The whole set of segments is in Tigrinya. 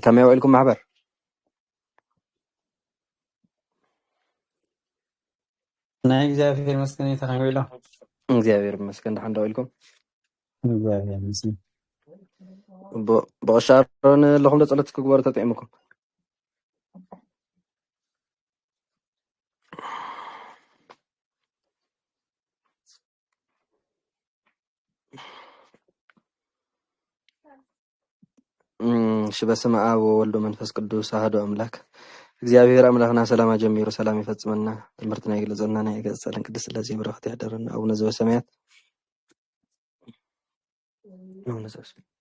كما يوئلكم معبر. ናይ እግዚኣብሔር መስገን ተኸሚሉ ኢሎም እግዚአብሔር ይመስገን ደሓን ደው ኢልኩም እግዚኣብሔር ይመስገን ብቕሻሮን ኣለኹም ዶ ጸሎት ክግበሩ ተጠዒሙኩም እሺ በስመ አብ ወወልድ ወመንፈስ ቅዱስ አሐዱ አምላክ እግዚአብሔር አምላክና ሰላም ጀሚሩ ሰላም ይፈጽመና ትምህርትና ይግለጸልና ናይ ገጸለን ቅድስት ሥላሴ በረከት ያደረና አቡነ ዘበሰማያት አቡነ ዘበሰማያት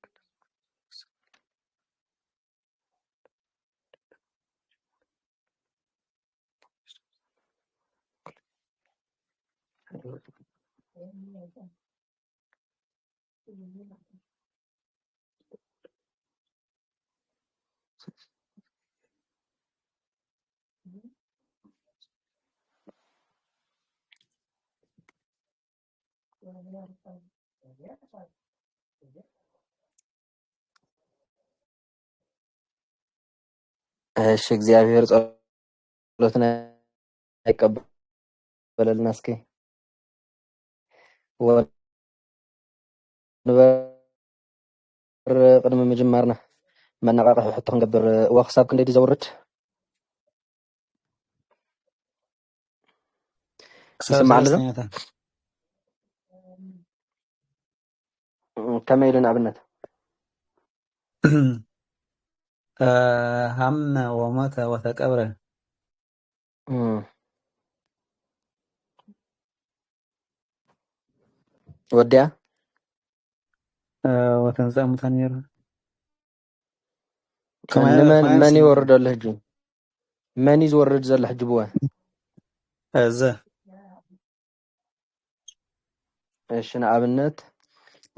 እሺ እግዚአብሔር ጸሎትና ይቀበለልና እስኪ ወንበር ቅድሚ ምጅማርና መነቃቅሒ ሕቶ ክንገብር እዋ ክሳብ ክንደይ ድዩ ዘውርድ ይስማዕ ኣሎ ዶ ከመይ ኢሉ ንኣብነት ሃመ ወሞተ ወተቀብረ ወዲያ ወተንሥአ እሙታን ነይሩ መን ይወርድ ኣሎ ሕጂ መን እዩ ዝወርድ ዘሎ ሕጂ ብወ እዘ እሺ ንኣብነት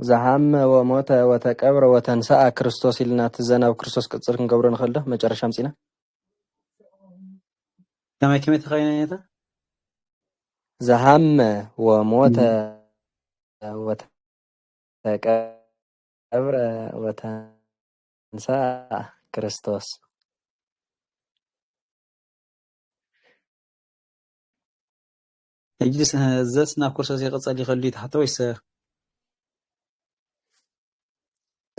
زهام وموت وتكبر وتنسى كريستوس إلنا تزنا وكريستوس كتير كنقبر نخلده ما جرى شمسينا كما تخيلنا زهام وموت وتكبر وتنسى كريستوس يجلس زسنا كريستوس يقصد يخليه تحت ويس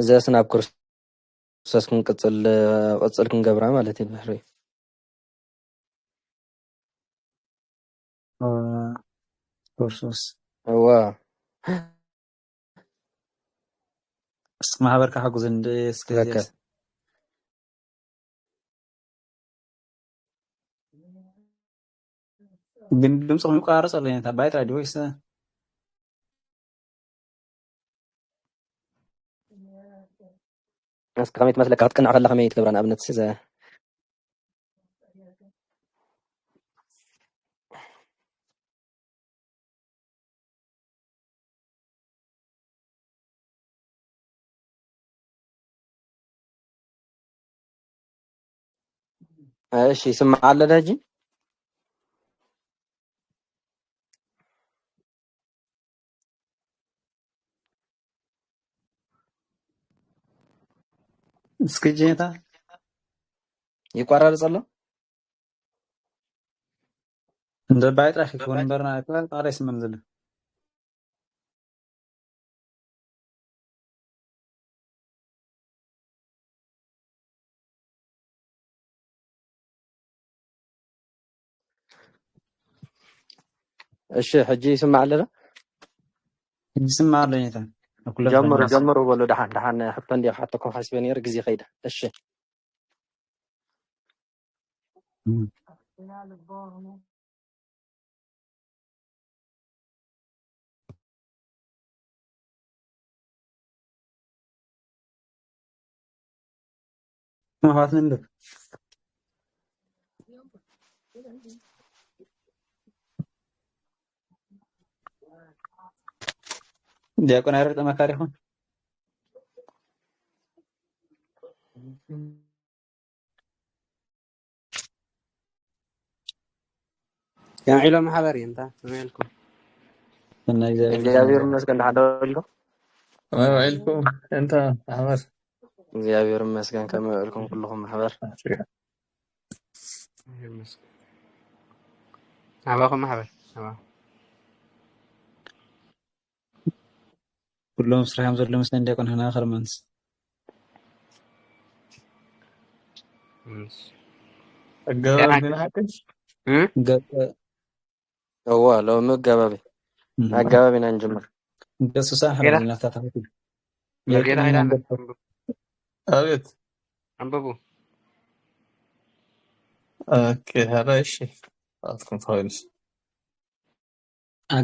زسنا كريستوس كنقصل كنقبره مالتي بحري كريستوس هو ما بركة حق زند سكيزيس بندم صمي قارص ولا أنت بايت راديو ويس ناس كميت مثلك هتقنع خلها خميت كبران أبنت سيزا ايش يسمع على الهجي سكيجيتا يقرر صلى عند بايت راح يكون برنا كلا قارس منزله ايش حجي يسمع على يسمع لينتا جمر ولا دحان حتى عندي حتى حاسبين يركزي خيده ايش ما فات منك ديكون عرفت ما كاريخون يا عيلة محضرين انت وينكم እግዚአብሔር ይመስገን ደህና ደውልኩ وينكم انت عمر እግዚአብሔር ይመስገን ከመልኩም ኩልኩም ማህበር አባኹም ማሕበር كلهم سرحان زر لمسنا ندي كون هنا آخر منس الجواب من حقك هو لو مجابي أجابي ننجمر بس صح كده؟ رجلنا تاتي كده هيدا أبيت أنببو اوكي هذا الشيء أتكون فاينس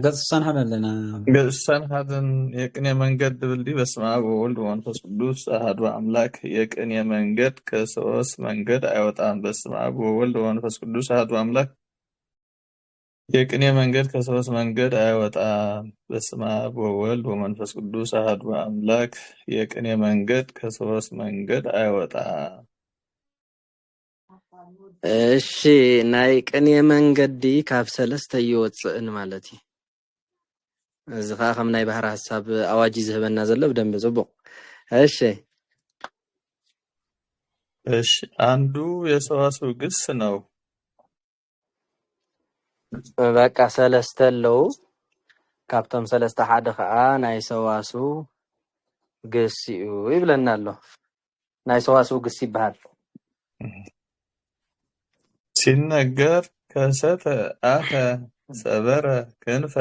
قص صح لنا قصان هذا يكني من قد بلدي بس ما بقول وانفس قدوس أحد أملاك يكني من قد كسوس من قد أيوة بس ما بقول وانفس قدوس أحد أملاك يكني من قد كسوس من قد أيوة بس ما بقول ومنفس قدوس أحد أملاك يكني من قد كسوس من قد أيوة እሺ ናይ ቅኔ መንገዲ ካብ ሰለስተ ይወፅእን ማለት እዩ እዚ ከዓ ከም ናይ ባህር ሐሳብ አዋጅ ዝህበና ዘሎ በደንብ ጽቡቅ እሺ አንዱ የሰዋስው ግስ ነው በቃ ሰለስተ አለው ካብቶም ሰለስተ ሓደ ከዓ ናይ ሰዋስው ግስ እዩ ይብለና ኣሎ ናይ ሰዋስው ግስ ይባሃል ሲነገር ከሰተ አፈ ሰበረ ክንፈ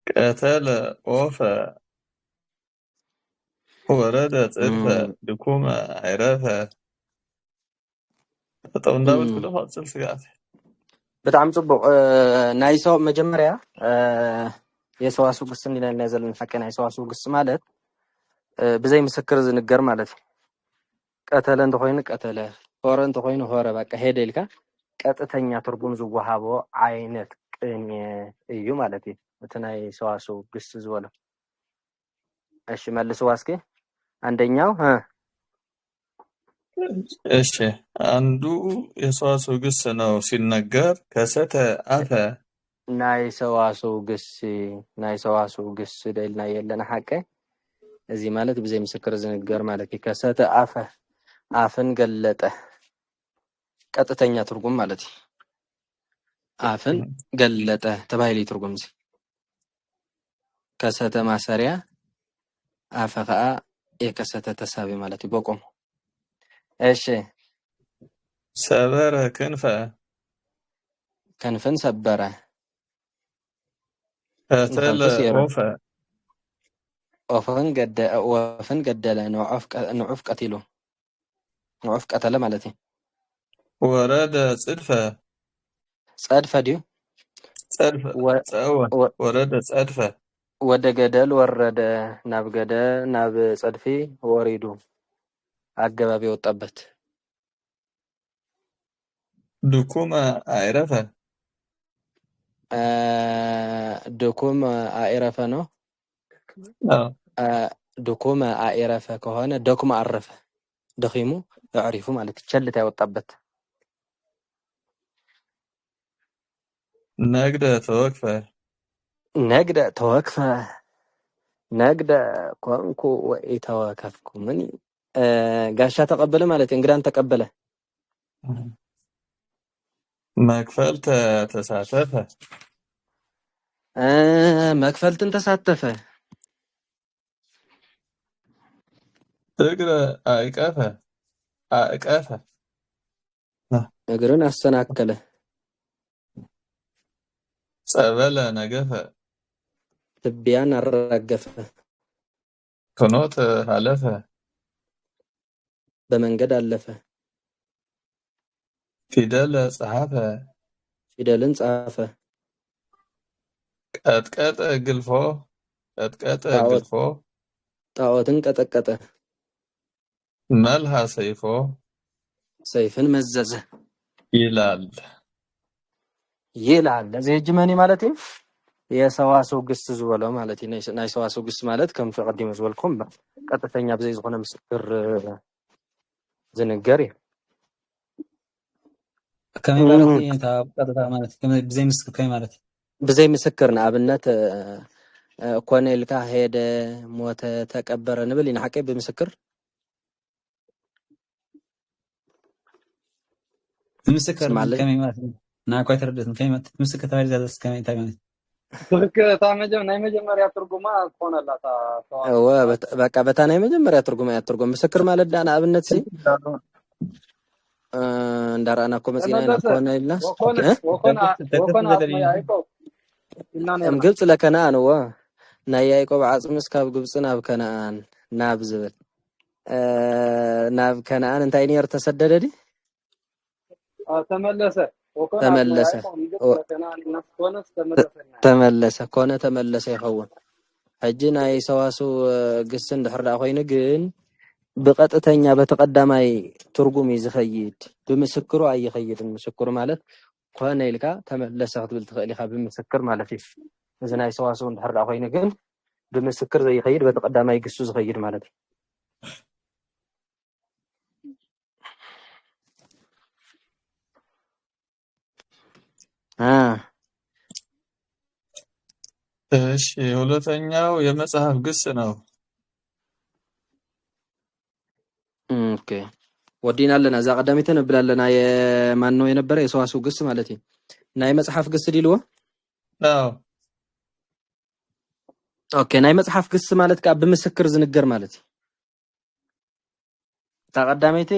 ቀተለ ኦፈ ወረደ ጽድፈ ድኩመ አይረፈ ተጠውንዳበት ኩሉ ሆጽል ስጋት በጣም ጽቡቅ ናይ ሰው መጀመሪያ የሰዋስው ግስ እንዲና ዘለና ፈከ ናይ ሰዋስው ግስ ማለት ብዘይ ምስክር ዝንገር ማለት ቀተለ እንደሆይነ ቀተለ ሆረ እንደሆይነ ሆረ በቃ ሄደልካ ቀጥተኛ ትርጉም ዝወሃቦ አይነት ቅኔ እዩ ማለት እዩ እቲ ናይ ሰዋስው ግስ ዝወለ እሺ መልሰው አስኪ አንደኛው እሺ አንዱ የሰዋስው ግስ ነው ሲነገር ከሰተ አፈ ናይ ሰዋስው ግስ ደልና የለና ሐቀ እዚ ማለት ብዘይ ምስክር ዝንገር ማለት ከሰተ አፈ አፍን ገለጠ ቀጥተኛ ትርጉም ማለት አፍን ገለጠ ተባይሊ ትርጉም እዚ ከሰተ ማሰሪያ አፈ ከዓ የከሰተ ተሳቢ ማለት ይበቆም እሺ ሰበረ ክንፈ ከንፈን ሰበረ ቀተለ ኦፈ ወፍን ገደለ ንዑፍ ቀቲሉ ንዑፍ ቀተለ ማለት ወረደ ጽድፈ ጸድፈ ዲዩ ጸድፈ ወረደ ጸድፈ ወደ ገደል ወረደ ናብ ገደል ናብ ጸድፊ ወሪዱ አገባቢ ወጣበት ድኩመ አይረፈ ድኩም አኢረፈ ነው ድኩም አኢረፈ ከሆነ ደኩም አረፈ ደኺሙ ያዕሪፉ ማለት ቸልታ ያወጣበት ነግደ ተወክፈ ነግደ ኮንኩ ወኢተወከፍኩ ምን ጋሻ ተቀበለ ማለት እንግዳን ተቀበለ መክፈልተ ተሳተፈ መክፈልትን ተሳተፈ እግረ አእቀፈ እግርን አሰናከለ ጸበለ ነገፈ ትቢያን አረገፈ ፍኖተ አለፈ በመንገድ አለፈ ፊደለ ጸሐፈ ፊደልን ጻፈ ቀጥቀጠ ግልፎ ጣዖትን ቀጠቀጠ መልሃ ሰይፍን መዘዘ ይላል ለዚህ ጅመኒ ማለት የሰዋስው ግስ ዝወለው ማለት ናይ ሰዋስው ግስ ማለት ከም ተቀዲመ ዝወልኩም ቀጥተኛ ብዘይ ዝኾነ ምስክር ዝንገር كمي بالتي انت قطعه مالتي كمي بزي مسك كمي مالتي بزي مسكر نابنت كونيلكا هيد موت تكبر نبل ينحكي بمسكر تمسكر اسمع كم يمات ناكوي تردد كم يمات تمسكر تبعي زاد كم يمات ትክክል እታ ናይ መጀመርያ ትርጉማ ትኾነላ هو ተዋስኦ በቃ በታናይ መጀመሪያ ትርጉም ያትርጉም ምስክር ማለት ዳና አብነት ሲ እንዳራና እኮ መጽና ኢና ተመለሰ ኮነ ኢልናስ ወኮነ አጽመ ያዕቆብ ኢና እም ነርና ግብጽ ለከነአን ወ ናይ ያዕቆብ ዓጽምስ ካብ ግብጽ ናብ ከነአን ናብ ዝብል ናብ ከነአን እንታይ ነር ተሰደደ ዲ ተመለሰ ወኮነ አጽመ ተመለሰ ያዕቆብ ግብጽ ለከነአን ኢና ኮነስ ተመለሰና ተመለሰ ኮነ ተመለሰ ይኸውን ሕጂ ናይ ሰዋስው ግስ እንድሕር ዳ ኮይኑ ግን بقطتኛ በተቀዳማይ ትርጉም ይዝኸይድ በምስክሩ አይኸይድን ምስክሩ ማለት ኮነ ኢልካ ተመለሰ ክትብል ትኽእል ኢኻ በምስክር ማለት እዩ እዚ ናይ ሰዋስው እንድሕር ዳ ኮይኑ ግን በምስክር ዘይኸይድ በተቀዳማይ ግሱ ዝኸይድ ማለት እዩ እሺ ሁለተኛው የመጽሐፍ ግስ ነው። ኦኬ ወዲና ለና እዛ ቀዳሚት ነብላለና የማን ነው የነበረ የሰዋስው ግስ ማለት እዩ ናይ መጽሐፍ ግስ ዲልዎ አዎ ኦኬ ናይ መጽሐፍ ግስ ማለት ካ በምስክር ዝንገር ማለት እዩ ተቀዳሚት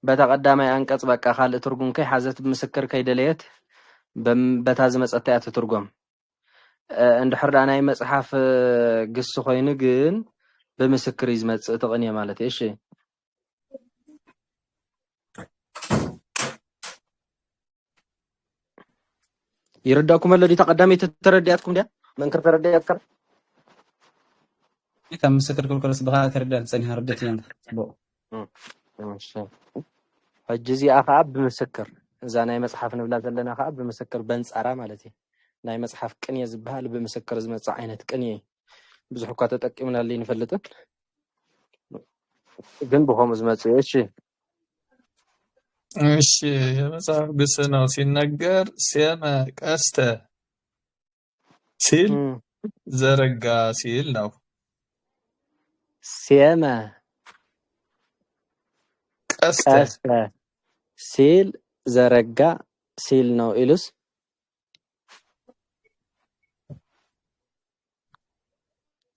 በተቀዳማይ አንቀጽ በቃ ካልእ ትርጉም ከይ ሓዘት በምስክር ከይደለየት በታ ዝመጸታ ያ ትርጉም እንድሕር ዳ ናይ መጽሐፍ ግስ ኮይኑ ግን በምስክር ይዝመጽእ ተቀንየ ማለት እዩ እሺ يرداكم الذي تقدمي تردياتكم ده منكر تردياتكم كم مسكر كل سبها تردد صنيها ردت يعني بو ماشي حجزي اخاب بمسكر اذا ناي مصحف نبلا زلنا اخاب بمسكر بنصرا مالتي ناي مصحف قنيه زبال بمسكر زمص عينت قنيه ብዙ እኮ ተጠቅመና ላይ እንፈልጥ ግን በሆም ዝመጽ እሺ የመጽሐፍ ግስ ነው ሲነገር ሰመ ቀስተ ሲል ዘረጋ ሲል ነው ሰመ ቀስተ ሲል ዘረጋ ሲል ነው ኢሉስ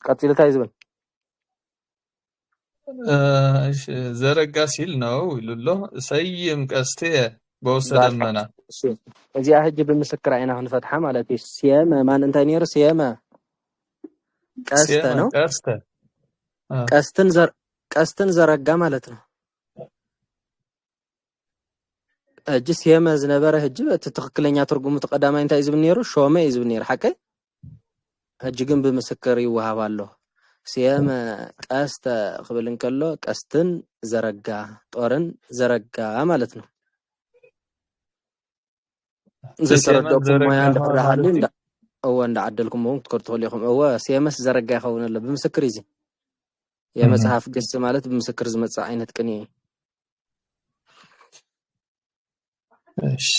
ቀጥልታ ይዝበል እሺ ዘረጋ ሲል ነው ይሉሎ ሰይም ቀስተ በውስተ ደመና እዚያ ህጅ በምስክር አይና ሁን ፈትሐ ማለት ሰመ ማን እንታይ ነር ሰመ ቀስተ ነው ቀስትን ዘረጋ ማለት ነው እጅ ሰመ ዝነበረ ህጅ በትክክለኛ ትርጉሙ ተቀዳማይ እንታይ ይዝብ ነሩ ሾመ ይዝብ ነር ሐቀ ህጅ ግን በምስክር ይወሃባሉ ሰመ ቀስተ ቅብልን ከሎ ቀስትን ዘረጋ ጦርን ዘረጋ ማለት ነው ዘተረዳኩም ሞያ እንደፈራሃሉ እንዳ او እንዳ አደልኩም ሞን ትከርተው ለኩም او ሰመስ ዘረጋ ይኸውነለ በምስክር ይዚ የመጽሐፍ ግስ ማለት በምስክር ዝመጽ አይነት ቅኔ እሺ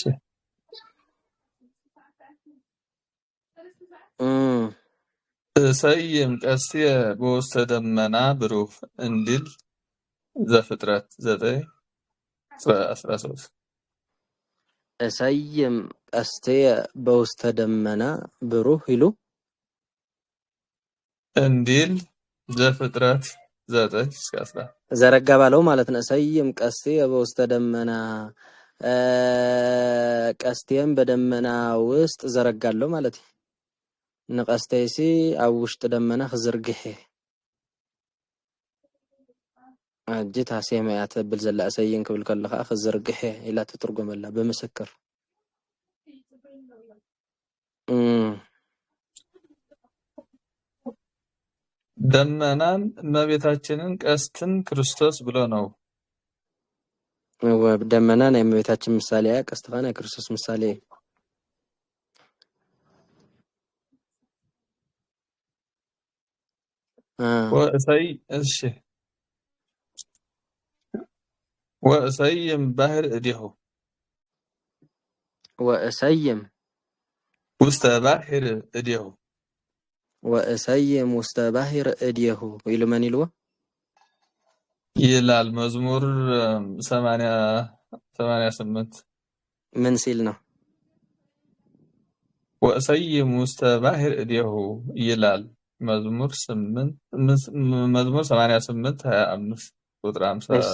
ሰይም ቀስተ በውስተ ደመና ብሩህ እንዲል ዘፍጥረት 9:13 ሰይም ቀስተ በውስተ ደመና ብሩህ ይሉ እንዲል ዘፍጥረት 9:11 ዘረጋ ባለው ማለት ነው ሰይም ቀስተ በውስተ ደመና ቀስቴም በደመና ውስጥ ዘረጋለው ማለት ነው ንቀስተይሲ ኣብ ውሽጥ ደመና ክዝርግሕ እጅታ ሰማያት ብል ዘላ ሰይን ክብል ከለኻ ክዝርግሕ ኢላ ትርጉመላ በምስክር ደመናን እመቤታችንን ቀስትን ክርስቶስ ብሎ ነው ደመናን የእመቤታችን ምሳሌ ቀስትፋና ክርስቶስ ምሳሌ وأسيم بحر إديه وأسيم وسط بحر إديه وأسيم وسط بحر إديه ويلو من يلو ይላል መዝሙር 88 ምን ሲል ነው? ወእሰይም ውስተ ባሕር እዴሁ ይላል መዝሙር 88 25 ቁጥር 50 እሺ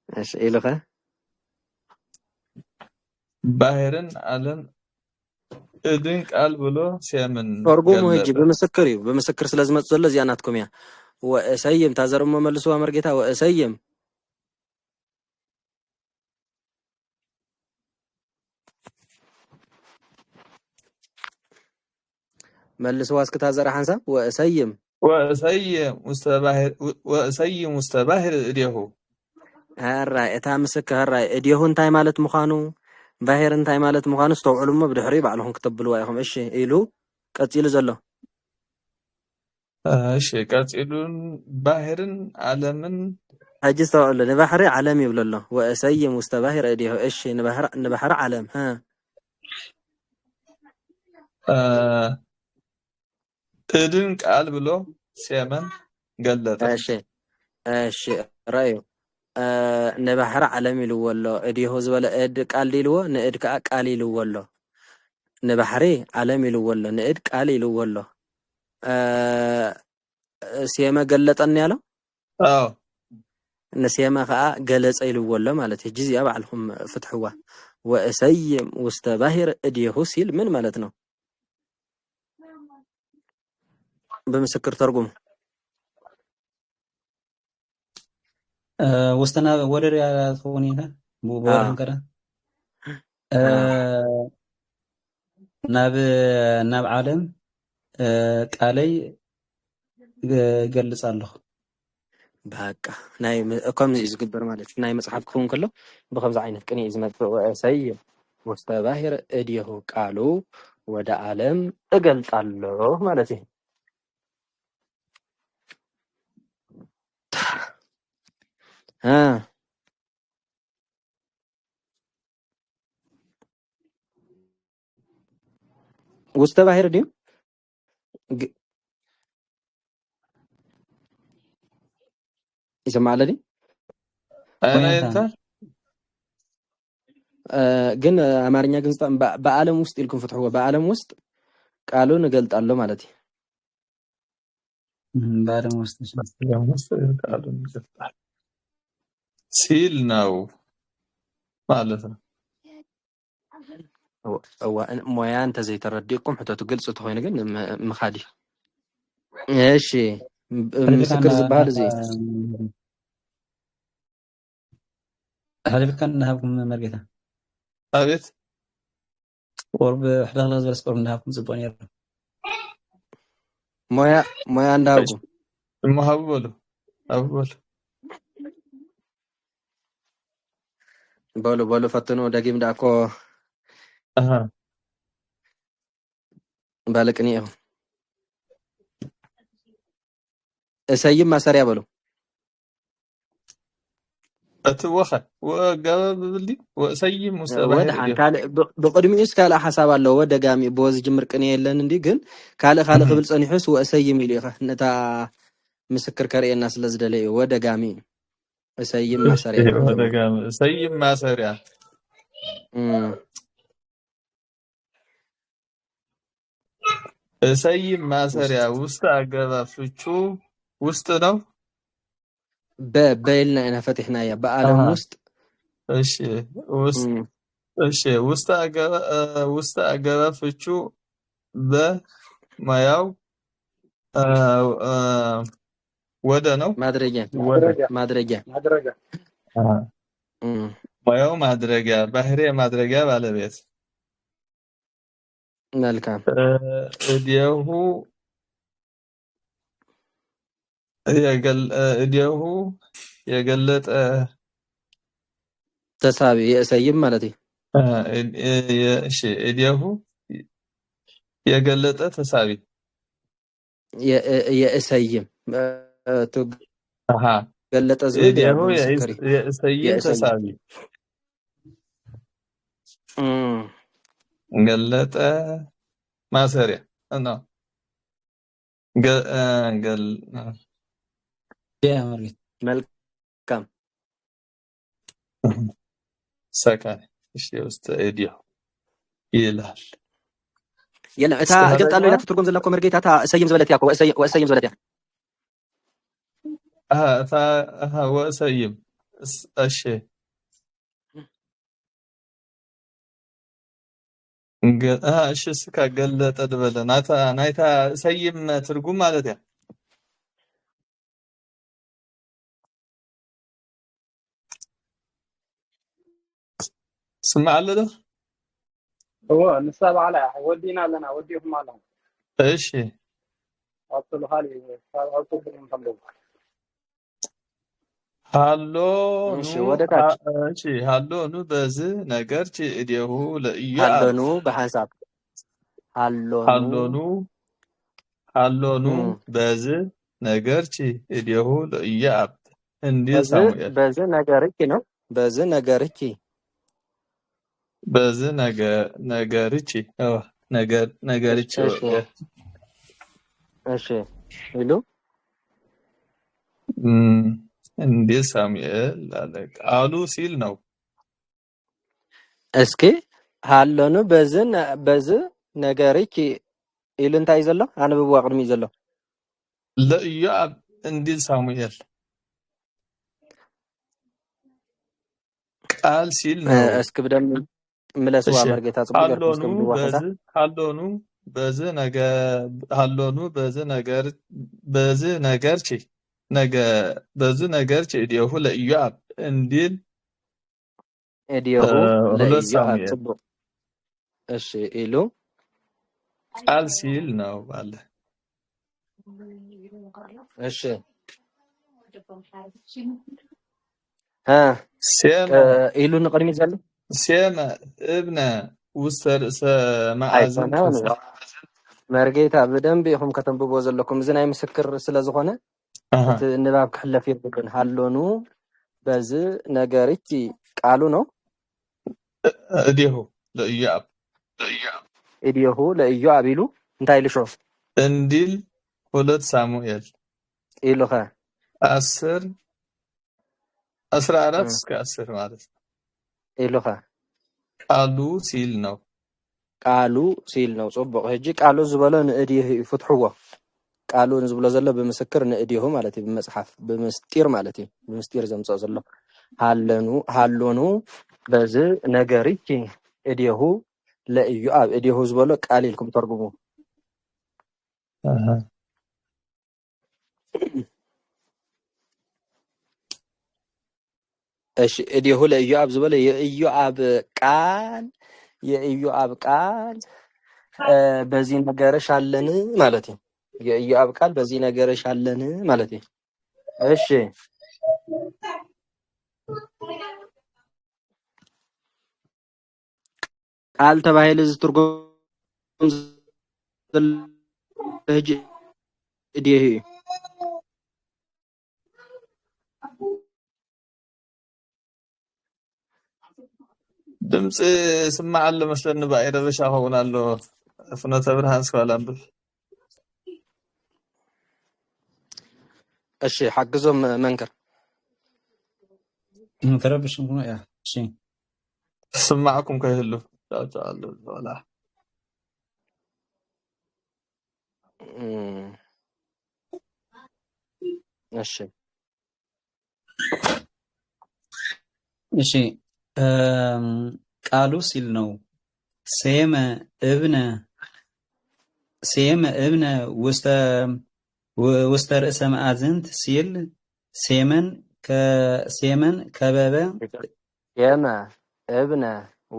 እሺ ኢሉኸ ባሕርን ዓለም እድን ቃል ብሎ ሴምን ተርጉሙ ህጂ ገለጠ። ብምስክር እዩ ብምስክር ስለ ዝመጽ ዘሎ እዚኣ ናትኩም እያ ወእሰይም ታዘርሞ መልስዋ መርጌታ ወእሰይም መልስዋ እስኪ ታዘራ ሓንሳብ ወእሰይም ወእሰይም ውስተ ባሕር እዴሁ هراي اتا مسك هراي اديهون እንታይ ማለት ምዃኑ ባሕር እንታይ ማለት ምዃኑ ዝተውዕሉሞ ብድሕሪ ባዕልኹም ክትብልዋ ኢኹም እሺ ኢሉ ቀፂሉ ዘሎ እሺ ቀፂሉን ባሕርን ዓለምን ሕጂ ዝተውዕሉ ንባሕሪ ዓለም ይብሎ ኣሎ ወእሰይም ውስተ ባሕር እዴሁ እሺ ንባሕሪ ዓለም እድን ቃል ብሎ ሴመን ገለጠ። እሺ እሺ ራዩ ንባሕሪ ዓለም ኢልዎ ኣሎ እዲሁ ዝበለ እድ ቃል ኢልዎ ንእድ ከዓ ቃል ኢልዎ ኣሎ ንባሕሪ ዓለም ኢልዎ ኣሎ ንእድ ቃል ኢልዎ ኣሎ ሴመ ገለጠኒ ያሎ አዎ ንሴመ ከዓ ገለጸ ኢልዎ ኣሎ ማለት ሕጂ እዚኣ ባዕልኩም ፍትሕዋ ወእሰይም ውስተ ባሕር እዴሁ ሲል ምን ማለት ነው? በምስክር ተርጉሙ وسطنا ودر يا تونيها بورهم كده ناب عالم قالي ገልጻለሁ በቃ ናይ ከምዚ ዝግበር ማለት ናይ መጽሓፍ ክኸውን ከሎ ብከምዚ ዓይነት ቅኔ ዝመጽእ ወእሰይም ውስተ ባሕር እዴሁ ቃሉ ወደ ዓለም እገልጣለሁ ማለት እዩ ውስተ ባሕር ድዩ ይሰማል አይደል? ግን አማርኛ ግን በዓለም ውስጥ ይልኩም ፍትሕዎ በዓለም ውስጥ ቃሉን እገልጣለሁ ማለት እዩ በዓለም ውስጥ ቃሉን ይገልጣል ሲል ነው ማለት ነው። ሞያ እንተ ዘይተረዲእኩም ሕቶቱ ግልጽ ተኮይኑ ግን ምኻዲ እሺ ምስክር ዝበሃል እዚ حلبك كان نهاكم مرقتا أبيت قرب حدا خلاص بس قرب نهاكم زبون يرى مويا عندكم المهبول أول بولو فتنو دقيم داكو أها بالكني اهو اسيم ما سريع بولو أتوخى وقال بلدي وسيم مستباهر بقدمي اسكال حساب الله ودغامي بوز جمر قني يلن اندي ግን ካለ قبل صنيحس واسيم يليخه نتا مسكر كرينا ስለዝደለይ ወደጋሚ اسيم ما سريع ወደጋሚ اسيم ما سريع اسيم ما سريع ውስጥ አገባ ፍቹ ውስጥ ነው በይልና እና ፈትሕና ያ በዓለም ውስጥ እሺ ውስጥ አገባ ፍቹ በማያው ወደ ነው ማድረጊያ ማያው ማድረጊያ ባህሪ ማድረጊያ ባለቤት መልካም እዲያሁ የገለጠ ተሳቢ የእሰይም ማለት እዩ እሺ እዲያሁ የገለጠ ተሳቢ የእሰይም ገለጠ እዲያሁ የእሰይም ተሳቢ ገለጠ ማሰሪያ ነው يا مريت መልካም سكن اشي استأديه يلال يلا اتا اسكنا قلت قالوا رجما لا تترجم زلكم مرقيتا سيم زبلت ياكو واسيم زبلت ياكو وأسيم الشيء እሺ እስካ ገለጠ ድበለ ናይታ ሰይም ትርጉም ማለት ያ ስማ አለ ده هو نساب على ودينا لنا وديهم على እሺ أصل حالي أصل من ሃሎኑ እሺ ወደታች እሺ ሃሎኑ በዝ ነገር እዲሁ ለኢዮአብ ሃሎኑ በሐሳብ ሃሎኑ ሃሎኑ በዝ ነገር እዲሁ ለኢዮአብ እንዲህ ሳሙኤል በዝ ነገርኪ ነው በዝ ነገርኪ በዝ ነገርቺ ነገርቺ እሺ ይሉ እንዴ ሳሙኤል አለ ቃሉ ሲል ነው። እስኪ ሃሎኑ በዝ ነገርኪ ኢሉ እንታይ ዘሎ አንብቦ ቅድሚ ዘሎ ለኢዮአብ እንዲል ሳሙኤል ቃል ሲል ነው። እስኪ ብደም ምለስዋ መርጌታ ጽቡቅ ሃሎኑ በዝ ነገር እዲሁ ለኢዮአብ እንዲል እዲሁ ለኢዮአብ ጽቡቅ እሺ ኢሉ ቃል ሲል ነው አለ። እሺ ኢሉ ንቅድሚ ዘሎ ሴመ እብነ ውስተ ርእሰ ማዕዘን መርጌታ ብደንብ ኢኹም ከተንብቦ ዘለኩም እዚ ናይ ምስክር ስለዝኾነ እቲ ንባብ ክሕለፍ ይብልን ሃሎኑ በዝ ነገርኪ ቃሉ ነው እዲሁ ለኢዮአብ ኢሉ እንታይ ልሾ እንዲል 2 ሳሙኤል ኢሉኸ 14 እስከ 10 ማለት ነው። ኢሉኸ ቃሉ ሲል ነው ጽቡቅ ሕጂ ቃሉ ዝበሎ ንእዲሁ ይፍትሕዎ ቃሉ ዝብሎ ዘሎ ብምስክር ንእዲሁ ማለት እዩ ብመጽሓፍ ብምስጢር ማለት እዩ ብምስጢር ዘምጽኦ ዘሎ ሃሎኑ በዝ ነገርኪ እዲሁ ለኢዮአብ እዲሁ ዝበሎ ቃል ኢልኩም ተርጉሙ እሺ እዲሁ ለኢዮአብ ዝበሎ የኢዮአብ ቃል በዚህ ነገርሽ አለን ማለት እዩ የኢዮአብ ቃል በዚህ ነገርሽ አለን ማለት እዩ እሺ ቃል ተባሂሉ ዝትርጉም ሕጂ እዲሁ ድምጽ ስማዕ አለ መስለኒ ባይረበሻ ሆናሎ ፍኖተ ብርሃን ስኳላምብ እሺ حግዞም መንከር ተረብሽም ሆኖ ያ እሺ ስማዕኩም ከይህሉ ዳውጣሉ ወላ እሺ ቃሉ ሲል ነው ሴመ እብነ ውስተ ርእሰ ማዕዘንት ሲል ሴመን ከበበ ሴመ እብነ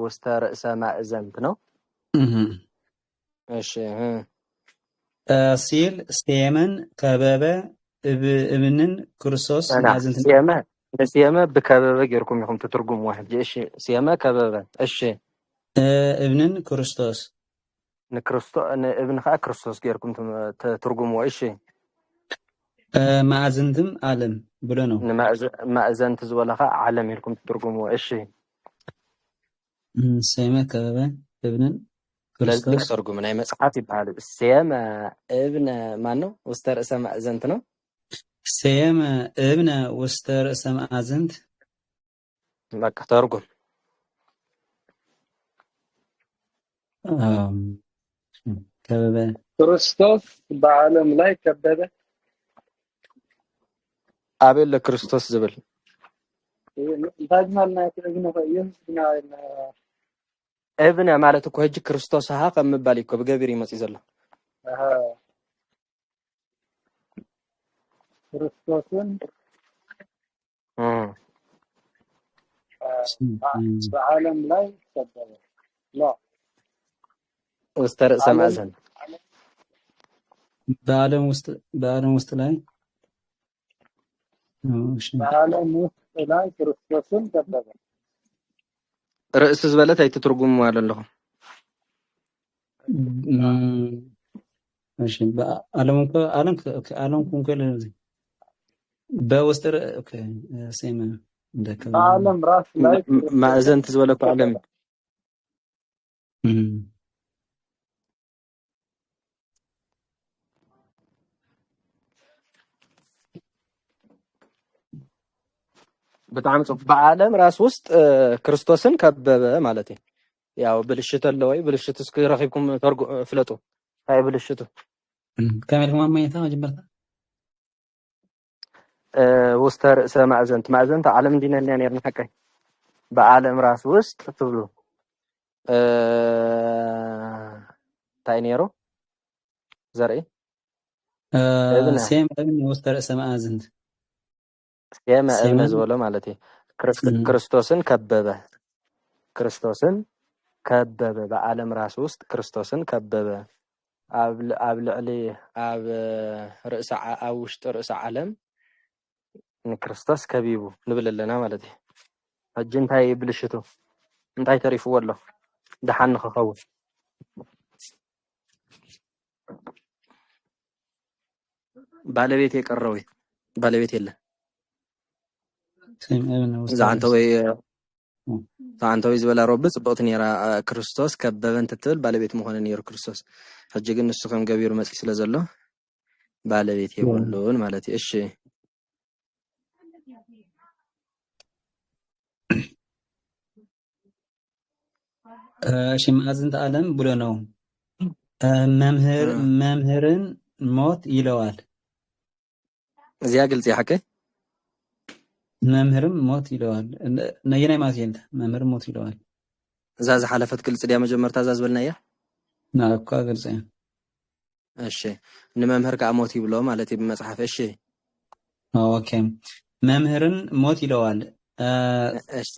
ውስተ ርእሰ ማዕዘንት ነው እሺ ሲል ሴመን ከበበ እብንን ክርስቶስ ማዕዘንት ሴመ በከበበ ጌርኩም ይኹም ትትርጉም ዋሕጂ እሺ ሴመ ከበበ እሺ እብንን ክርስቶስ ንእብን ከዓ ክርስቶስ ጌርኩም ትትርጉምዎ እሺ ማዕዘንትም ዓለም ብሎ ነው ማዕዘንት ዝበለ ከዓ ዓለም ኢልኩም ትትርጉምዎ እሺ ሴመ ከበበ እብንን ክርስቶስ ትርጉም ናይ መጽሓፍ ይባሃል ሴመ እብነ ማን ነው ውስተ ርእሰ ማዕዘንት ነው ሴመ እብነ ውስተ ርእሰ ማዕዘንት በቃ ተርጉም ከበበ ክርስቶስ በዓለም ላይ ከበደ አቤል ለክርስቶስ ዝብል እንታይ ዝማልና ትእግነ ኢየሱስ ግና እብነ ማለት እኮ ሕጂ ክርስቶስ ሃ ከም ምባል እኮ ብገቢር ይመጽእ ዘሎ ክርስቶስን በዓለም ላይ ከበደ لا ውስተ ርእሰ ማእዘን በዓለም ውስጥ ላይ በዓለም ውስጥ ላይ ክርስቶስን ከበደ ርእስ ዝበለት ኣይትትርጉሙ ኣለኹ እሺ ዓለም ኮንከል በውስጥ ኦኬ ሴም እንደከለ በዓለም ራስ ላይ ማእዘን ትዝበለኩ ዓለም በጣም ጽፍ በዓለም ራስ ውስጥ ክርስቶስን ከበበ ማለት ነው። ያው ብልሽት አለ ወይ ብልሽት እስኪ ረኺብኩም ተርጉ ፍለጡ አይ ብልሽቱ ከመልኩም አማኝታ ጀመርታ ውስተ ርእሰ ማእዘንት ዓለም እንዲነኛ ነርና ሐቀይ በዓለም ራስ ውስጥ ትብሉ ታይኔሮ ዘርኢ ሴም ውስተ ርእሰ ማእዘንት የመ እብነ ዝበሎ ማለት ክርስቶስን ከበበ በዓለም ራስ ውስጥ ክርስቶስን ከበበ ኣብ ልዕሊ ኣብ ርእሰ ኣብ ውሽጢ ርእሰ ዓለም ንክርስቶስ ከቢቡ ንብል ኣለና ማለት እዩ ሕጂ እንታይ ብልሽቱ እንታይ ተሪፍዎ ኣሎ ድሓን ንክኸውን ባለቤት የቀረው ባለቤት የለ ዛንተው ዝበላ ረብ ጽብቕት ነራ ክርስቶስ ከበበን ትትብል ባለቤት መሆነ ነሩ ክርስቶስ ሕጂ ግን ንሱ ከም ገቢሩ መጽ ስለ ዘሎ ባለቤት የብሉን ማለት እዩ እሺ ማእዘንት ዓለም ብሎ ነው መምህርን ሞት ይለዋል እዚያ ግልጽ ያሐከ መምህርም ሞት ይለዋል ነየናይ ማዝየንት መምህር ሞት ይለዋል እዛ ዝሓለፈት ግልጽ ዲያ መጀመርታ እዛ ዝበልናያ ናኳ ግልጽ እሺ ንመምህር ከ ሞት ይብሎ ማለት በመጽሐፍ እሺ ኦኬ መምህርን ሞት ይለዋል እሺ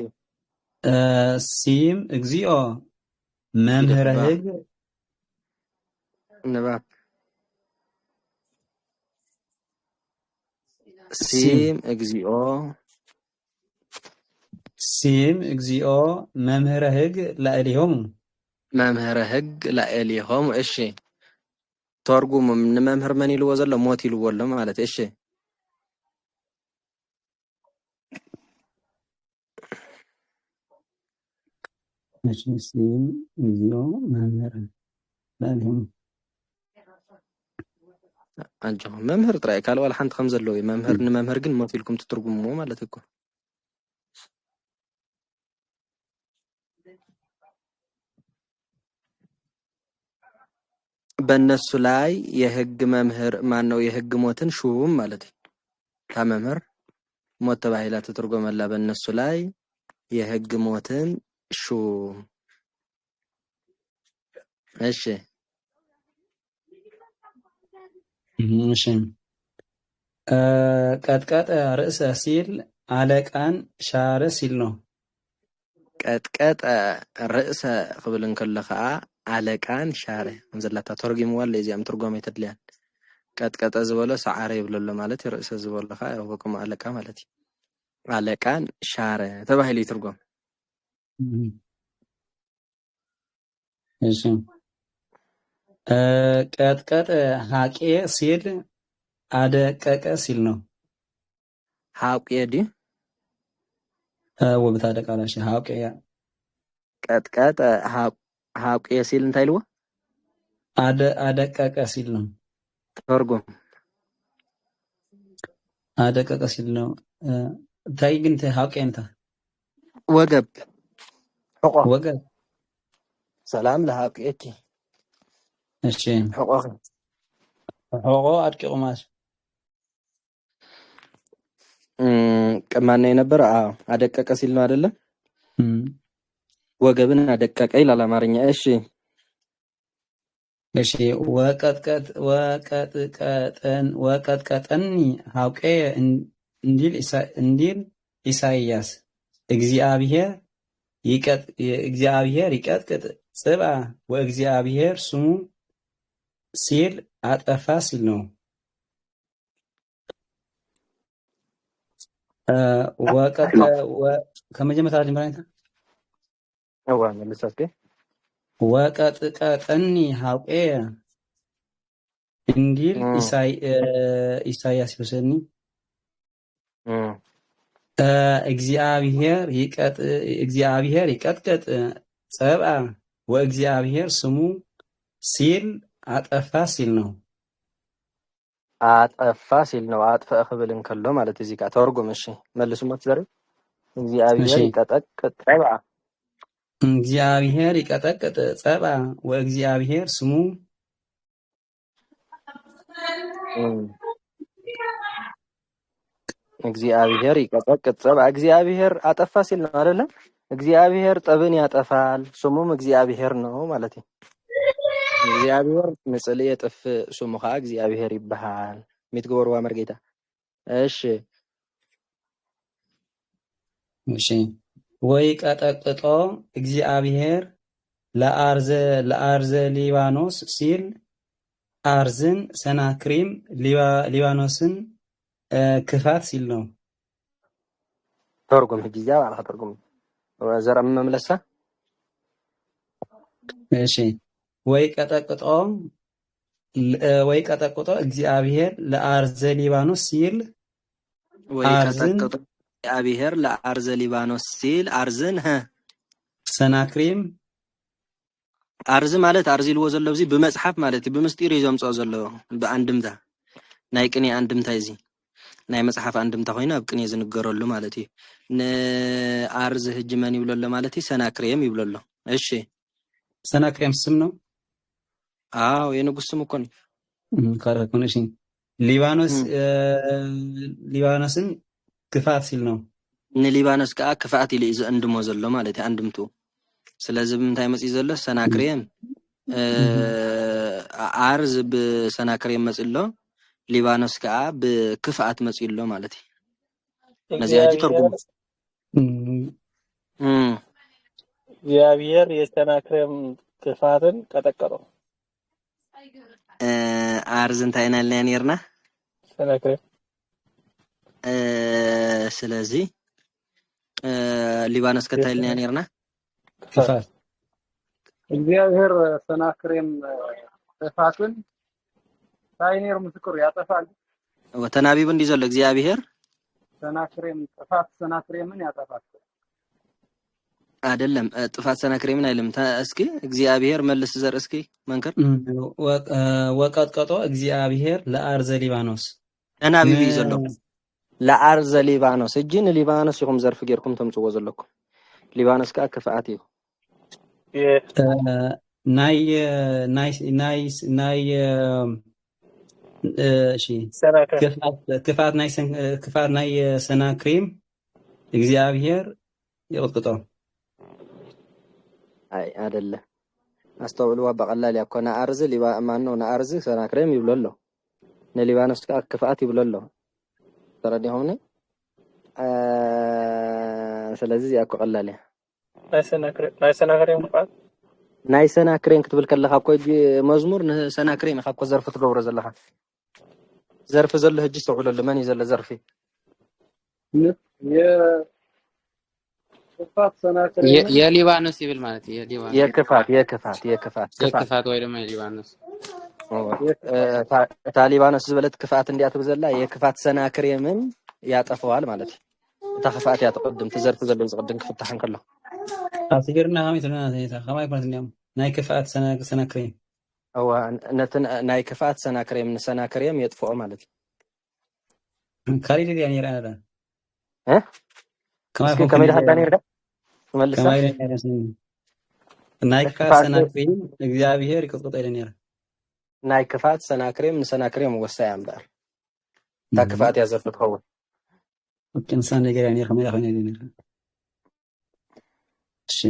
ሲም እግዚኦ መምህር ህግ ንባብ ሲም እግዚኦ መምህረ ህግ ላኤሊሆም እሺ ተርጉሙ ንመምህር መን ይልዎ ዘሎ ሞት ይልዎ ኣሎ ማለት እሺ ሲም እግዚኦ መምህር ላኤሊሆም አንጆ መምህር ጥራይ ካልዋ ለሓንቲ ከም ዘለዎ መምህር ንመምህር ግን ሞት ይልኩም ትትርጉሙ ማለት እኮ በእነሱ ላይ የህግ መምህር ማን ነው የህግ ሞትን ሹም ማለት ከመምህር ሞት ተባሂላ ተተርጎመላ በእነሱ ላይ የህግ ሞትን ሹም እሺ እሺ ቀጥቀጠ ርእሰ ሲል አለቃን ሻረ ሲል ነው ቀጥቀጠ ርእሰ ክብልን ከለኻ አለቃን ሻረ እንዘላታ ተርጉምዋል እዚያም ትርጉም የተድልያን ቀጥቀጠ ዝበለ ሰዓረ ይብለሎ ማለት ርእሰ ዝበለኻ ያወቀም አለቃ ማለት አለቃን ሻረ ተባሂሊ ትርጉም እሺ ቀጥቀጠ ሀቄ ሲል አደቀቀ ሲል ነው ሀቄ ዲ ወብታ ደቃላሽ ሀቄ ቀጥቀጠ ሀቄ ሲል እንታይ ልዎ አደቀቀ ሲል ነው ተርጉም አደቀቀ ሲል ነው ታይ ግን ሀቄ እንታ ወገብ ሰላም ለሃብቄኪ እሺ ሕቆኺ ሕቆ አድቂቁ ማለት ቅማና የነበረ አደቀቀ ሲል ነው አይደለም? ወገብን አደቀቀ ይላል አማርኛ። እሺ እሺ ወቀጥቀጠኒ ሀውቄ እንዲል ኢሳይያስ እግዚአብሔር ይቀጥቅጥ ጽብአ ወእግዚአብሔር ስሙ ሲል አጠፋ ሲል ነው። ከመጀመሪያ ጀምራይታ መልሳት ወቀጥቀጠኒ ሀውቄ እንዲል ኢሳይያስ ይወሰኒ እግዚአብሔር ይቀጥቅጥ ጸብአ ወእግዚአብሔር ስሙ ሲል አጠፋ ሲል ነው። አጠፋ ሲል ነው። አጥፈ ክብል እንከሎ ማለት እዚህ ጋር ተርጉም። እሺ መልሱሞት ዘር እግዚአብሔር ይቀጠቅጥ ጸብአ እግዚአብሔር ይቀጠቅጥ ጸብአ ወእግዚአብሔር ስሙ እግዚአብሔር ይቀጠቅጥ ጸብአ እግዚአብሔር አጠፋ ሲል ነው አይደለም? እግዚአብሔር ጠብን ያጠፋል ስሙም እግዚአብሔር ነው ማለት ነው። እግዚአብሔር ምጽል የጥፍ ስሙኻ እግዚአብሔር ይባሃል ሚትገበርዋ መርጌታ። እሺ ወይ ቀጠቅጦ እግዚአብሔር ለአርዘ ሊባኖስ ሲል አርዝን ሰናክሪም ሊባኖስን ክፋት ሲል ነው። ተርጉም ህጂያ ባላ ተርጉም ዘረም መምለሳ። እሺ ወይ ቀጠቅጦ እግዚአብሔር ለአርዘ ሊባኖስ ሲል ቀጠቅጦ እግዚአብሔር ለአርዘ ሊባኖስ ሲል አርዝን ሰናክሪም አርዝ ማለት አርዚ ልዎ ዘለው እዚ በመጽሐፍ ማለት በመስጢር ይዘምጾ ዘለው በአንድምታ ናይ ቅኔ አንድምታ እዚ ናይ መጽሐፍ አንድምታ ኮይና በቅኔ ዝንገረሉ ማለት እዩ። ንአርዝ ህጅ መን ይብለሎ ማለት እዩ ሰናክሬም ይብለሎ። እሺ ሰናክሬም ስም ነው። አዎ የንጉስ ስም እኮ ነው። ካረኩን እሺ ሊባኖስን ክፋት ሲል ነው። ንሊባኖስ ከዓ ክፋት ኢሉ እንድሞ ዘሎ ማለት እዩ አንድምቱ። ስለዚህ ምንታይ መጽ ዘሎ ሰናክሬም አርዝ በሰናክሬም መጽሎ ሊባኖስ ከዓ በክፋት መጽሎ ማለት እዩ። ነዚያጂ ተርጉም እግዚአብሔር የሰናክሬም ክፋትን ቀጠቀጠው። አርዝ እንታይና ለኔርና ሰናክሬም ስለዚህ ሊባኖስ ከታይልና ያኔርና ክፋት እግዚአብሔር ሰናክሬም ክፋትን ታይኔር ምስክር ያጠፋል። ወተናቢብ እንዲዘለ እግዚአብሔር ሰናክሬም ጥፋት ሰናክሬምን ያጠፋል አይደለም። ጥፋት ሰናክሬምን አይልም። እስኪ እግዚአብሔር መልስ ዘር እስኪ መንከር ወቀጥቀጦ እግዚአብሔር ለአርዘ ሊባኖስ ተናቢብ ይዘለ ለአርዘ ሊባኖስ እጅን ሊባኖስ ይሁም ዘርፍ ጌርኩም ተምጽዎ ዘለኩም ሊባኖስ ካ ክፋት እዩ ናይ እሺ ክፋት ናይ ሰናክሬም እግዚአብሔር ይቀጥቅጦ አይ አይደለ አስተውሉ በቀላል ያኮና አርዝ ማን ነው አርዝ ሰናክሬም ይብለሎ ለሊባኖስ ካ ክፋት ይብለሎ ተረዲሁን ስለዚህ ያኮ ቀላል ናይ ሰናክሬም ክትብል ከለኻ እኮ መዝሙር ሰናክሬም እኮ ዘርፍ ትገብሮ ዘለኻ ዘርፍ ዘሎ ህጂ ተውለሉ ማን ይዘለ ዘርፊ ክፋት ሰናክሬም የሊባኖስ ይብል ማለት የክፋት ወይ ደግሞ የሊባኖስ ታሊባኖስ ዝበለት ክፋት እንዲያት በዘላ የክፋት ሰናክሬምን ያጠፈዋል ማለት ተخفات ያተቀድም ተዘርፍ ዘሎ ዝቀድም ክፍታህን ከሎ አስገርና ሀሚትና ዘይታ ከማይ ማለት ነው ናይ ክፋት ሰናክሬም ነትን ናይ ክፋት ሰናክሬም የጥፈው ማለት ካሪድ ያኔ ይራዳ ከማይ ሀዳኔ ይራዳ መልሳ ናይ እቲ ክፋት ክፋት ሰናክሬም እግዚአብሔር ይቅጥቅጦ ኢለ ነይረ ናይ ክፋት ሰናክሬም ንሰናክሬም ወሳይ እምበር እታ ክፋት እያ ዘፍትኸውን ንሳ ነገር ያ ነይረ ከመይ ኮይነ ነይረ እሺ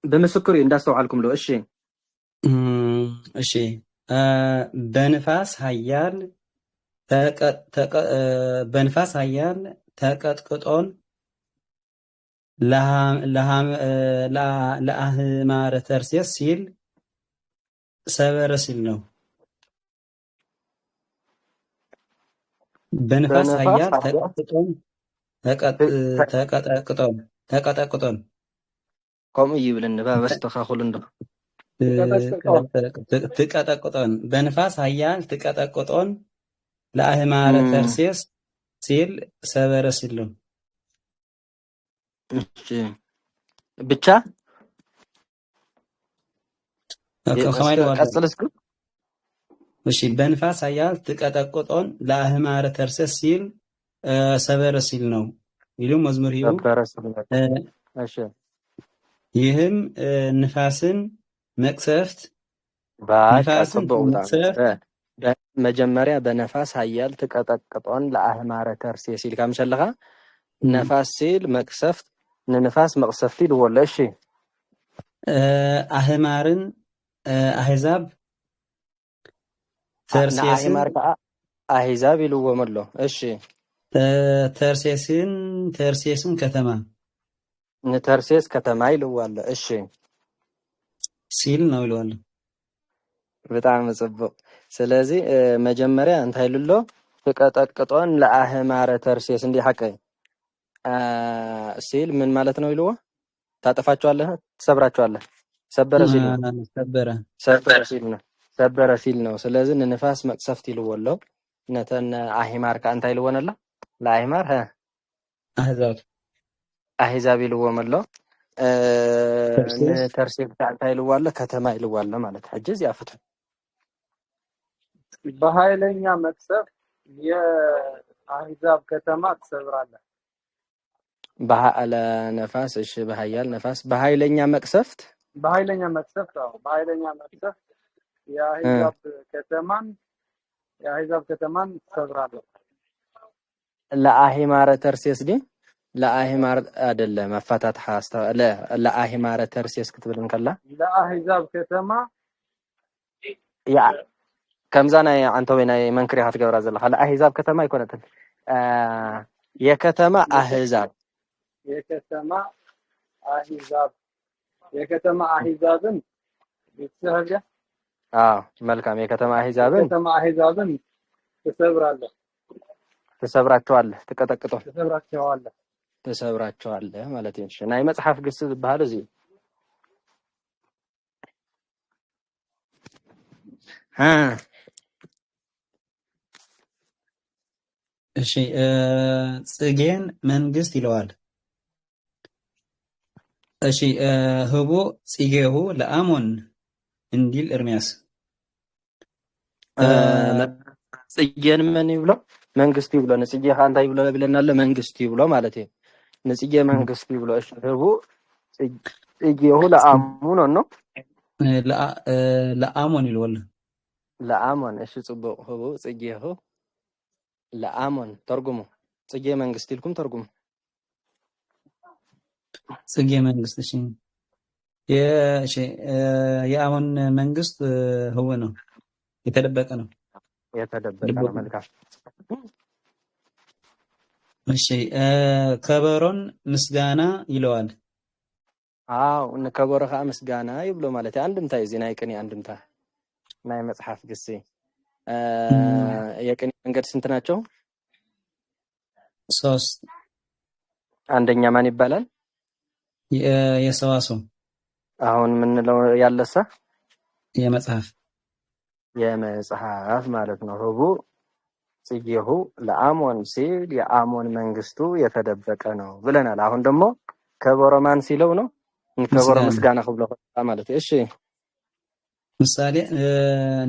ብምስክር እዩ እንዳስተውዓልኩም ዶ እሺ እሺ በንፋስ ኃያል በንፋስ ኃያል ተቀጥቅጦን ለአህማረ ተርሴስ ሲል ሰበረ ሲል ነው። በንፋስ ኃያል ተቀጥቅጦን ከምኡ ይብልኒ ባበስተኻኽሉ እንዶ ትቀጠቅጦን በንፋስ ኃያል ትቀጠቅጦን ለአህማረ ተርሴስ ሲል ሰበረ ሲል ነው። እሺ ብቻ ቀጽል እስኪ እሺ በንፋስ ኃያል ትቀጠቅጦን ለአህማረ ተርሴስ ሲል ሰበረ ሲል ነው ይሉ መዝሙር ይሁ እሺ ይህም ንፋስን መቅሰፍት መጀመሪያ በነፋስ ኃያል ትቀጠቅጦን ለአህማረ ተርሴስ ሲል ካምሰለኻ ነፋስ ሲል መቅሰፍት ንንፋስ መቅሰፍቲ ይልወለ እሺ አህማርን አህዛብ ተርሴስን አህዛብ ይልወም ኣሎ እሺ ተርሴስን ከተማ ንተርሴስ ከተማ ይልዋለ እሺ ሲል ነው ይልዋለ በጣም ጽቡቅ ስለዚ መጀመሪያ እንታይ ልሎ ትቀጠቅጦን ለአህማረ ተርሴስ እንዲ ሐቀ ሲል ምን ማለት ነው ይልዋ ታጠፋቸዋለህ ትሰብራቸዋለህ ሰበረ ሲል ነው ስለዚ ንንፋስ መቅሰፍት ይልወሎ ነተን አህማር ካ እንታይ ይልወነላ ለአህማር አህዛብ ይልወም ኣሎ ተርሴስ እንታይ ይልዋለ ከተማ ይልዋለ ማለት ሕጅዝ ያፍቱ በኃይለኛ መቅሰፍት የአህዛብ ከተማ ትሰብራለህ በኃይለ ነፋስ እሺ በኃያል ነፋስ በኃይለኛ መቅሰፍት የአህዛብ ከተማን ትሰብራለህ ለአህማረ ተርሴስ ዲ ለአህማር አይደለም መፋታት ሐስታ ለአህማረ ተርሴስ ክትብልን ከላ ለአህዛብ ከተማ ያ ከምዛና አንተ ወይና መንክሪ ሀትገብራ ዘለኻ ለአህዛብ ከተማ ይኮነትን የከተማ አህዛብን ይተሰብያ መልካም የከተማ አህዛብን ትሰብራቸዋለህ ትሰብራቸዋለህ ማለት ነው ናይ መጽሐፍ ግስ ዝባል እዚ እሺ ጽጌን መንግስት ይለዋል እሺ ህቦ ጽጌሁ ለአሞን እንዲል ኤርሚያስ ጽጌን ምን ይብሎ መንግስት ይብሎ ንጽጌ ካንታ ይብሎ ብለናል መንግስት ይብሎ ማለት ነው ንጽጌ መንግስት ይብሎ እሺ ህቦ ጽጌሁ ለአሞን ነው ለአሞን ይልወል ለአሞን እሺ ጽቡቅ ህቦ ጽጌሁ ለአሞን ተርጉሙ ጽጌ መንግስት ይልኩም ተርጉሙ ጽጌ መንግስት እሺ የአሞን መንግስት ህወ ነው የተደበቀ ነው መልካም እሺ ከበሮን ምስጋና ይለዋል ከበሮ ካ ምስጋና ይብሎ ማለት አንድምታ እዚ ናይ ቅኔ አንድምታ ናይ መጽሐፍ ግሲ የቅኔ መንገድ ስንት ናቸው 3 አንደኛ ማን ይባላል የሰዋሰው አሁን ምን ነው ያለሰ የመጽሐፍ ማለት ነው ህቡ ጽጌሁ ለአሞን ሲል የአሞን መንግስቱ የተደበቀ ነው ብለናል አሁን ደግሞ ከበሮ ማን ሲለው ነው ከበሮ ምስጋና ብሎ ማለት እሺ ምሳሌ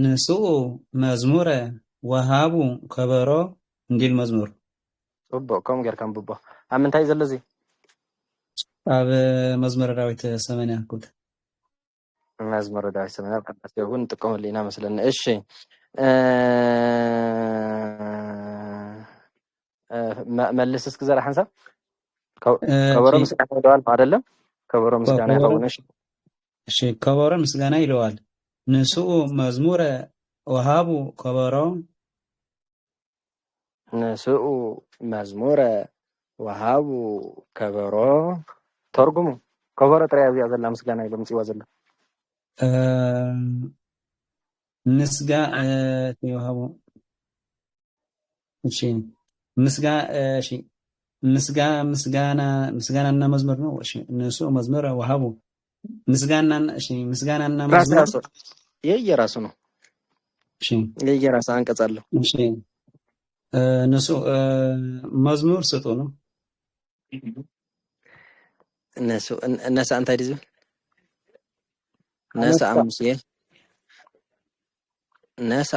ንሱ መዝሙረ ወሃቡ ከበሮ እንዲል መዝሙር ጽቡቅ ከም ገርካም ብቦ አምንታይ ዘለዚ ኣብ መዝሙረ ዳዊት 80 ኩት መዝሙረ ዳዊት 80 ቀጥታ ይሁን ጥቆም ሊና መስለን እሺ መልስ እስኪ ዘራ ሐሳብ ከበሮ ምስጋና ይለዋል አይደለም ከበሮ ምስጋና ይኸውነሽ እሺ ከበሮ ምስጋና ይለዋል ንስኡ መዝሙረ ወሃቡ ከበሮ ንስኡ መዝሙረ ወሃቡ ከበሮ ተርጉሙ ከበሮ ጥራይ ኣብያ ዘላ ምስጋና ኢሎም ጽዋ ዘላ ወሃቡ እሺ ምስጋናና መዝሙር ነው እሺ ንስኡ መዝሙረ ወሃቡ ምስጋናና መዝሙር የየራሱ ነው እሺ የየራሱ አንቀጽ አለው እሺ ንሱ መዝሙር ስጡ ነው እነሳ እንታይ ዲዝ ነሳ ሙሴ ነሳ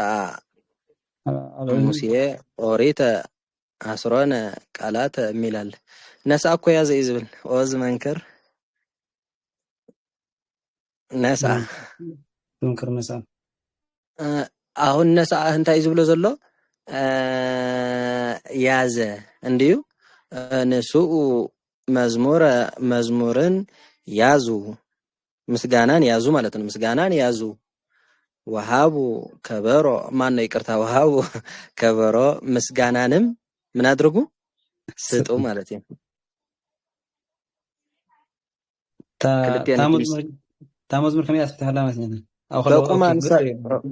ሙሴ ኦሪተ አስሮነ ቃላተ ሚላል ነሳ እኮ ያዘ ይዝብል ኦዝ መንከር ነሳ መንከር ነሳ አሁን ነሳ እንታይ ዝብሎ ዘሎ ያዘ እንዲዩ ንስኡ መዝሙርን ያዙ ምስጋናን ያዙ ማለት ነው ምስጋናን ያዙ ወሃቡ ከበሮ ማን ነው ይቅርታ ወሃቡ ከበሮ ምስጋናንም ምን አድርጉ ስጡ ማለት ነው ታመዝሙር ከመይ አስፈታላ ማለት ነው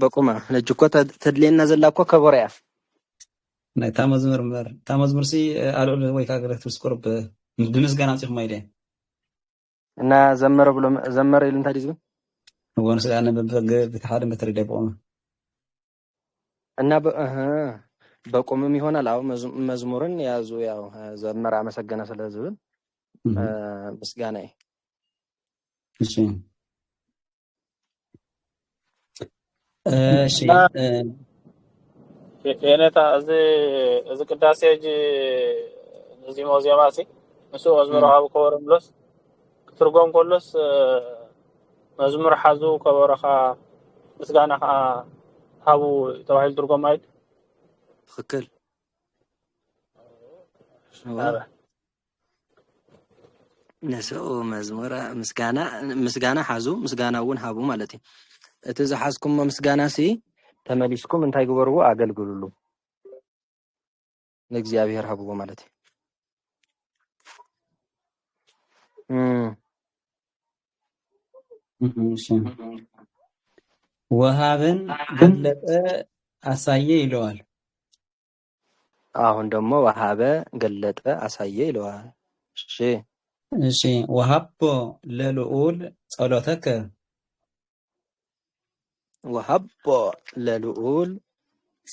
በቁማ ነጅኮ ተድሌና ዘላኮ ከበሮያ ናይ ታመዝሙር ሲ አልኦል ወይ ካገረት ስቆርብ ብምስጋና ጽፍ ማይደ እና ዘመረ ብሎ ዘመረ ይልን ታዲዝ ወንስ ጋር በተሐደ መተረዳ በቆመ እና በቆምም ይሆናል አው መዝሙርን ያዙ ያው ዘመረ አመሰገነ ስለዝብል ምስጋና እሺ እሺ የኔታ እዚ ቅዳሴ እዚ ሞዚየማሲ እሱ መዝሙር ሃቡ ከበሮ ብሎስ ትርጎም ኮሎስ መዝሙር ሓዙ ከበሮኻ ምስጋናኻ ሃቡ ተባሂል ትርጎም አይደል ትክክል ነስኡ መዝሙር ምስጋና ሓዙ ምስጋናውን ሃቡ ማለት እዩ እቲ ዝሓዝኩም ምስጋና ሲ ተመሊስኩም እንታይ ግበርዎ አገልግሉሉ ለእግዚአብሔር ሃብዎ ማለት እዩ ወሃብን ገለጠ አሳየ ይለዋል አሁን ደግሞ ወሃበ ገለጠ አሳየ ይለዋል እሺ ወሃቦ ለልዑል ጸሎተከ ወሃቦ ለልዑል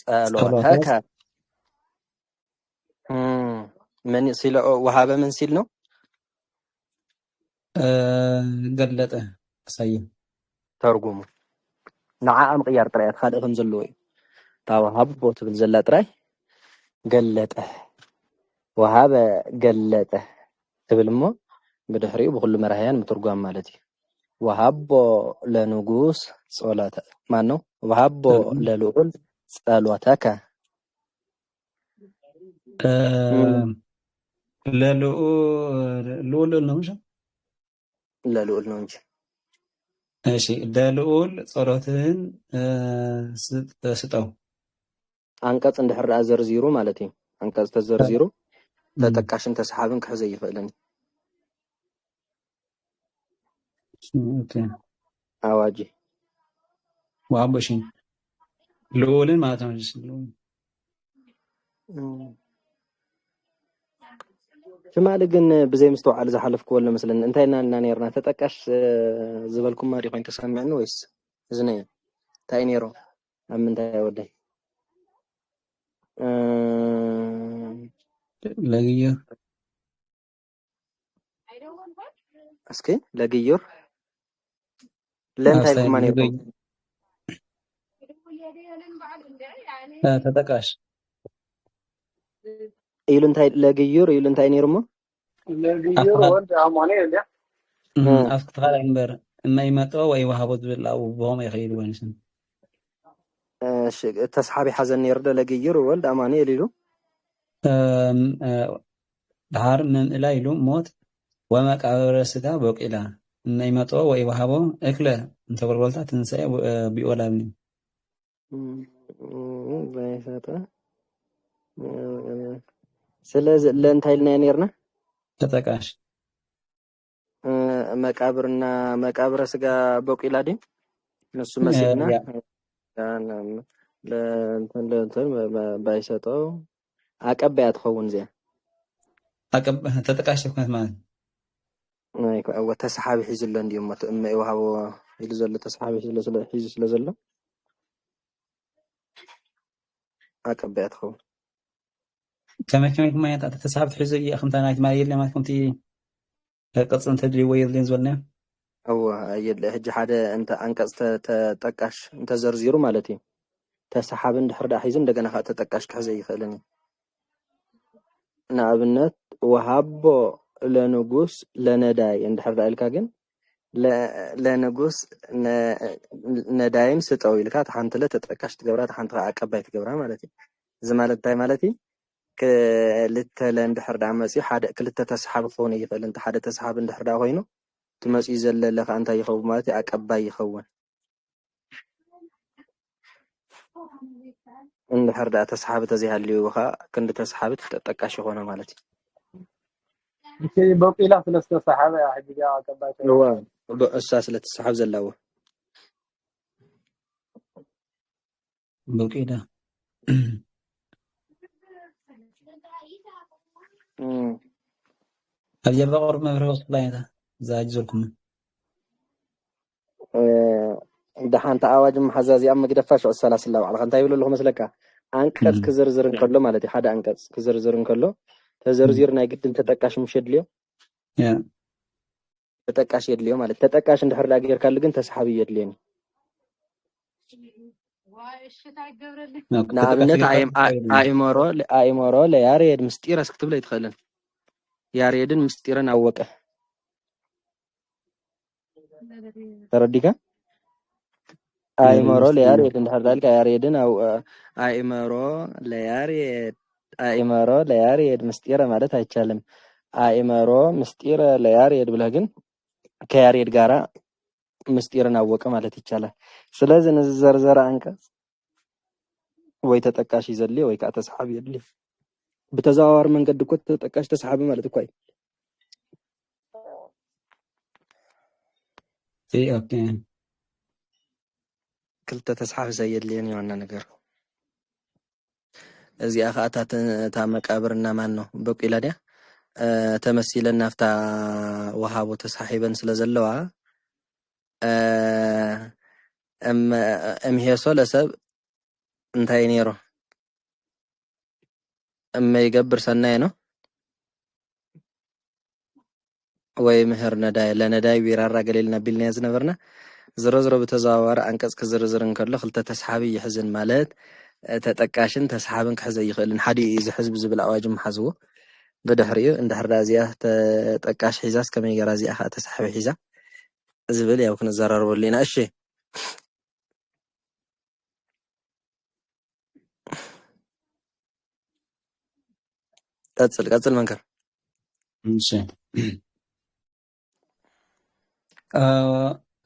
ጸሎተከ ምን ሲል ወሃበ ምን ሲል ነው ገለጠ አሳየ ተርጉሙ نعم قيار طريقة خالقهم زلوي تاو هبو تبل زلا طراي قلته وهذا قلته تبل مو بدحريو بكل مرهيان مترجم مالتي وهبو لنجوس صلاته ما نو وهبو للول صلواتك للول نمش للول نمش እሺ ለልዑል ጸሎትን ስጠው አንቀጽ እንደሕራ ዘርዚሩ ማለት እዩ አንቀጽ ተዘርዚሩ ተጠቃሽን ተሰሓብን ክሕዘ ይኽእልን ኦኬ አዋጂ ወአቦሽን ልዑልን ማለት ነው ሽማል ግን ብዘይ ምስተውዓል ዝሓለፍክ ወለ መስለን እንታይና እና ነርና ተጠቃሽ ዝበልኩም ማሪ ኮይን ተሰሚዕኒ ወይስ እዝነ ታይ ነሮ አምንታይ ወደይ ለግዮር እስኪ ለግዮር ለንታይ ኩማ ነሮ ተጠቃሽ ይሉንታይ ለግዮር ይሉንታይ ነርሞ ለግይሩ ወልድ አማኔ ያ أفك تخيل عنبر إما يمتوا ويوهبوا بالله وبهم يخيلوا ونسن ተስሓቢ ሓዘን ነይሩ ዶ ለግይሩ ወልድ አማኑኤል ኢሉ دهار من إلى يلو موت وما كعبر سكا بوكيلا إما يمتوا ويوهبوا إكله أنت قلت تنسى بيولا مني ስለዚ ለእንታይ ኢልና ነርና تتكاش መቃብርና መቃብረ ስጋ በቂላ ዲ ነሱ መስልና ለእንትን ባይሰጠው አቀባይ አትኸውን እዚያ تتكاش كنت معنا أو تسحب حيز اللون ديوم ما يوهو يلزل تسحب حيز ስለዘሎ አቀባይ አትኸውን كما ما تتسحب حيز يا أخي أنت نايت ما يلي ما كنت قصة تدري ويلين زولنا أو يد هج حدا أنت أنقص تتقاش أنت زرزيرو مالتي تسحب اندحر دا حيزن دغنا خا تتقاش كحزي يخلني نابنت وهابو لنغوس لنداي اندحر دا الكا ግን ለንጉስ ነዳይም ስጠው ይልካ ታንተ ለተጠቃሽ ትገብራ ታንተ አቀባይ ትገብራ ማለት እዩ እዚ ማለት ታይ ማለት እዩ ክልተ ለእንድሕር ዳ መፂ ሓደ ክልተ ተስሓብ ክኾን ይኽእል እንተ ሓደ ተስሓብ እንድሕር ዳ ኮይኑ ትመፂ ዘለለኻ እንታይ ይኸውን ማለት እዩ አቀባይ ይኸውን እንድሕር ዳ ተስሓብ ተዘይሃልዩኻ ክንዲ ተስሓብት ተጠቃሽ ይኾነ ማለት እዩ በቂላ ስለስተሰሓበ ሕጂጋ አቀባይ እሳ ስለተሰሓብ ዘላዎ بوكيدا هل يبقى قرب ما في وسط لاينه زاج زولكم دحانت አዋጅ محزازي أم مقدفاش والسلام الله على خنتا يقولوا لهم مسلكا አንቀጽ ክዝርዝር እንከሎ ማለት እዩ ሓደ አንቀጽ ክዝርዝር እንከሎ ተዘርዚር ናይ ግድን ተጠቃሽ ምሸድልዮ ተጠቃሽ የድልዮ ማለት ተጠቃሽ እንድሕር ዳ ገርካል ግን ተስሓቢ የድልየኒ ንኣብነት ኣእምሮ ለያሬድ ምስጢረስ ክትብለ ይትኽእልን ያሬድን ምስጢርን አወቀ ተረዲካ أيمرو لياريد إن هذا ياريدن أو أيمرو لياريد مستيرة مالتها يتكلم أيمرو مستيرة لياريد بلهجن كياريد جارا مستيرة نوّكة مالتها يتكلم سلازم الزرزر عنك ويتتكاش يزلي ويكات أصحاب يدلي بتزاور من قد كنت تتكاش تسحب مالتها كوي أوكي كلتا تسحب زي اللي وانا نقر ازي اخاتات تا مقابرنا مانو بقيلا ديا تمثيلنا فتا وهابو تسحيبن سلازلوا ام هي سولسب انتي نيرو اما يقبر سناي نو ወይ ምህር ነዳይ ለነዳይ ቢራራ ገሌልና ቢልና ያዝነበርና ዝረዝሮ በተዛዋወረ አንቀጽ ክዝርዝር እንከሎ ክልተ ተስሓቢ ይሕዝን ማለት ተጠቃሽን ተስሓብን ክሕዘ ይኽእልን ሓደ ዝሕዝብ ዝብል አዋጅ መሓዝዎ በድሕሪኡ እንድሕር ዳዚያ ተጠቃሽ ሒዛስ ከመይ ገራ እዚኣ ከዓ ተስሓቢ ሒዛ ዝብል ያው ክንዘራረበሉ ኢና እሺ ቀጽል መንከር እሺ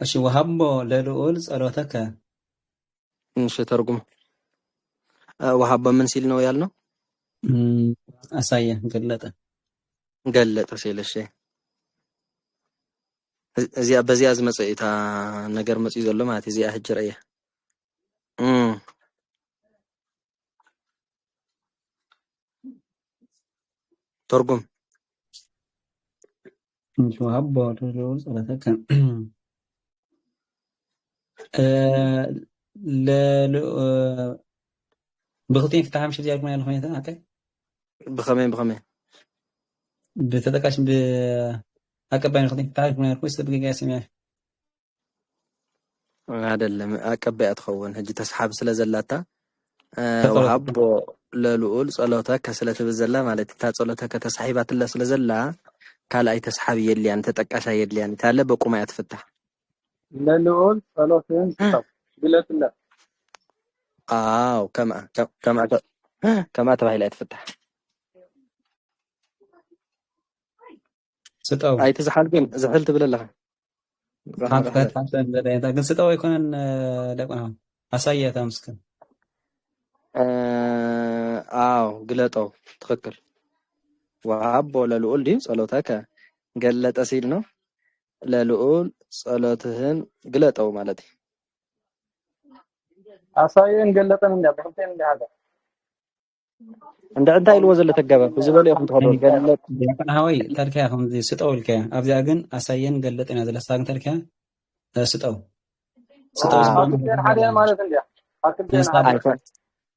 እሺ ወሃቦ ለልዑል ጸሎተከ እሺ ተርጉም ወሃቦ ምን ሲል ነው ያልነው አሳየ ገለጠ ሲል እሺ እዚያ በዚያ ዝመጽኢታ ነገር መጽኢ ዘሎ ማለት እዚያ ህጅር እያ ተርጉም وهب للعول ጸሎተከ بخطين فتح مش ديالك ما يلخون يتنا أكيد بخمين بتتكاش أكبر بين خطين فتح ما يلخون يستبقى قاسم يعني هذا اللي أكبر أتخون هجي تسحب سلا زلاتا وهب للعول صلاتك كسلة بالزلا مالتي تا صلاتك تسحيبات الله سلا زلا ካልኣይ ተስሓቢ የድልያን ተጠቃሻ የድልያን ታለ በቁማ ያትፈታሕ ለልዑል ጸሎትህን ስጠው ግለጽለት። አው ከማ ተባሂላ ያትፈታሕ ስጠው ኣይትዝሓል ግን ዝሕል ትብል ኣለኻ ሓፍከት ሓፍተን ዘዳይታ ግን ስጠው ኣይኮነን ደቁና ኣሳየታ ምስክን አው ግለጠው ትክክል ወሃቦ ለልዑል ዲ ጸሎተከ ገለጠ ሲል ነው ለልዑል ጸሎትህን ግለጠው ማለት አሳየን ገለጠን እንደ በክልቴን እንደ ሀገር እንደ እንታይ ኢልዎ ዘሎ ተጋባ ብዝበለ ይኹም ተኸዶ ገለጥ ሆይ ተልከያ ከምዚ ስጠው ኢልከያ ኣብዚኣ ግን ኣሳየን ገለጥ ኢና ዘለሳ ግን ተልከያ ስጠው ስጠው አክልቴን ሓደ ማለት እንደ አክልቴን ሓደ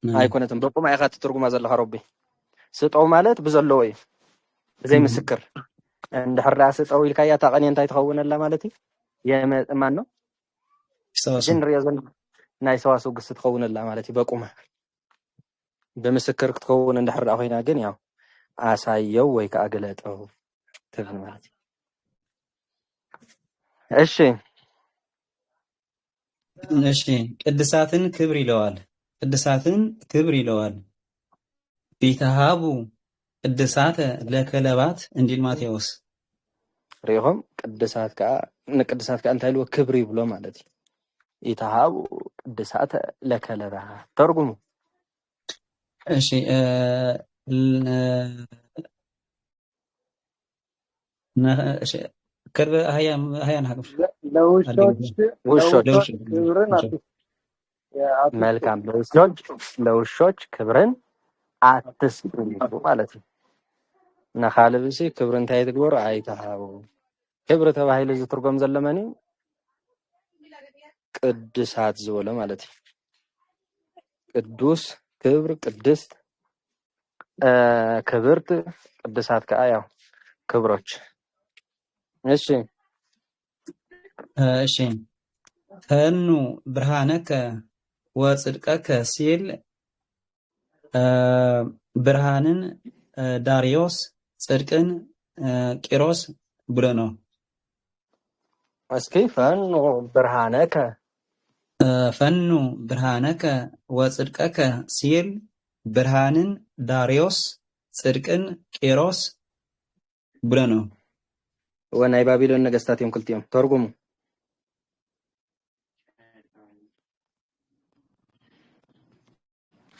ኣይኮነትን በቁማ ኢኻ ትርጉማ ዘለኻ ረቢ ስጠው ማለት ብዘለዎ እዩ ብዘይ ምስክር እንድሕር ስጠው ኢልካያ ታቐኒ እንታይ ትኸውነላ ማለት እዩ የማን ነው ግን ሪዮ ዘን ናይ ሰዋሰው ግስ ትኸውነላ ማለት እዩ በቁማ በምስክር ክትከውን እንድሕር ኮይና ግን ያው አሳየው ወይ ከዓ ገለጠው ትብል ማለት እሺ እሺ ቅድሳትን ክብር ይለዋል ቅድሳትን ክብር ይለዋል ቢተሃቡ ቅድሳተ ለከለባት እንዲል ማቴዎስ ሪሆም ቅድሳት ከዓ እንታይ ኢልዎ ክብር ይብሎ ማለት እዩ ይተሃቡ ቅድሳተ ለከለባት ተርጉሙ እሺ كرب هيا نحكم ለውሾች ክብርን መልካም ለውሾች ክብርን አትስጡ ማለት ነው ነኻልብሲ ክብር እንታይ ትግበሩ አይተሃቡ ክብር ተባሂሉ ዝትርጎም ዘለመኒ ቅድሳት ዝበለ ማለት እዩ ቅዱስ ክብር ቅድስት ክብርት ቅድሳት ከዓ ያው ክብሮች እሺ እሺ ፈኑ ብርሃነከ ወጽድቀከ ሲል ብርሃንን ዳሪዮስ ጽድቅን ቂሮስ ብሎ ነው እስኪ ፈኑ ብርሃነከ ወጽድቀከ ሲል ብርሃንን ዳሪዮስ ጽድቅን ቂሮስ ብሎ ነው ወናይ ባቢሎን ነገስታት እዮም ክልቲኦም ተርጉሙ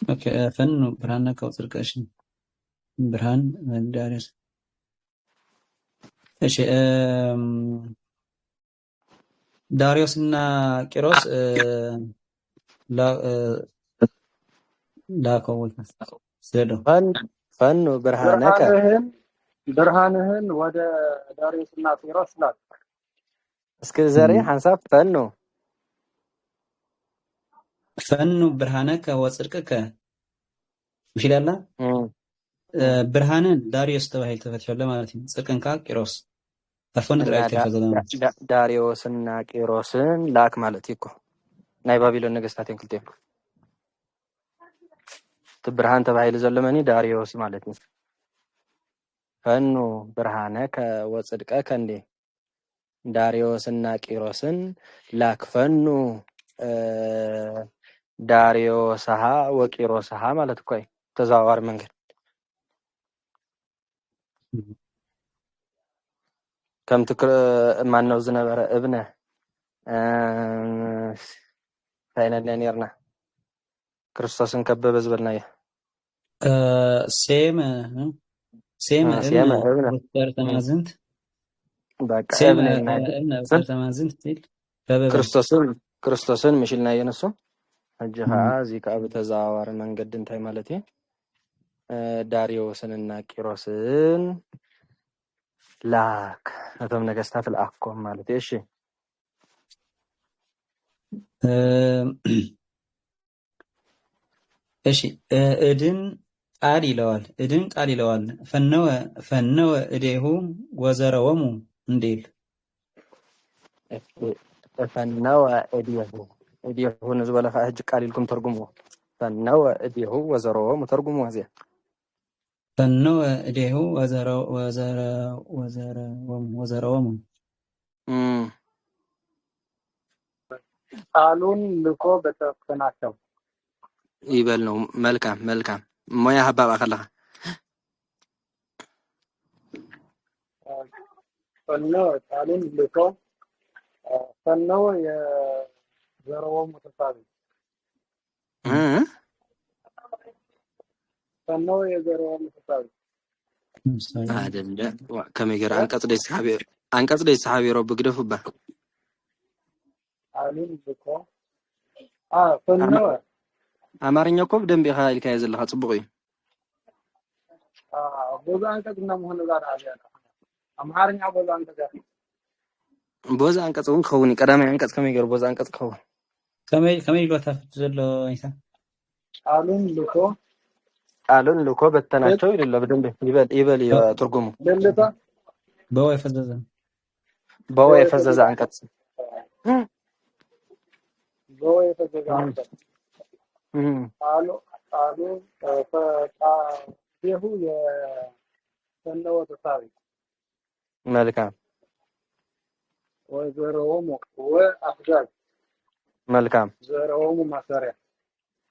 ኦኬ ፈኑ ብርሃነከ ወጽድቀከ ብርሃን ዳሪዮስ እሺ ዳሪዮስ እና ቂሮስ ላከውት ስለዶ ፈኑ ብርሃንህን ወደ ዳሪዮስ እና ቂሮስ ላክ እስኪ ዘሪ ሐሳብ ፈኑ ብርሃነከ ወጽድቀከ ምሽላላ ብርሃንን ዳሪዮስ ተባሂል ተፈትሸለ ማለት ነው ጽድቅን ካ ቂሮስ አፈን ድራይት ተፈዘለ ዳሪዮስ እና ቂሮስን ላክ ማለት ይኮ ናይ ባቢሎን ነገስታት እንክልቴ ብርሃን ተባሂል ዘለመኒ ዳሪዮስ ማለት ነው ፈኑ ብርሃነከ ወጽድቀከ እንዴ ዳሪዮስ እና ቂሮስን ላክ ፈኑ ዳሪዮስሃ ወቂሮስሃ ማለት እኮ ተዛዋዋሪ መንገድ ከም ትክር ማን ነው ዝነበረ እብነ ታይናለ ነርና ክርስቶስን ከበበ ዝበልናየ ሴም ተማዝንት በቃ ተማዝንት ክርስቶስን ምሽልና የነሱ አጅሃ ዚካ በተዛዋዋሪ መንገድ እንታይ ማለት እዩ ዳሪዮስን እና ቂሮስን ላክ አቶም ነገስታት ለአኮም ማለት እሺ እሺ እድን ቃል ይለዋል ፈነወ እዴሁ ወዘረወሙ እንዴል ፈነወ እዴሁ ንዝበለ ኸ ህጅ ቃል ኢልኩም ተርጉሙ ፈነወ እዴሁ ወዘረወሙ ተርጉሙ እዚያ ፈነወ እዴሁ ወዘረወሙ ቃሉን ልኮ በተፈናቸው ይበል ነው። መልካም መልካም ሞያ ሀባብ አኸለኻ ፈነወ ቃሉን ልኮ ፈነወ የዘረወሙ ተሳቢ ፈነወ የዘረወሙ ተሳቢ አይደለ ከመገር አንቀጽ ደይ ሰሓቢ ረብ ግደፉባ ቃሉን ልኮ ፈነወ አማርኛ እኮ በደንብ ኢልካ ዘለኻ ጽቡቕ እዩ ቦዛ አንቀጽ እና መሆኑ ጋር አያለ አማርኛ ቦዛ አንቀጽ ቦዛ አንቀጽ እውን ክኸውን ቀዳማይ አንቀጽ ከመገር ቦዛ አንቀጽ ክኸውን ከመይ ሎታ ዘሎ አይሳ ቃሉን ልኮ በተናቸው ይላል። በደንብ ይበል ትርጉሙ ለለታ በወይ ፈዘዘ አንቀጽ በወይ ፈዘዘ አንቀጽ ቃሉ ፈጣሁ የፈነወ ተሳቢ መልካም ወዘረወሙ ወአፍዛዝ መልካም ዘረወሙ ማሰሪያ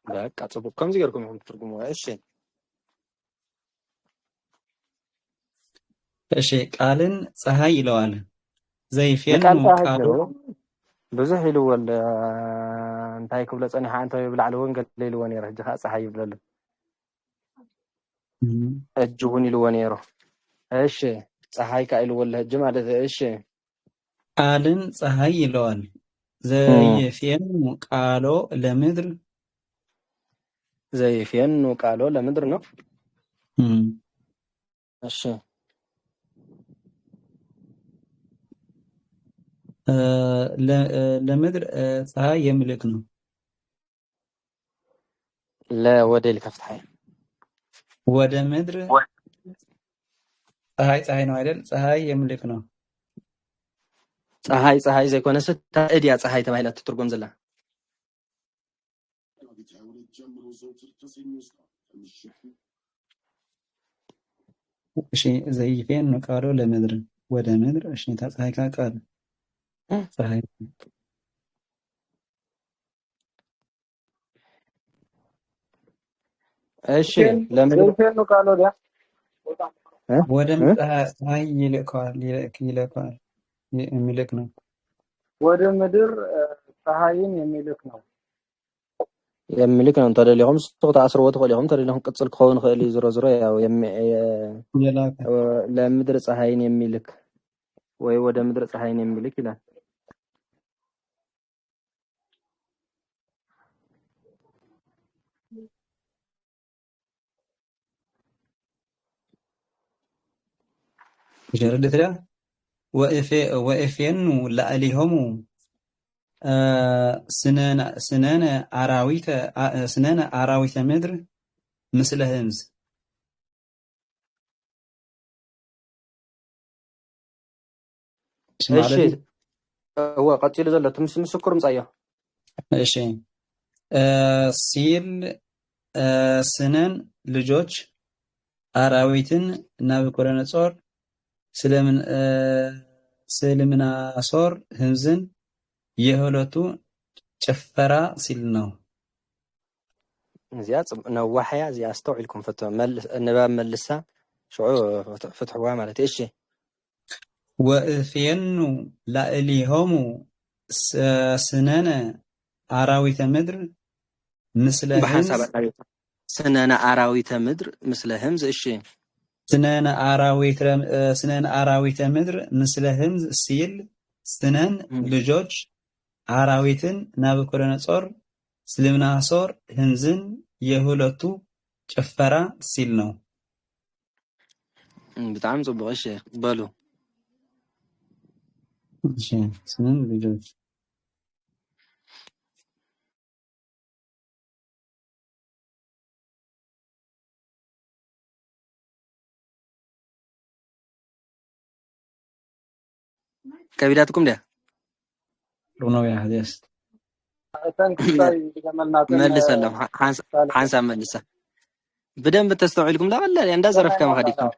በቃ ጽቡቅ ከምዚ ገርኩም ይሁን ትርጉሙ። እሺ ቃልን ፀሐይ ይለዋል። ዘይፌን ቃሉ ብዙሕ ኢልወል እንታይ ክብለ ፀኒሓ እንታይ ብላዕሊ ወንጌል ኢልዎ ነይረ ሕጂ ከዓ ፀሓይ ይብለሉ እጅ እውን ኢልዎ ነይሩ። እሺ ፀሐይ ካ ኢልወለ ሕጂ ማለት እሺ ቃልን ፀሐይ ይለዋል። ዘይፌን ቃሎ ለምድር ዘይፌኑ ቃሎ ለምድር ነው። እሺ ለምድር ፀሐይ የሚልክ ነው። ለወዴል ከፍተሐይ ወደ ምድር ፀሐይ ነው አይደል? ፀሐይ የሚልክ ነው። ፀሐይ ዘይኮነ ስታ እድያ ፀሐይ ተባሂላ ትርጉም ዘላ እሺ ዘይፌን ቃሎ ለምድር ወደ ምድር እሺ ፀሐይ ቃል ፀሐይ እሺ ለምድር ዘይፌኑ ቃሎ ዲያ ወደ ፀሐይ ይልካል የሚልክ ነው። ወደ ምድር ፀሐይን የሚልክ ነው ተደሊኹም ስቶታ አስርወት ኸሊኹም ተደሊኹም ቅጽል ክኸውን ኸሊ ዝሮ ያው ለምድር ፀሐይን የሚልክ ወይ ወደ ምድር ፀሐይን የሚልክ ይላል። جرد لا وإفين لأليهم سنان عراويت مدر مثل همز እሺ ቀጥሉ ዘሎ ምስክር ምጻያ እሺ ሲል ስነን ልጆች አራዊትን ናቡከደነጾር ስለምናሶር ህምዝን የሁለቱ ጭፈራ ሲል ነው። እዚያ ነዋሕያ እዚያ አስተውዒልኩም ንባብ መልሳ ሽዑ ፍትሕዋ ማለት እሺ ወእፌኑ ላዕሊሆሙ ስነነ አራዊተ ምድር ምስለ ህምዝ ስነነ አራዊተ ምድር ምስለ ህምዝ እሺ ስነን አራዊተ ምድር ምስለ ህምዝ ሲል ስነን ልጆች አራዊትን ናቡከደነጾር ስለምናሶር ህምዝን የሁለቱ ጭፈራ ሲል ነው። በጣም ጽቡቅ እሺ በሉ እሺ ስነን ልጆች ከቢዳትኩም ዲያ ሩናው ያህደስ መልሰለም ሓንሳ መልሳ بدن بتستوعبكم لا ولا اندا زرفك ما خديكم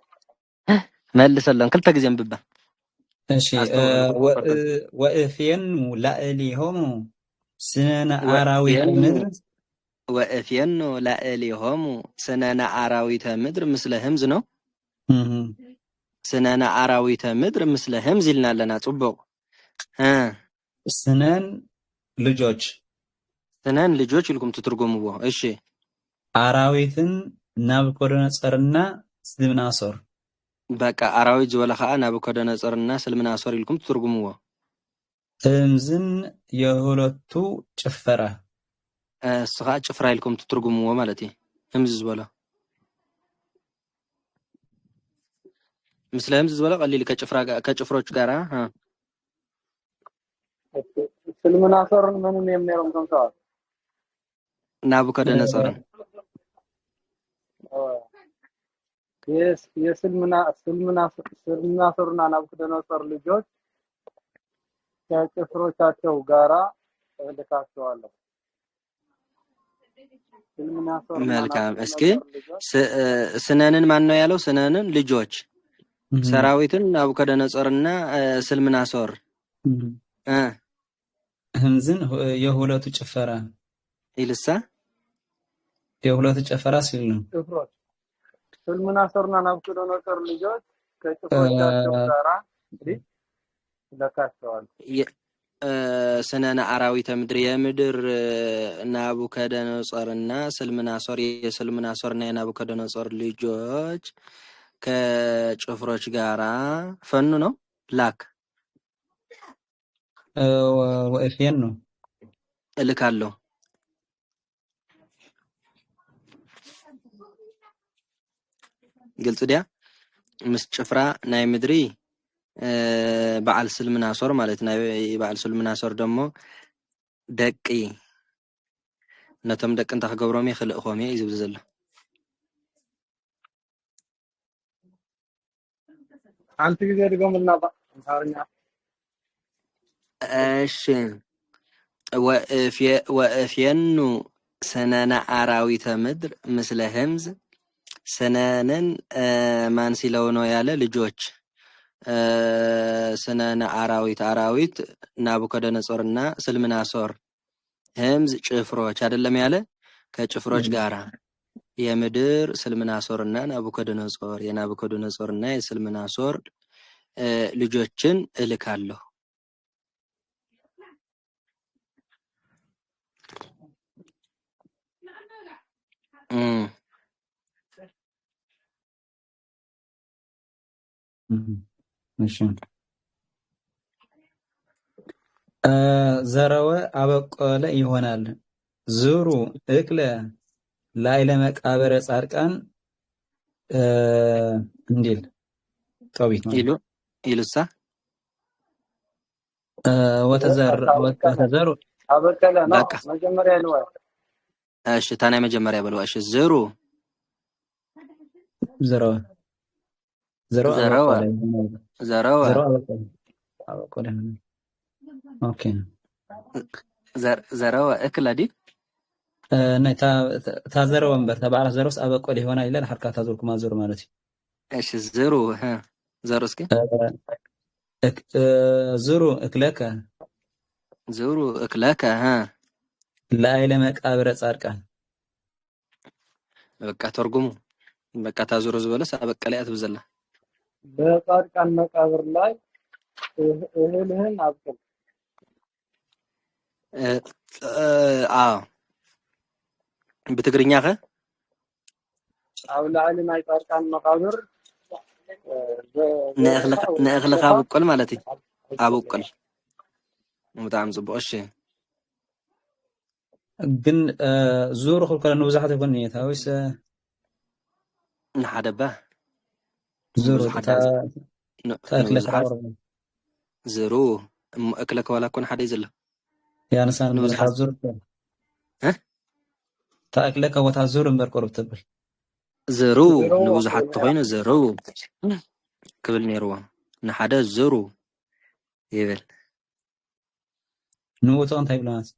ملسلن كل تجزم ببا እሺ ወእፌን ላዕሌሆሙ ስነነ አራዊተ ምድር ወእፌን ላዕሌሆሙ ስነነ አራዊተ ምድር ምስለ ህምዝ ነው ስነነ አራዊተ ምድር ምስለ ህምዝ ይልናለና ጽቡቅ ስነን ልጆች ይልኩም ትትርጉምዎ እሺ አራዊትን ናቡከደነጾርና ስልምናሶር በቃ አራዊት ዝበለ ከዓ ናቡከደነጾርና ስልምናሶር ይልኩም ትትርጉምዎ ህምዝን የሁለቱ ጭፈራ ስኻ ጭፍራ ይልኩም ትትርጉምዎ ማለት እዩ ህምዝ ዝበለ ምስለ ህምዝ ዝበለ ቀሊል ከጭፍሮች ጋራ ስልምናሶርን ምንም የሚያረም ተንሳው ናቡከደነጾርን ስልምናሶርና ናቡከደነጾር ልጆች ከጭፍሮቻቸው ጋራ እልካቸዋለሁ። መልካም እስኪ ስነንን ማን ነው ያለው? ስነንን ልጆች ሰራዊትን ናቡከደነጾርና ስልምናሶር ህምዝን የሁለቱ ጭፈራ ይልሳ የሁለቱ ጭፈራ ሲል ነው። ስልምናሶርና ናቡከደነጾር ልጆች ከጭፍሮቻቸው ጋራ ለካቸዋል። ስነነ አራዊተ ምድር የምድር ናቡከደነጾርና ስልምናሶር የስልምናሶርና የናቡከደነጾር ልጆች ከጭፍሮች ጋራ ፈኑ ነው ላክ ወእፌን ነው እልካለሁ ግልጽ ዲያ ምስ ጭፍራ ናይ ምድሪ በዓል ስልምናሶር ማለት ናይ በዓል ስልምናሶር ደሞ ደቂ ነቶም ደቂ እንታ ክገብሮም ይኽልእኾም እዩ ዝብል ዘሎ አንተ ጊዜ ድገምልና አማርኛ እሺ ወእፌኑ ስነነ አራዊተ ምድር ምስለ ህምዝ ስነንን ማን ሲለው ነው ያለ ልጆች ስነነ አራዊት ናቡከደነጾርና ስልምናሶር ህምዝ ጭፍሮች አይደለም ያለ ከጭፍሮች ጋራ የምድር ስልምናሶርና ናቡከደነጾር የናቡከደነጾርና የስልምናሶር ልጆችን እልካለሁ እሺ ዘረወ አበቆለ ይሆናል ዙሩ እክለ ላይለ መቃብረ ጻድቃን እንዲል ጦቢት ነው ይሉሳ ወተዘሩ አበቀለ ነው መጀመሪያ ነው እሺ ታና መጀመሪያ በለው እሺ ዘሩ ዘረወ አበቆለ ኦኬ ዘረወ እክለዲ ነታ ታዘረው ወንበር ተባዓለ ዘሮስ አበቆለ ይሆናል ይላል ሐርካ ታዘርኩማ ዘሩ ማለት እሺ ዘሩ ዘሩ እስኪ ዘሩ እክለከ ላይለ መቃብረ ጻድቃን በቃ ተርጉሙ በቃ ታዘሩ ዝበለስ አበቀለ ያትብዘላ በጻድቃን መቃብር ላይ እህልህን አብቅል بتقرينيا خا او لعلي ما يطرقان مقابر ناخلق ابو قل مالتي ابو قل متعم صبوش ግን ዙሩ ከለ ነው ብዙሓት ይኮን ነው ታውስ ንሓደባ ዙሩ ታክለክ ዙሩ እክለክ ወላ ኮን ሓደ ይዘለ ያንሳን ብዙሓት ዙሩ ታክለክ ወታ ዙሩ እምበር ቆርብ ትብል ዙሩ ንብዙሓት ተኮይኑ ዙሩ ክብል ነይርዎ ንሓደ ዙሩ ይብል ንውቶ እንታይ ብለናት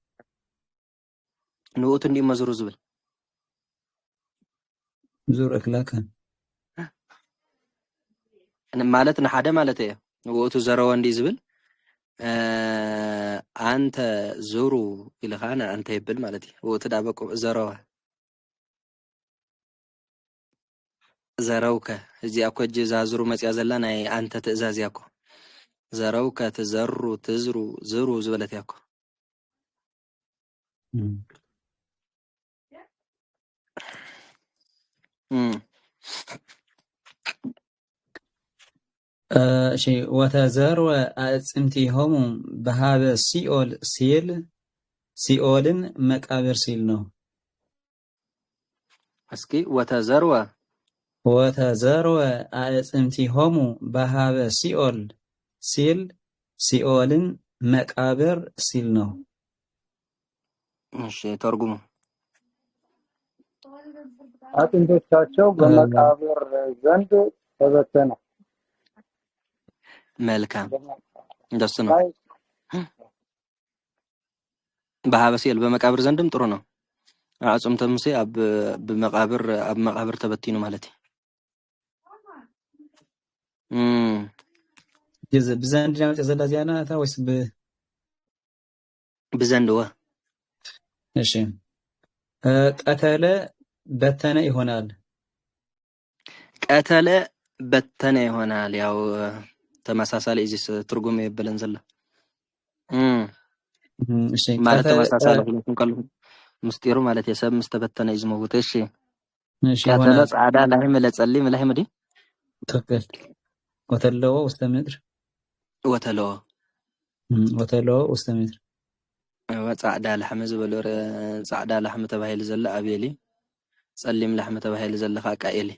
ንውቶ እንዲ መዝሩ ዝብል ዙር እክላከ ማለት ንሓደ ማለት እየ ወቱ ዘረወ እንዲ ዝብል አንተ ዙሩ ኢልኻ አንተ ይብል ማለት እዩ ወቱ ዳበቆ ዘረወ ዘረውከ እዚኣ እኮ እጂ ዛዝሩ መፅያ ዘላ ናይ አንተ ትእዛዝ እያ እኮ ዘረውከ ትዘሩ ትዝሩ ዝሩ ዝበለት እያ እኮ شيء وتزرو أتسمتيهم بهاب سيول سيل سيولن مكابر سيل نو اسكي وتزرو أتسمتيهم بهاب سيول سيل سيولن مكابر سيل نو እሺ ተርጉሙ አጥንቶቻቸው በመቃብር ዘንድ ተበተነ። መልካም እንደሱ ነው። በሀበሲል በመቃብር ዘንድም ጥሩ ነው። አጽምተ ሙሴ አብ መቃብር ተበቲኑ ማለት بزند جامعة زلة زيانة تاويس بزندوا እሺ ቀተለ በተነ ይሆናል። ቀተለ በተነ ይሆናል። ያው ተመሳሳለ እዚስ ትርጉም ይበለን ዘላ እሺ ማለት ተመሳሳለ ሁለቱም ቃል ምስጢሩ ማለት የሰብ መስተበተነ ይዝመውት እሺ ቀተለ ጻዳ ላህም ለጸሊም ላህም ዲ ተከል ወተለዎ ውስተ ምድር ወተለዎ ውስተ ምድር وጻዕዳ لحم ዝበለረ ጻዕዳ لحم ተባሂል ዘለ አቤሊ ጸሊም لحم ተባሂል ዘለ ቃኤሊ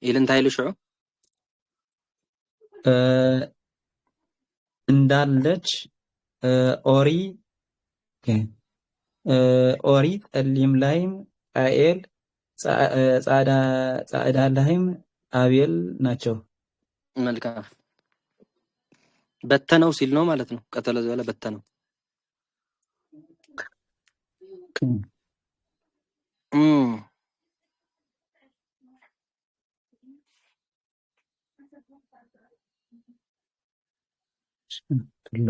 ኢልንታይሉ ሽዑ እንዳለች ኦሪ ኦሪ ጸሊም ላይም ቃኤል ጻዕዳ ላይም አቤል ናቸው። መልካም በተነው ሲል ነው ማለት ነው። ቀተለ ዘለ በተነው ሎ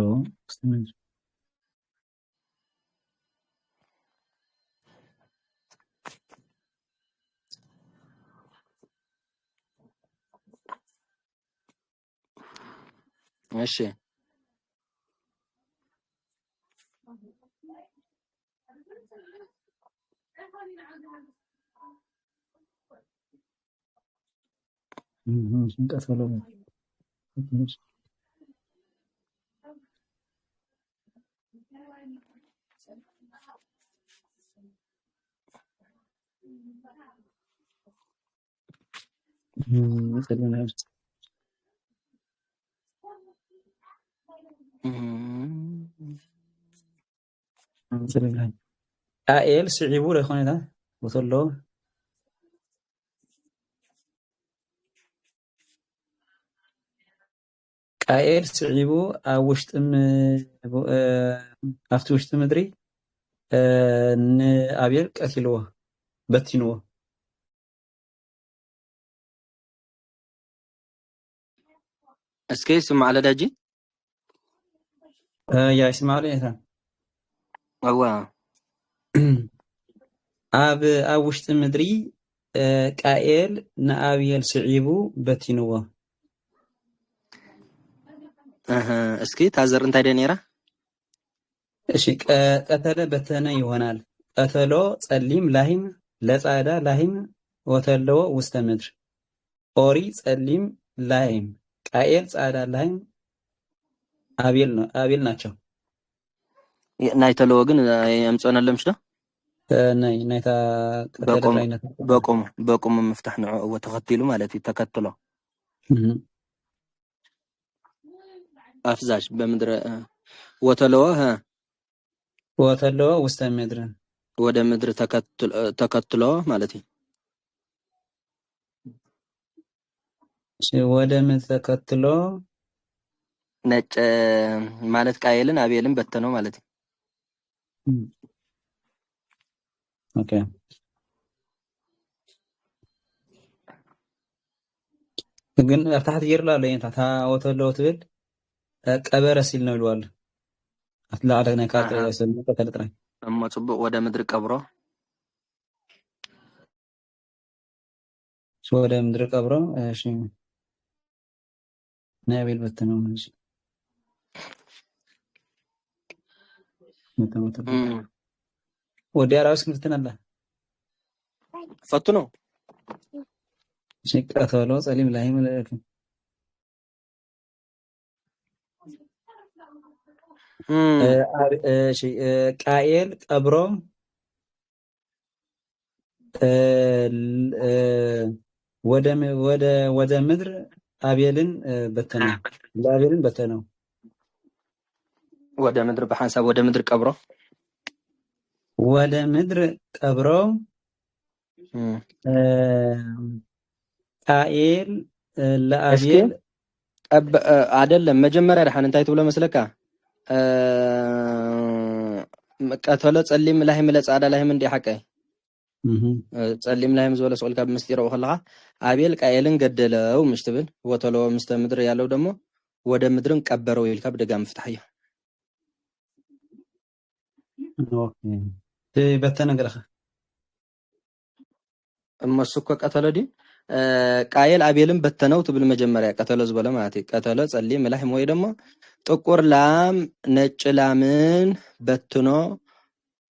እሺ ቃኤል ስዒቡ ለኾነታ ወተሎ ቃኤል ስዒቡ ኣብ ውሽጥም ኣብቲ ውሽጢ ምድሪ ንኣብኤል ቀቲልዎ በቲንዎ እስኪ ስማዕ ለዳጂ ያ ይስማዕ ለታ አዋ ኣብ ውሽጢ ምድሪ ቃኤል ንኣብኤል ስዒቡ በቲንዎ እስኪ ታዘር እንታይ ደኔራ እሺ ቀተለ በተነ ይሆናል። ቀተሎ ጸሊም ላሂም ለጻዳ ላሂም ወተለዎ ውስተ ምድር ኦሪ ጸሊም ላሂም ቃኤል ጻዳ ላሂም አቤል ናቸው። ናይተለዎ ግን የምጾነለምሽ ነው ናይታ ቀተለ አይነት በቆም መፍታሕ ነው ወተኸቲሉ ማለት ተከትሎ አፍዛሽ በምድረ ወተለዎ ውስተ ምድር ወደ ምድር ተከትሎ ማለት ወደ ምድር ተከትሎ ነጭ ማለት ቃየልን አቤልን በተነው ማለት اوكي ግን ኣብ ታሕቲ ጌርላ ኣሎ እየን ታሕታ ወተሎ ትብል ቀበረ ሲል ነው ይልዋል ኣብቲ ላዕሊ ናይ ካልእ ኣሃ ሰብ ቀተለ ጥራይ እሞ ጽቡቅ ወደ ምድሪ ቀብሮ ወደ ምድሪ ቀብሮ እሺ ናይ አቤል በተነው እሺ መተመተ ወዲ አራውስ ምርትን አለ ፈቱ ነው ቀተሎ ጸሊም ላይ ማለት እሺ ቃኤል ቀብሮ ወደ ምድር አቤልን በተነው ለአቤልን በተነው ወደ ምድር በሐሳብ ወደ ምድር ቀብሮ ወደ ምድር ቀብሮ ቃኤል ለአቤል አይደለም መጀመሪያ ደህና እንታይ ትብሎ መስለካ ቀተለ ጸሊም ላህም ለጻዳ ላህም እንዲ ሐቀይ ጸሊም ላህም ዝወለ ሰልካ በመስጢረው ከለካ አቤል ቃኤልን ገደለው ምሽትብል ወተሎ ምስተ ምድር ያለው ደግሞ ወደ ምድርን ቀበረው ይልካ በደጋም ፍታህያ ኦኬ በተነ ገረኸ እመሱኮ ቀተለ ዲ ቃየል አቤልን በተነው ትብል መጀመሪያ ቀተለ ዝበለ ማለት ቀተለ ጸሊም ላህም ወይ ደግሞ ጥቁር ላም ነጭ ላምን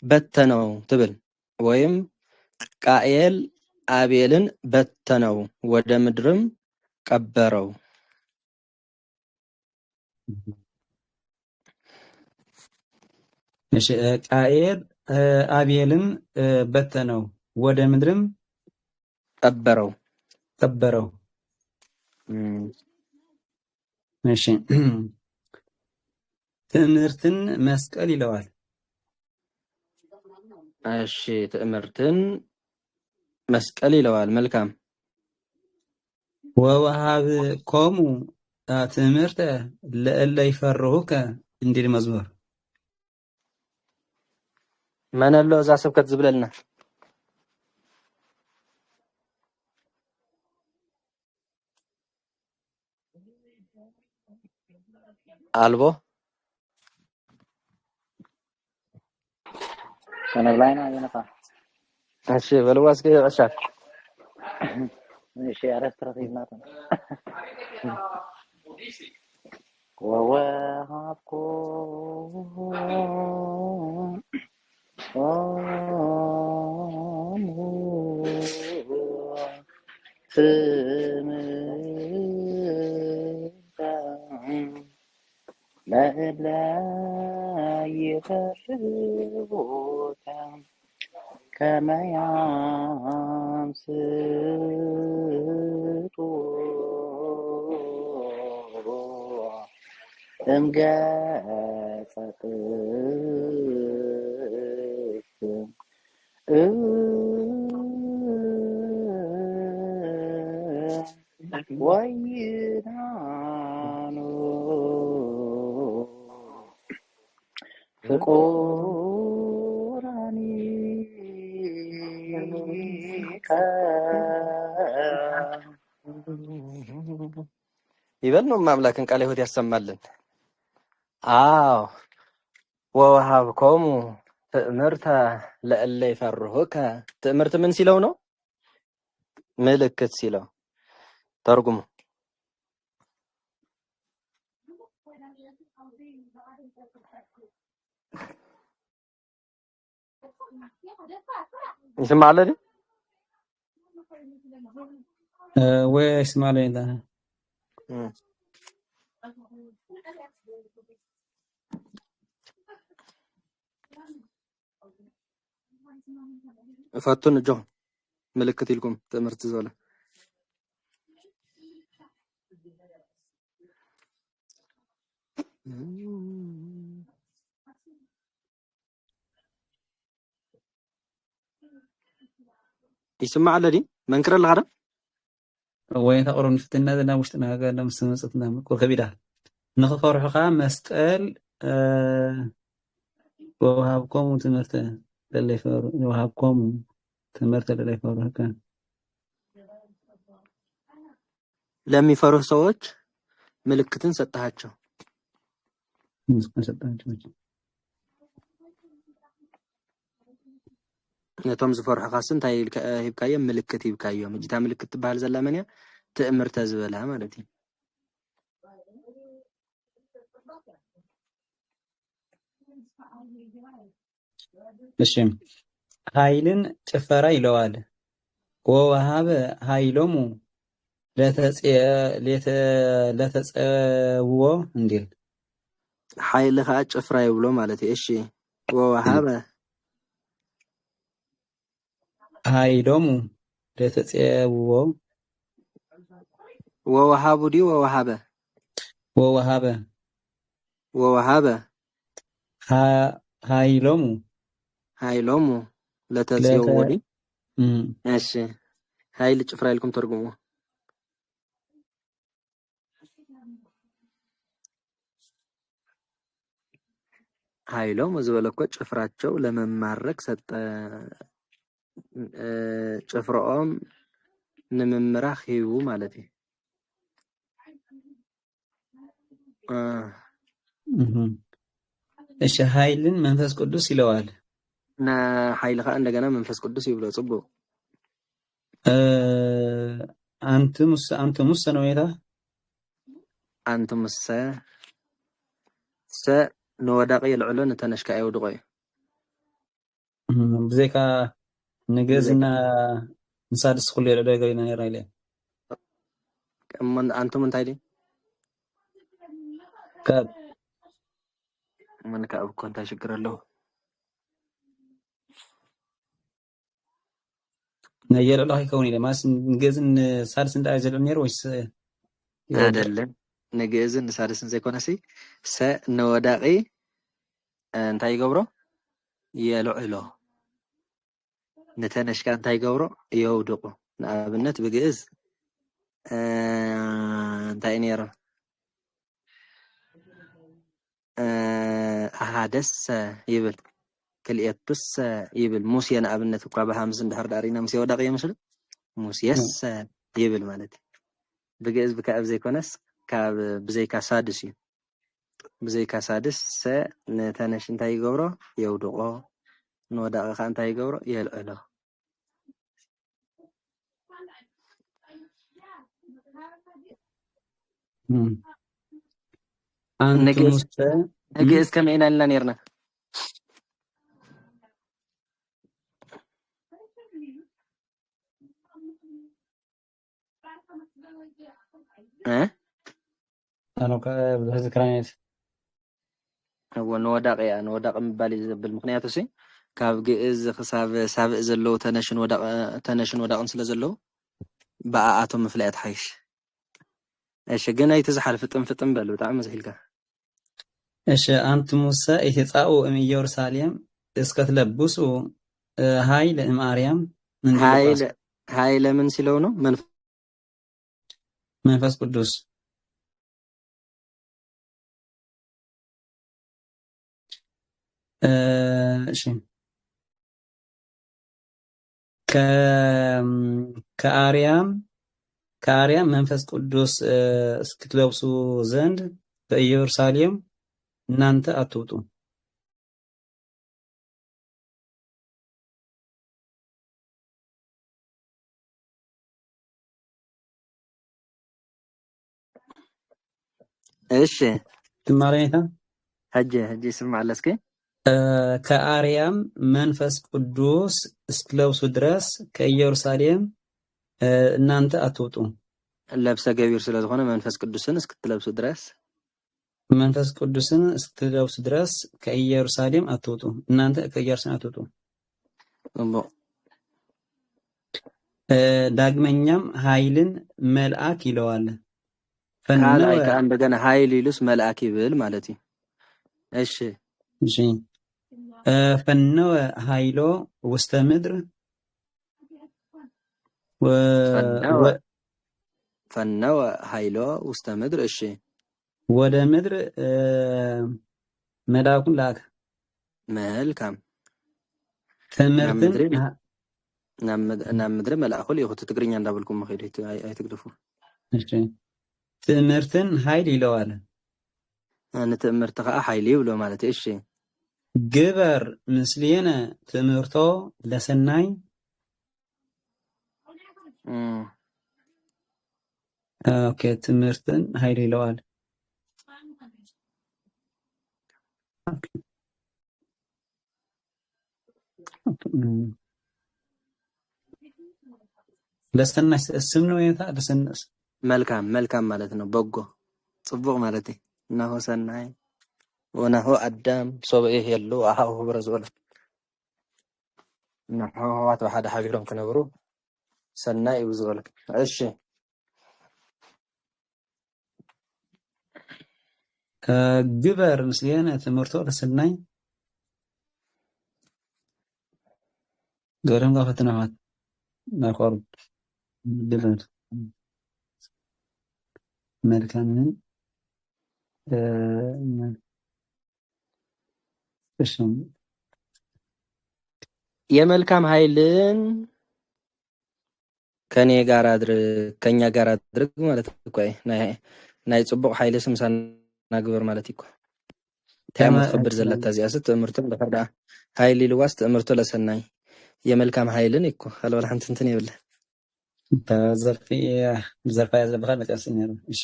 በተነው ትብል ወይም ቃየል አቤልን በተነው ወደ ምድርም ቀበረው እሺ ቃየል አቤልን በተነው ወደ ምድርም ቀበረው እሺ ትምህርትን መስቀል ይለዋል እሺ ትምህርትን መስቀል ይለዋል መልካም ወወሃብ ኮሙ ትምህርተ ለእለ ይፈርሁከ እንዲል መዝሙር ማነሎ እዛ ስብከት ዝብለልና አልቦ ከነብላይና የነፋ እሺ በልዋስ ከሻል እሺ አረፍት ረፊናት ወወሃብኮ ለእለ ይፈርሁከ ከመ ያምስጡ እምገጸ ወይናኑ ፍቁራኒ ይበል ነው ማምላክን ቃለ ሕይወት ያሰማልን አዎ ወወሃብኮሙ ትምህርተ ለእለ ይፈርሁከ ትምህርት ምን ሲለው ነው ምልክት ሲለው ተርጉሙ ይስማል አይደል ወይስማል እንደ ፈቱን ጆ ምልክት ይልኩም ትምህርት ዘለ يسمع الذي منكر الغرب وين تقرون فتنا ذنا مشتنا قالنا مسمصتنا كل كبيره نخفرحها مسقال وهابكم تمرته ለላይ ፈሩ ወሃብኮሙ ትምህርት ለላይ ፈሩ ከን ለሚፈሩህ ሰዎች ምልክትን ሰጣቸው። ሰጣቸው ነቶም ዝፈርሑኻ እንታይ ሂብካዮም ምልክት ሂብካዮም እጅታ ምልክት ትበሃል ዘላ መንያ ትእምርተ ዝበላ ማለት እዩ። እሺ ኃይልን ጭፈራ ይለዋል። ወወሃበ ኃይሎሙ ለተጸውዎ እንዲል ኃይል ከዓ ጭፍራ ይብሎ ማለት እዩ። እሺ ወወሃበ ኃይሎሙ ለተጸውዎ ወወሃቡ ዲ ወወሃበ ወወሃበ ወወሃበ ኃይሎሙ ኃይሎሙ ለተጽውዎ ዲ እሺ ኃይል ጭፍራ ይልኩም ተርጉሙ ኃይሎም ዝበለኮ ጭፍራቸው ለመማረክ ሰጠ ጭፍራኦም ንምምራኽ ሂቡ ማለት እዩ። እሺ ኃይልን መንፈስ ቅዱስ ይለዋል። ና ኃይል ከዓ እንደገና መንፈስ ቅዱስ ይብሎ ጽቡቅ አንትሙሰ ነው የታ አንትሙሰ ሰ ንወዳቂ የልዕሎ ነተነሽካ ይወድቆ እዩ ብዘይካ ንገዝና ንሳድስ ኩሉ የልዕሎ ገይና ነራ ኢለ አንቱም እንታይ ዲ ካብ ምን ካብ እኮ እንታይ ችግር ኣለዎ ነየልዕሎ ይከውን ኢለ ማስ ንገዝን ሳድስ እንታይ ዘልዕሎ ነይሩ ወይስ አይደለም ንገዝን ሳድስን ዘይኮነሲ ሰ ንወዳቂ እንታይ ይገብሮ የልዕሎ ነተነሽካ እንታይ ይገብሮ የውድቁ ንኣብነት ብግእዝ እንታይ ነይሩ ኣሃደስ ይብል ክልኤቱስ ይብል ሙሴ ንኣብነት እኳ ብሃምስ እንድሕር ዳሪና ሙሴ ወዳቂ ይመስል ሙሴስ ይብል ማለት ብግእዝ ብካብ ዘይኮነስ ካብ ብዘይካ ሳድስ እዩ ብዘይካ ሳድስ ሰ ነተነሽ እንታይ ይገብሮ የውድቆ ንወዳቂ ከዓ እንታይ ይገብሮ የልዕሎ ንግእዝ ከመይ ኢና ኢልና ነርና أنا كذا ذكريات هو نوداق نوداق مبالي زبل مخنياتو سي كاب جئز خساب سابق زلو تنشن وداق سلا زلو بقى آتم مفلقات حيش ايش جنا يتزحل فطن بلو تعال مزحلك ايش أنت موسى يتقاو ام يورساليم اسكت لبسو هاي لام اريم من هاي لمن سيلونو منفس قدوس እሺ ከአርያም መንፈስ ቅዱስ እስክትለብሱ ዘንድ በኢየሩሳሌም እናንተ አትውጡ። እሺ ትማረኝታ ሀጂ ስማለስከ ከአርያም መንፈስ ቅዱስ እስክትለብሱ ድረስ ከኢየሩሳሌም እናንተ አትውጡ። ለብሰ ገቢር ስለሆነ መንፈስ ቅዱስን እስክትለብሱ ድረስ መንፈስ ቅዱስን እስክትለብሱ ድረስ ከኢየሩሳሌም አትውጡ። እናንተ ከኢየሩሳሌም አትውጡ። ዳግመኛም ኃይልን መልአክ ይለዋል። ፈናይ እንደገና ኃይል ይሉስ መልአክ ይብል ማለት ነው። እሺ እሺ ፈነወ ኃይሎ ውስተ ምድር ፈነወ ኃይሎ ውስተ ምድር እሺ ወደ ምድር መልአኩን ላከ። መልካም ትምህርትን ናብ ምድሪ መልአኹ ይኹት ትግርኛ እንዳበልኩም መኸይዱ ኣይትግደፉ እሺ ትምህርትን ኃይል ይለዋል ንትእምርቲ ከዓ ሓይሊ ይብሎ ማለት እሺ ግበር ምስልየነ ትምህርቶ ለሰናይ ኦኬ ትምህርትን ኃይል ይለዋል ለሰናይ ስም ነው የታ ለሰናስ መልካም ማለት ነው በጎ ጽቡቅ ማለት ነው ሰናይ ወናሁ አዳም ሶብኤ የሉ አሃው ብረዝወል ናህዋት በሓደ ሓቢሮም ክነብሩ ሰናይ እዩ ዝበልክ እሺ ግበር ምስልየነ ትምህርቶ ለሰናይ ገረም ጋር ፈትናዋት ናቆር ግበር መልካምን የመልካም ኃይልን ከኛ ጋር አድርግ ማለት እኮ ናይ ጽቡቅ ኃይል ስምሳና ግበር ማለት እኮ ታይም ተخبر ዘለታ ዚያስ ትምርቱን በፈዳ ኃይል ልዋስ ትምርቱ ለሰናይ የመልካም ኃይልን እኮ አልበል እንትን ይብል ዘርፋ ያዘበካ መጨረስኝ ነው እሺ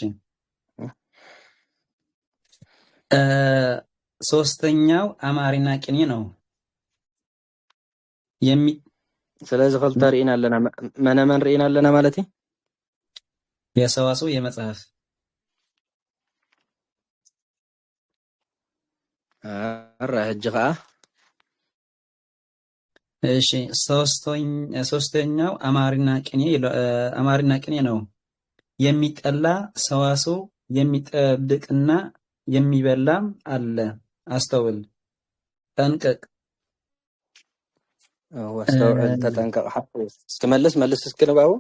ሶስተኛው አማርኛ ቅኔ ነው ስለዚህ ኸልታ ሪኢና አለና መነመን ሪኢና አለና ማለት የሰዋሰው የመጽሐፍ አራህጅኻ እሺ ሶስተኛው አማርኛ ቅኔ ነው የሚጠላ ሰዋሰው የሚጠብቅና የሚበላም አለ አስተውል ጠንቀቅ واستوعب تتنقق حقه መልስ እስክንባው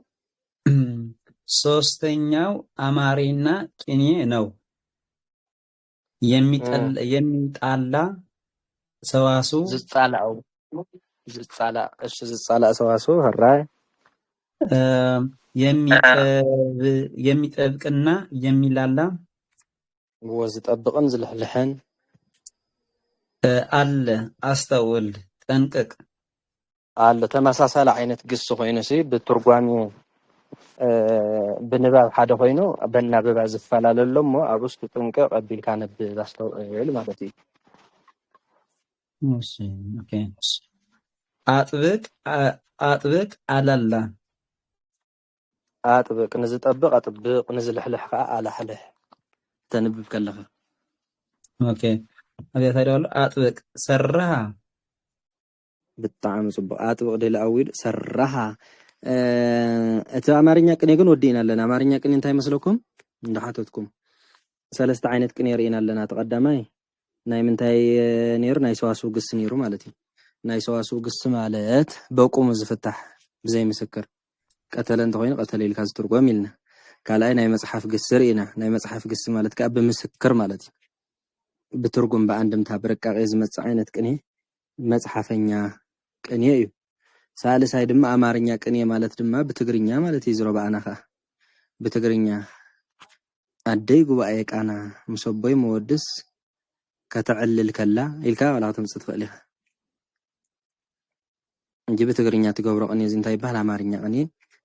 ሶስተኛው አማርኛ ቅኔ ነው የሚጣላ ሰዋሱ ዝጻላ ሰዋሱ ሀራይ የሚጠብቅና የሚላላ ወዝጠብቅን ዝልሕልሕን አለ አስተውል ጠንቀቅ አለ ተመሳሳለ አይነት ግስ ኮይነሲ በትርጓሚ በንባብ ሓደ ኮይኑ በናበባ ዝፈላለሎም አብስቱ ጥንቀ ቀቢልካ ነብብ አስተውል ማለት እዩ እሺ ኦኬ አጥብቅ አላላ አጥብቅ ንዝጠብቅ አጥብቅ ንዝልሕልሕ ከዓ አላሕልሕ ተንብብ ከለኸ ኦኬ አብያታ ይደዋል አጥብቅ ሰራሃ ብጣዕሚ ጽቡቅ አጥብቅ ደላዊል ሰራሃ እቲ አማርኛ ቅኔ ግን ወዲና ኣለና አማርኛ ቅኔ እንታይ መስለኩም እንዳሓተትኩም ሰለስተ ዓይነት ቅኔ ሪኢና ኣለና ተቀዳማይ ናይ ምንታይ ነይሩ ናይ ሰዋስው ግስ ነይሩ ማለት እዩ ናይ ሰዋስው ግስ ማለት በቁሙ ዝፍታሕ ብዘይ ምስክር ቀተለ እንተኮይኑ ቀተለ ኢልካ ዝትርጎም ኢልና ካልኣይ ናይ መጽሓፍ ግስ ሪኢና ናይ መጽሓፍ ግስ ማለት ከዓ ብምስክር ማለት እዩ ብትርጉም በአንድምታ ብርቃቄ ዝመጽእ ዓይነት ቅኔ መጽሐፈኛ ቅኔ እዩ ሳልሳይ ድማ አማርኛ ቅኔ ማለት ድማ በትግርኛ ማለት እዩ ዝረባአናኻ በትግርኛ አደይ ጉባኤ ቃና ምሰቦይ መወድስ ከተዕልል ከላ ኢልካ ወላተም ጽትፈል ኢኻ እንጂ በትግርኛ ትገብሮ ቅኔ እንታይ ይባሃል አማርኛ ቅኔ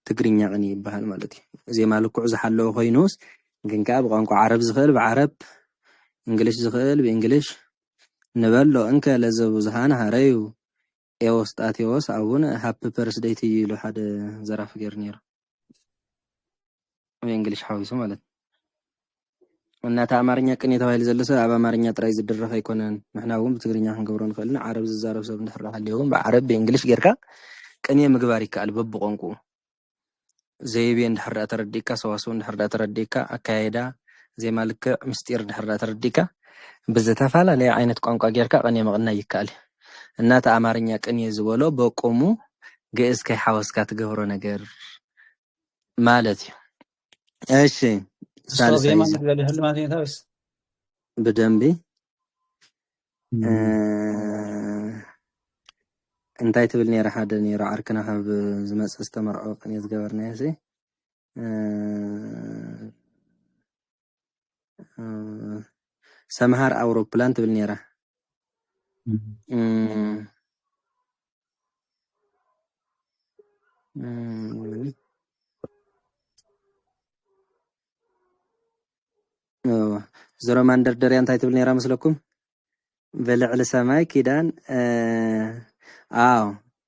ትግርኛ ቅኔ ይባሃል ማለት እዩ ዜማ ልኩዕ ዝሓለወ ኮይኑስ ግን ከዓ ብቋንቋ ዓረብ ዝኽእል ብዓረብ እንግሊሽ ዝኽእል በእንግሊሽ ንበሎ እንከ ለዘቡ ዝሃና ሃረዩ ኤዎስጣቴዎስ አቡነ ሃፒ በርስዴይ ቱ ዩ ሓደ ዘራፍ ገር ነይሩ በእንግሊሽ ሓዊሱ ማለት እናታ አማርኛ ቅኔ ተባሂል ዘለሰ አብ አማርኛ ጥራይ ዝድረፍ አይኮነን ንሕና እውን በትግርኛ ክንገብሮ ንኽእልና ዓረብ ዝዛረብ ሰብ እንድሕር ሃልዮም ብዓረብ በእንግሊሽ ጌርካ ቅኔ ምግባር ይከኣል በብቋንቁ ዘይቤ እንድሕር ተረዲካ ሰዋሰው እንድሕር ተረዲካ አካያይዳ ዜማ ልክዕ ምስጢር እንድሕር ተረዲካ ብዝተፈላለየ ዓይነት ቋንቋ ጌርካ ቅኔ መቕናይ ይከኣል እናታ አማርኛ ቅኔ ዝበሎ በቆሙ ግእዝ ከይሓወስካ ትገብሮ ነገር ማለት እዩ እሺ ዜማ ምግባር ይህል ማለት ታውስ በደንብ እንታይ ትብል ነይራ ሓደ ነይራ ዓርክና ካብ ዝመጽ ዝተመርዖ ቅኔ ዝገበርና ያሲ ሰምሃር አውሮፕላን ትብል ነይራ زرمان دردري እንታይ ትብል ነይራ መስለኩም በልዕሊ ሰማይ ኪዳን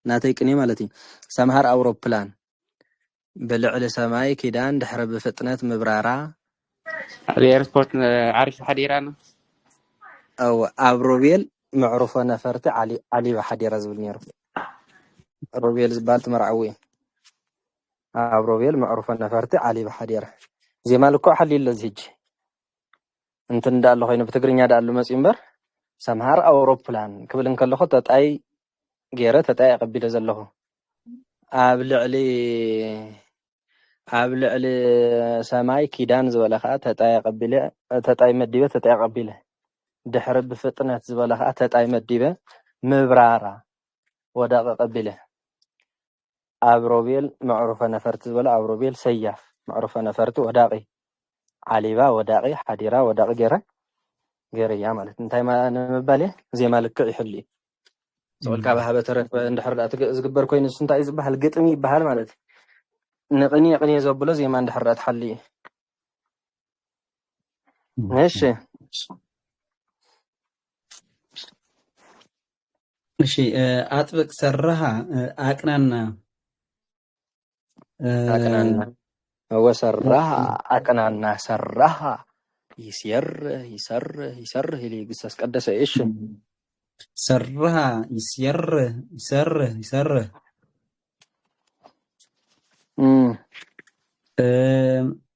ናተይ ቅኔ ማለት እዩ ሰምሃር አውሮፕላን በልዕሊ ሰማይ ኪዳን ድሕረ ብፍጥነት ምብራራ الإيربورت عارف حديرانا او ابروبيل معروفه نفرتي علي بحديره ዝብል ነይሩ ሮቤል ዝባል ትመርዓዊ ابروبيل معروفه نفرتي علي بحديره ዜማ ልኮ ሓሊለ ዝህጅ እንት እንዳለ ኮይኑ በትግርኛ ዳሉ መጽ እምበር ሰምሃር አውሮፕላን ክብል እንከለኹ ተጣይ ገይረ ተጣይ ቀቢለ ዘለኹ ኣብ ልዕሊ ሰማይ ኪዳን ዝበለ ከዓ ተጣይ ቀቢለ ተጣይ መዲበ ተጣይ ቀቢለ ድሕሪ ብፍጥነት ዝበለ ከዓ ተጣይ መዲበ ምብራራ ወዳቀ ቀቢለ አብሮቤል معروفه ነፈርቲ ዝበለ አብሮቤል ሰያፍ معروفه ነፈርቲ ወዳቂ ዓሊባ ወዳቂ ሓዲራ ወዳቂ ገይረያ ማለት እንታይ መባል ዜማ ልክዕ ይሕሊ ጾልካ ባሃበ ተረፈ እንድሕር ዝግበር ኮይኑ እንታይ ዝበሃል ግጥሚ ይበሃል ማለት ቅኔ ዘብሎ ዜማ እንድሕር ትሐሊ እሺ አጥብቅ ሰራሃ አቅናና ወሰራሃ አቅናና ሰራሃ يسر اللي قصص قدس ايش سرها يسر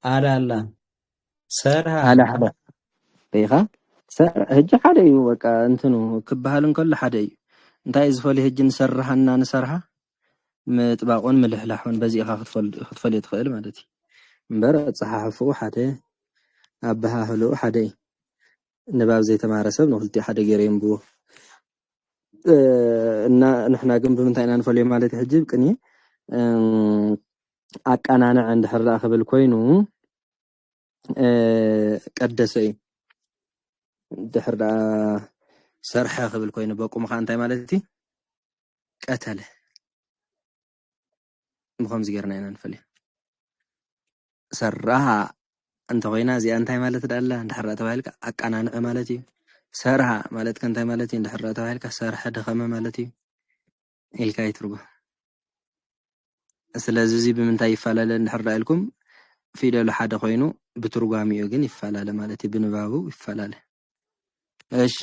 على سرها على حدا ايها سر هج حدا بقى انتنو كبهالن كل حدا انتي زفلي هج نسرحنا نسرها مطباقون ملحلحون بزي خطفل يتخيل مالتي مبر صححفو حدا أبها هلو حدي نباب زي تمارا سب نقولتي حدا غيرين بو نحنا قم بمنتين نفولي مالتي حجيب كني أنا عند حرا خبل كوينو قدسي دحرا سرحة خبل كوينو بقوم خانتاي مالتي قتله مخمز غيرنا نفولي سرها انت وينا زي انتي مالت داله اندحر تبالك اقانانق مالتي سرها مالت كنتي مالتي اندحر تبالك سرح دخمه مالتي الكاي ترغو ስለዚህ እዚ ብምንታይ ይፋላለ እንድሕር ዳልኩም ፊደሉ ሓደ ኮይኑ ብትርጓሚኡ ግን ይፋላለ ማለት ብንባቡ ይፋላለ እሺ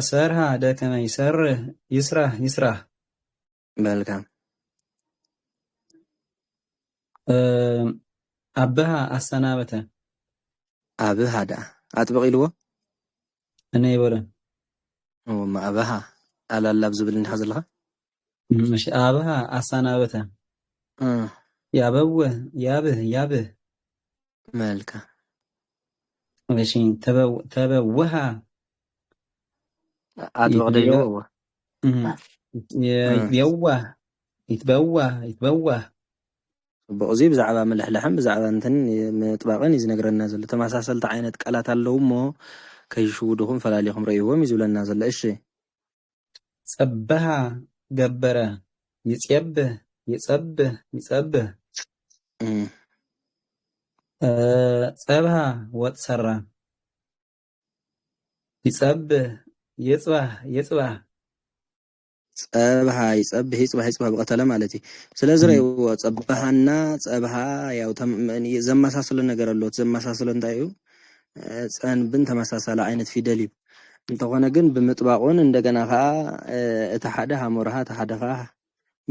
سرها دكما يسرح መልካም أبها السنابة أبها دا أتبقي له أنا يبرن وما أبها على اللبز باللي حصل لها مش أبها السنابة يابه مالك ماشي تبوها أتبقي له يتبوه بقزي بزعبا ملحلحم بزعبا انتن مطبقن يزنقرنا زل تماساسلت عينت قالات اللهم كيشودهم فلاليهم ريهم يزولنا زل اشي صبها جبره يصبه صبها وتسرى يصبه يصبح صبها يصبح بقتله مالتي ስለዚህ ረዩ صبحና صبها ያው ዘማሳሰለ ነገር አለው ዘማሳሰለ እንዳዩ ጸንብን ተመሳሳለ አይነት ፊደል እንተሆነ ግን በመጥባቆን እንደገና ተሐደ ሐሞራሃ ተሐደኻ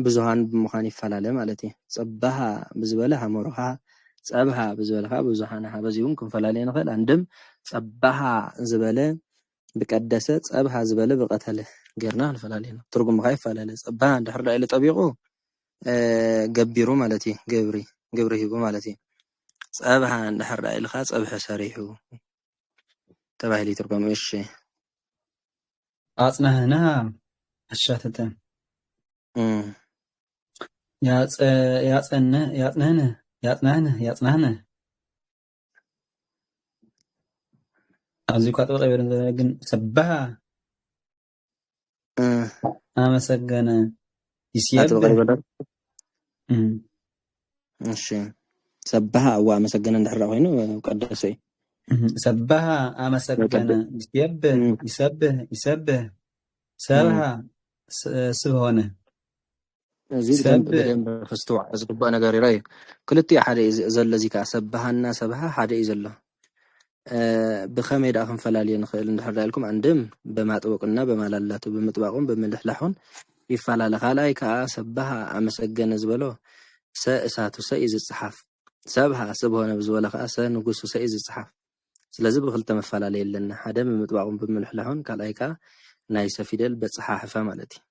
ብዙሃን በመኻን ይፈላለ ማለት صبها ብዝበለ ሐሞራሃ صبها ብዝበለኻ ብዙሃንሃ በዚሁን ክንፈላለ ነኸል አንድም صبها ዝበለ بقدسه صبها زبله بقتله غيرنا الفلالينا ترجم خايف فلاله صبها اندحر له طبيقو غبيرو مالتي غبري هيبو مالتي صبها اندحر له صبح سريحو تباهلي ترجم ايش ኣጽናህና ኣሻተተ ያጽናህነ أزي كاتب غير لكن سبها أما سجنا كاتب غير يسيبه بدر ماشي سبها وأما سجنا نحرق هنا وقدسي سبها أما سجنا يسبه سبها سبهونه زي بدم فستوع أزقب أنا قاري رأي كلتي حدا زل زي كسبها الناس سبها حدا يزله بخمي داخل فلالين خيل نحرق لكم عندهم بما توقنا بما لالاتو بمطبقهم بملحلحون يفعل خالاي كسبها أما سجنا زبله سأساتو سئز الصحاف سبها سبهونه بزوله خاصة نقص سئز الصحاف ስለዚህ ብክልተ መፈላለየ የለና ሓደ ምጥባቁን ብምልሕላሁን ካልኣይ ከዓ ናይ ሰፊደል በፅሓሕፋ ማለት እዩ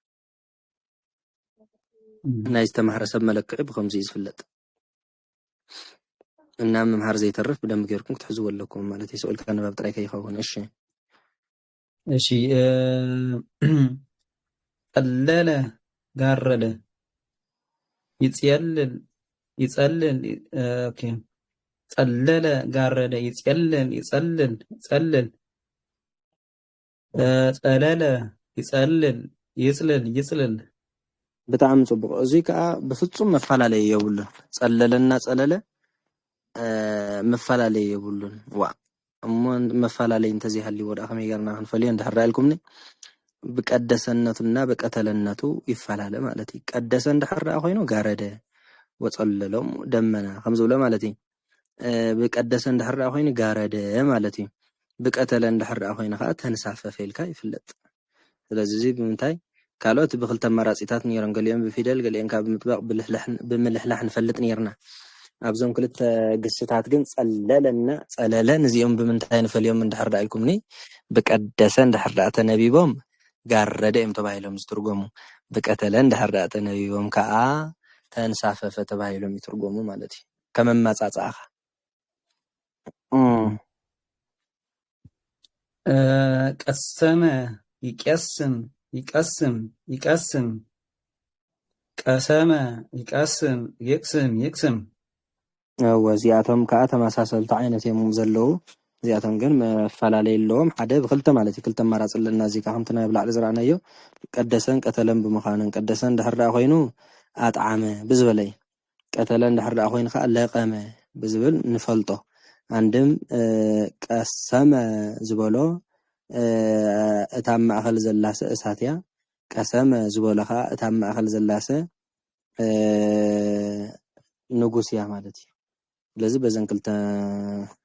ናይ ዝተማህረ ሰብ መለክዒ ብከምዚ እዩ ዝፍለጥ እና ምምሃር ዘይተርፍ ብደንብ ጌርኩም ክትሕዝዎ ኣለኩም ማለት እዩ ስእልካ ንባብ ጥራይ ከይኸውን እሺ ቀለለ ጋረደ ይጸልል ኦኬ ጸለለ ጋረደ ይጸልል ጸለለ ይጽልል ብጣዕሚ ጽቡቕ እዚ ከዓ ብፍጹም መፈላለየ የብሉን ጸለለና ጸለለ መፈላለየ የብሉን ዋ እሞ መፈላለየ እንተዘይሃልይ ወደ ከመይ ጌርና ክንፈልዮ እንዳሕራልኩምኒ ብቀደሰነቱና በቀተለነቱ ይፈላለ ማለት እዩ ቀደሰ እንዳሕራ ኮይኑ ጋረደ ወጸለሎም ደመና ከምዝብሎ ማለት እዩ بقدس اندحرق خوين غارده مالتي بقتل اندحرق خوين خا تنسافف الكا يفلط ስለዚህ ብምንታይ ካልኦት ብክልተ መራጺታት ነይሮን ገሊኦም ብፊደል ገሊኦም ካብ ምጥባቅ ብምልሕላሕ ንፈልጥ ነይርና ኣብዞም ክልተ ግስታት ግን ጸለለና ጸለለን እዚኦም ብምንታይ ንፈልዮም እንድሕርዳ ኢልኩምኒ ብቀደሰ እንድሕርዳ ተነቢቦም ጋረደ እዮም ተባሂሎም ዝትርጎሙ ብቀተለ እንድሕርዳ ተነቢቦም ከዓ ተንሳፈፈ ተባሂሎም ይትርጎሙ ማለት እዩ ከመማጻጻኻ ቀሰመ ይቀስም ቀሰመ ይቅስም ወዚያቶም ከዓ ተመሳሰልቲ ዓይነት እዮም ዘለው እዚኣቶም ግን መፈላለየ ኣለዎም ሓደ ብክልተ ማለት እዩ ክልተ ማራጽ ኣለና እዚ ከዓ ከምቲ ናይ ብላዕሊ ዝረኣናዮ ቀደሰን ቀተለን ብምዃንን ቀደሰን እንድሕር ዳ ኮይኑ ኣጥዓመ ብዝበለይ ቀተለን እንድሕር ዳ ኮይኑ ከዓ ለቐመ ብዝብል ንፈልጦ عندم قسم زبلو اتام اخل زلاسه اساتيا قسم زبلخا اتام اخل زلاسه نغوسيا مالتي لذي بزن كلتا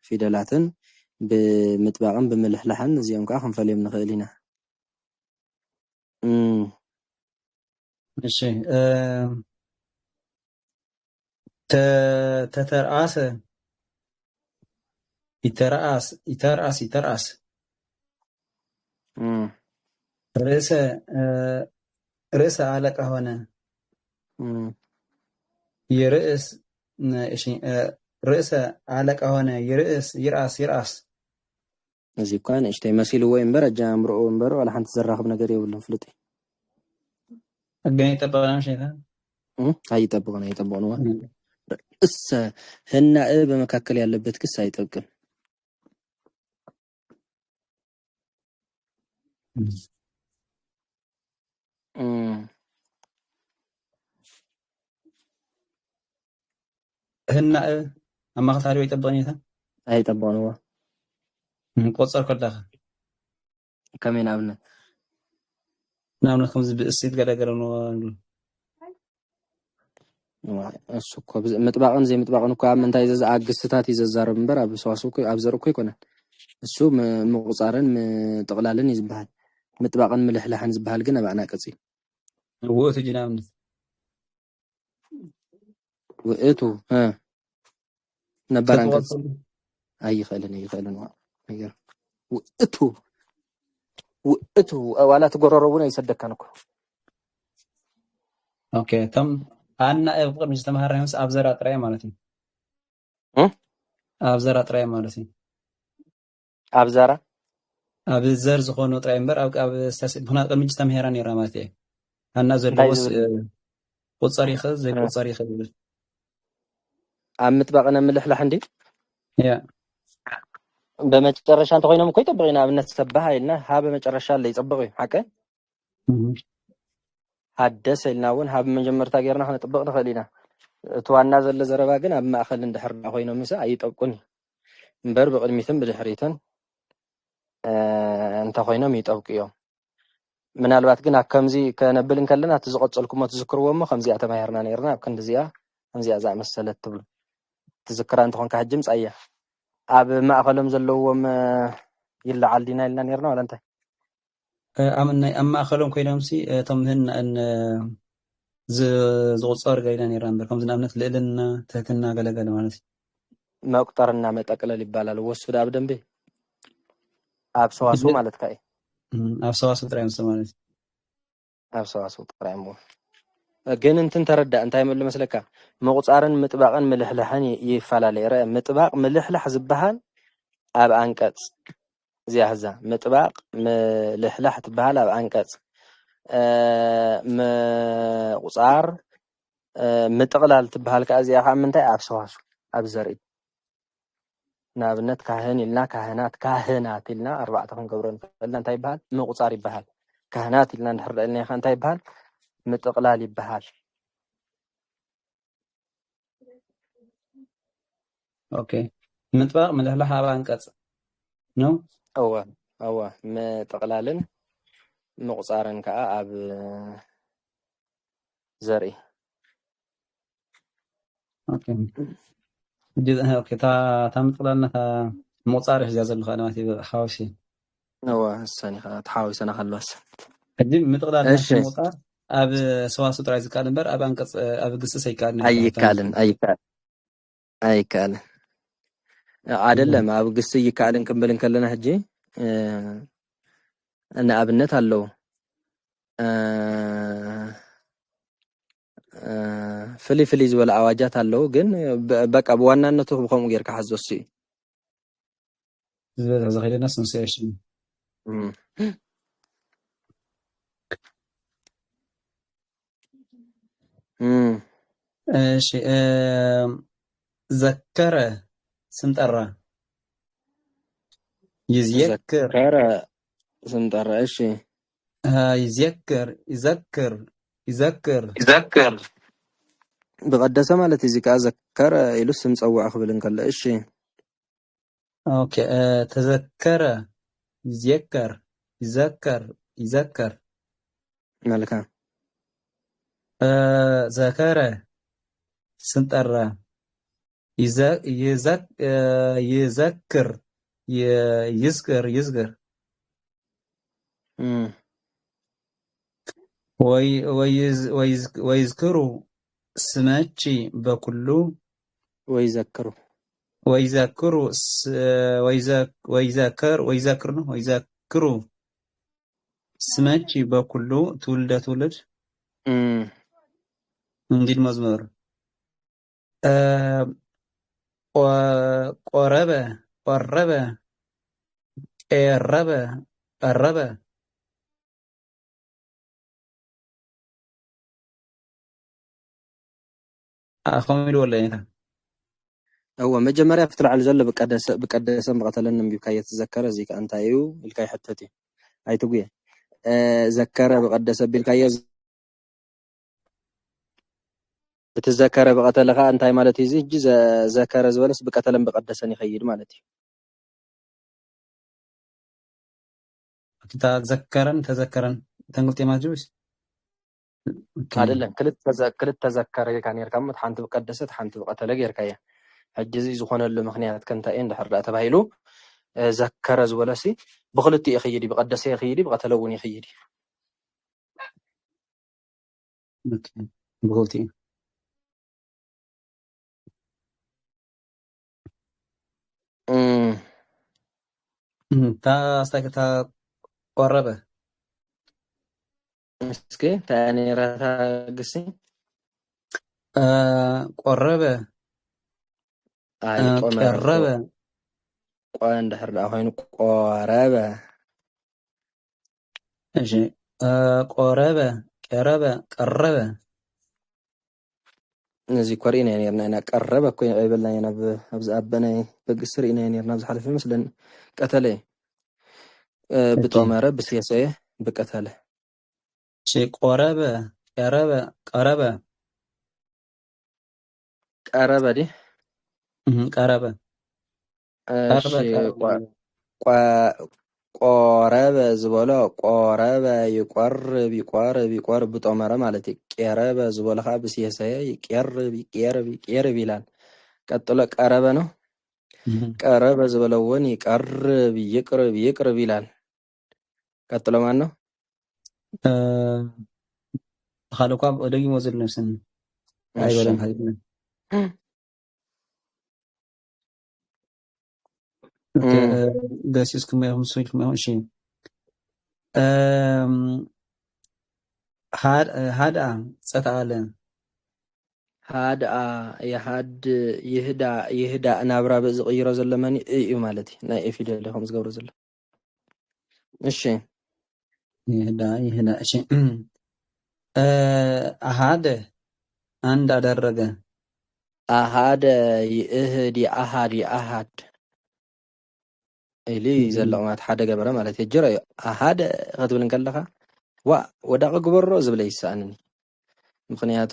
فيدلاتن بمطبقن بملحلحن زيهم كا خنفليم نخيلينا ماشي تترأس يترأس رئيس علاقة هنا يرأس رئيس علاقة هنا يرأس زي كان اشتي مسيل هو امبر جامرو امبر ولا حنت زراخ بنجر يقول فلطي أجاني تبغى مش هذا هاي يطبقنا اس هنا بمكاكل ያለበት ክስ አይጠብቅም هنا أما خساري يطبقني አይጠብቅነው ቆጸር ከዳኸ ከመይ ናብነት ከምዚ ብእሲት ገደገረ ነው እሱ እኮ ምጥባቅን ዘይ ምጥባቅን እኮ ምንታይ አግስታት ይዘዛረብ እንበር ኣብ ሰዋሱ እኮ ኣብ ዘር እኮ ይኮነ እሱ ምቁጻርን ጥቅላልን ይዝባሃል ምጥባቅን ምልሕላሕን ዝባሃል ግን አባና ቀጽ ውእቱ ጅናም ውእቱ ነበራን ቀጽ አይኸለን ነገር ውእቱ ዋላ ተጎረረቡን አይሰደካን እኮ ኦኬ ተም አና እብቅር ምጅ ተማሃራ ይምስ አብዘራ ጥራይ ማለት ነው አብዘራ ጥራይ ማለት ነው አብዘራ ኣብ ዘር ዝኾኑ ጥራይ እምበር ኣብ ብኽና ቅድሚ ዝተምሄራ ነይራ ማለት እየ ሃና እንታይ ዘለዎስ ዝብል ቁፀር ይኽእል ዘይቁፀር ይኽእል ዝብል ኣብ ምጥባቅን ኣብ ምልሕላሕ እንዲ ያ በመጨረሻ እንተ ኮይኖም እኮ ይጠብቅ ኢና ኣብነት ሰባህ ኢልና ሃ በመጨረሻ ኣሎ ይፅብቅ እዩ ሓቀ ሃደሰ ኢልና እውን ሃብ መጀመርታ ጌርና ክነጥብቅ ንኽእል ኢና እቲ ዋና ዘሎ ዘረባ ግን ኣብ ማእኸል እንድሕር ኮይኖም ምስ ኣይጠብቁን እምበር ብቅድሚትን ብድሕሪትን እንተኮይኖም ይጠብቁ እዮም ምናልባት ግን ኣብ ከምዚ ከነብል እንከለና እቲ ዝቐፀልኩሞ ትዝክርዎ እሞ ከምዚኣ ተማሂርና ነርና ኣብ ክንዲ እዚኣ ከምዚኣ ዝኣመሰለት ትብሉ ትዝክራ እንትኾንካ ሕጂ ምፃእያ ኣብ ማእኸሎም ዘለዎም ይለዓል ዲና ኢልና ነርና ወላ እንታይ ኣብ ማእኸሎም ኮይኖም ሲ እቶም ዝቁፀር ገይና ነርና እምበር ከምዚ ንኣብነት ልዕልና ትህትና ገለገለ ማለት እዩ መቁጠርና መጠቅለል ይባላል ወስድ ኣብ ደንቢ ኣብ ሰዋስው ማለት ከ ኣብ ሰዋስው ጥራይ ምስ ማለት ኣብ ሰዋስው ጥራይ እሞ ግን እንትን ተረዳእ እንታይ መሉ መስለካ ምቁፃርን ምጥባቅን ምልሕልሕን ይፈላለዩ ረ ምጥባቅ ምልሕላሕ ዝበሃል ኣብ አንቀጽ እዚኣ ህዛ ምጥባቅ ምልሕላሕ ትበሃል ኣብ አንቀጽ ምቁፃር ምጥቅላል ትበሃል ከዓ እዚኣ ከዓ ምንታይ ኣብ ሰዋስው ኣብ ዘርኢ ንኣብነት ካህን ኢልና ካህናት ካህናት ኢልና ኣርባዕተ ክንገብሮ ንኽእልና እንታይ ይበሃል ምቁፃር ይበሃል ካህናት ኢልና እንድሕር ኢልና ኢኻ እንታይ ይበሃል ምጥቅላል ይበሃል ኦኬ ምጥባቅ ምልሕላሕ ኣብ አንቀጽ ነው እወ እወ ምጥቅላልን ምቁፃርን ከዓ ኣብ ዘርኢ ኦኬ ኦኬ تا ምጥቅላልና ምቁፃር እያ ዘለካ ማለት እዩ ሓወሲ እወ እሰኒ ከዓ ተሓዊሰና ከለዋስ ሕጂ ምጥቅላልና ምቁፃር ኣብ ሰዋስው ጥራይ ዝከኣል እምበር ኣብ አንቀጽ ኣብ ግስስ ኣይከኣልን ኣይከኣልን ኣይከኣልን አይደለም ኣብ ግስ ይከኣልን ክንብል እንከለና ሕጂ ንኣብነት ኣለው ፍልይ ፍልይ ዝበለ ኣዋጃት ኣለው ግን በቃ ብዋናነቱ ከምኡ ጌርካ ሓዞስ እዩ ዝበለ ዘኸይደና ስንሰሽ እሺ ዘከረ ስም ጠራ يذكر ስም ጠራ እሺ يذكر يذكر يذكر ብቀደሰ ማለት እዚ ከዓ ዘከረ ኢሉ ስም ፀዋዕ ክብል እንከሎ እሺ ኦኬ ተዘከረ يذكر يذكر يذكر መልካም ذكر ስም ጠራ يذكر يذكر ويذكروا سماتشي بكله ويذكروا سماتشي بكله تولد ندير مزمور قرب أخوي ولا إيه هو مجمريا فتلعل زل بقدس بقتلن بيبكا يتذكر زيك أنت أيو الكاي حتتي أي تقوي ذكر بقدس بالكاي بتذكر بقتلها أنت أي مالتي زي جز ذكر زولس بقتلن بقدسني خير مالتي تذكرن تنقلت ما جوش አይደለም ክልተ ተዘከረ ካን ይርከም ሓንቲ በቀደሰት ሓንቲ በቀተለ ጌርካያ ሕጂ እዚ ዝኾነሉ ምክንያት ከንታይ እንድሕር ተባሂሉ ዘከረ ዝበለሲ ብክልቲ ይኸይድ በቀደሰ ይኸይድ በቀተለ እውን ይኸይድ ብክልቲ تا قربه እስኪ ታኔ ራታ ግሲ قربه قربه ቆን ድሕር ኮይኑ ቆረበ እሺ ቆረበ ቀረበ ቀረበ እነዚህ እኮ ርኢና ነርና ኢና ቀረበ እኮ ይበልና ኢና ኣብዚ ኣበናይ በግስ ርኢና ነርና ኣብዚ ሓለፈ ይመስለኒ ቀተለ ብጦመረ ብስየሰየ ብቀተለ እሺ ቆረበ ቀረበ ቀረበ ቀረበ ዲ ቀረበ እሺ ቆረበ ዝበሎ ቆረበ ይቆርብ ይቆርብ ይቆርብ ብጦመረ ማለት እዩ ቀረበ ዝበሎ ከዓ ብስየሰየ ይቀርብ ይቀርብ ይቀርብ ይላል ቀጥሎ ቀረበ ነው ቀረበ ዝበሎ እውን ይቀርብ ይቅርብ ይቅርብ ይላል ቀጥሎ ማን ነው خالق ደግሞ ዝል ነፍስን አይበለም ሀይል das ist gemein um so gemein schön هذا ጸታለ ሃድኣ የሃድ ይህዳ ናብራ ዝቕይሮ ዘሎ መን እዩ ማለት እዩ ናይ ኤፊደል ከም ዝገብሮ ዘሎ እሺ ይህዳ እሺ አሃደ አንድ አደረገ አሃደ ይእህድ ይአሃድ ይአሃድ ኢሊ ዘለዎ ማለት ሓደ ገበረ ማለት የጀረ አሃደ ክትብል እንከለኻ ወዳ ግበሮ ዝብለ ይስኣንኒ ምክንያቱ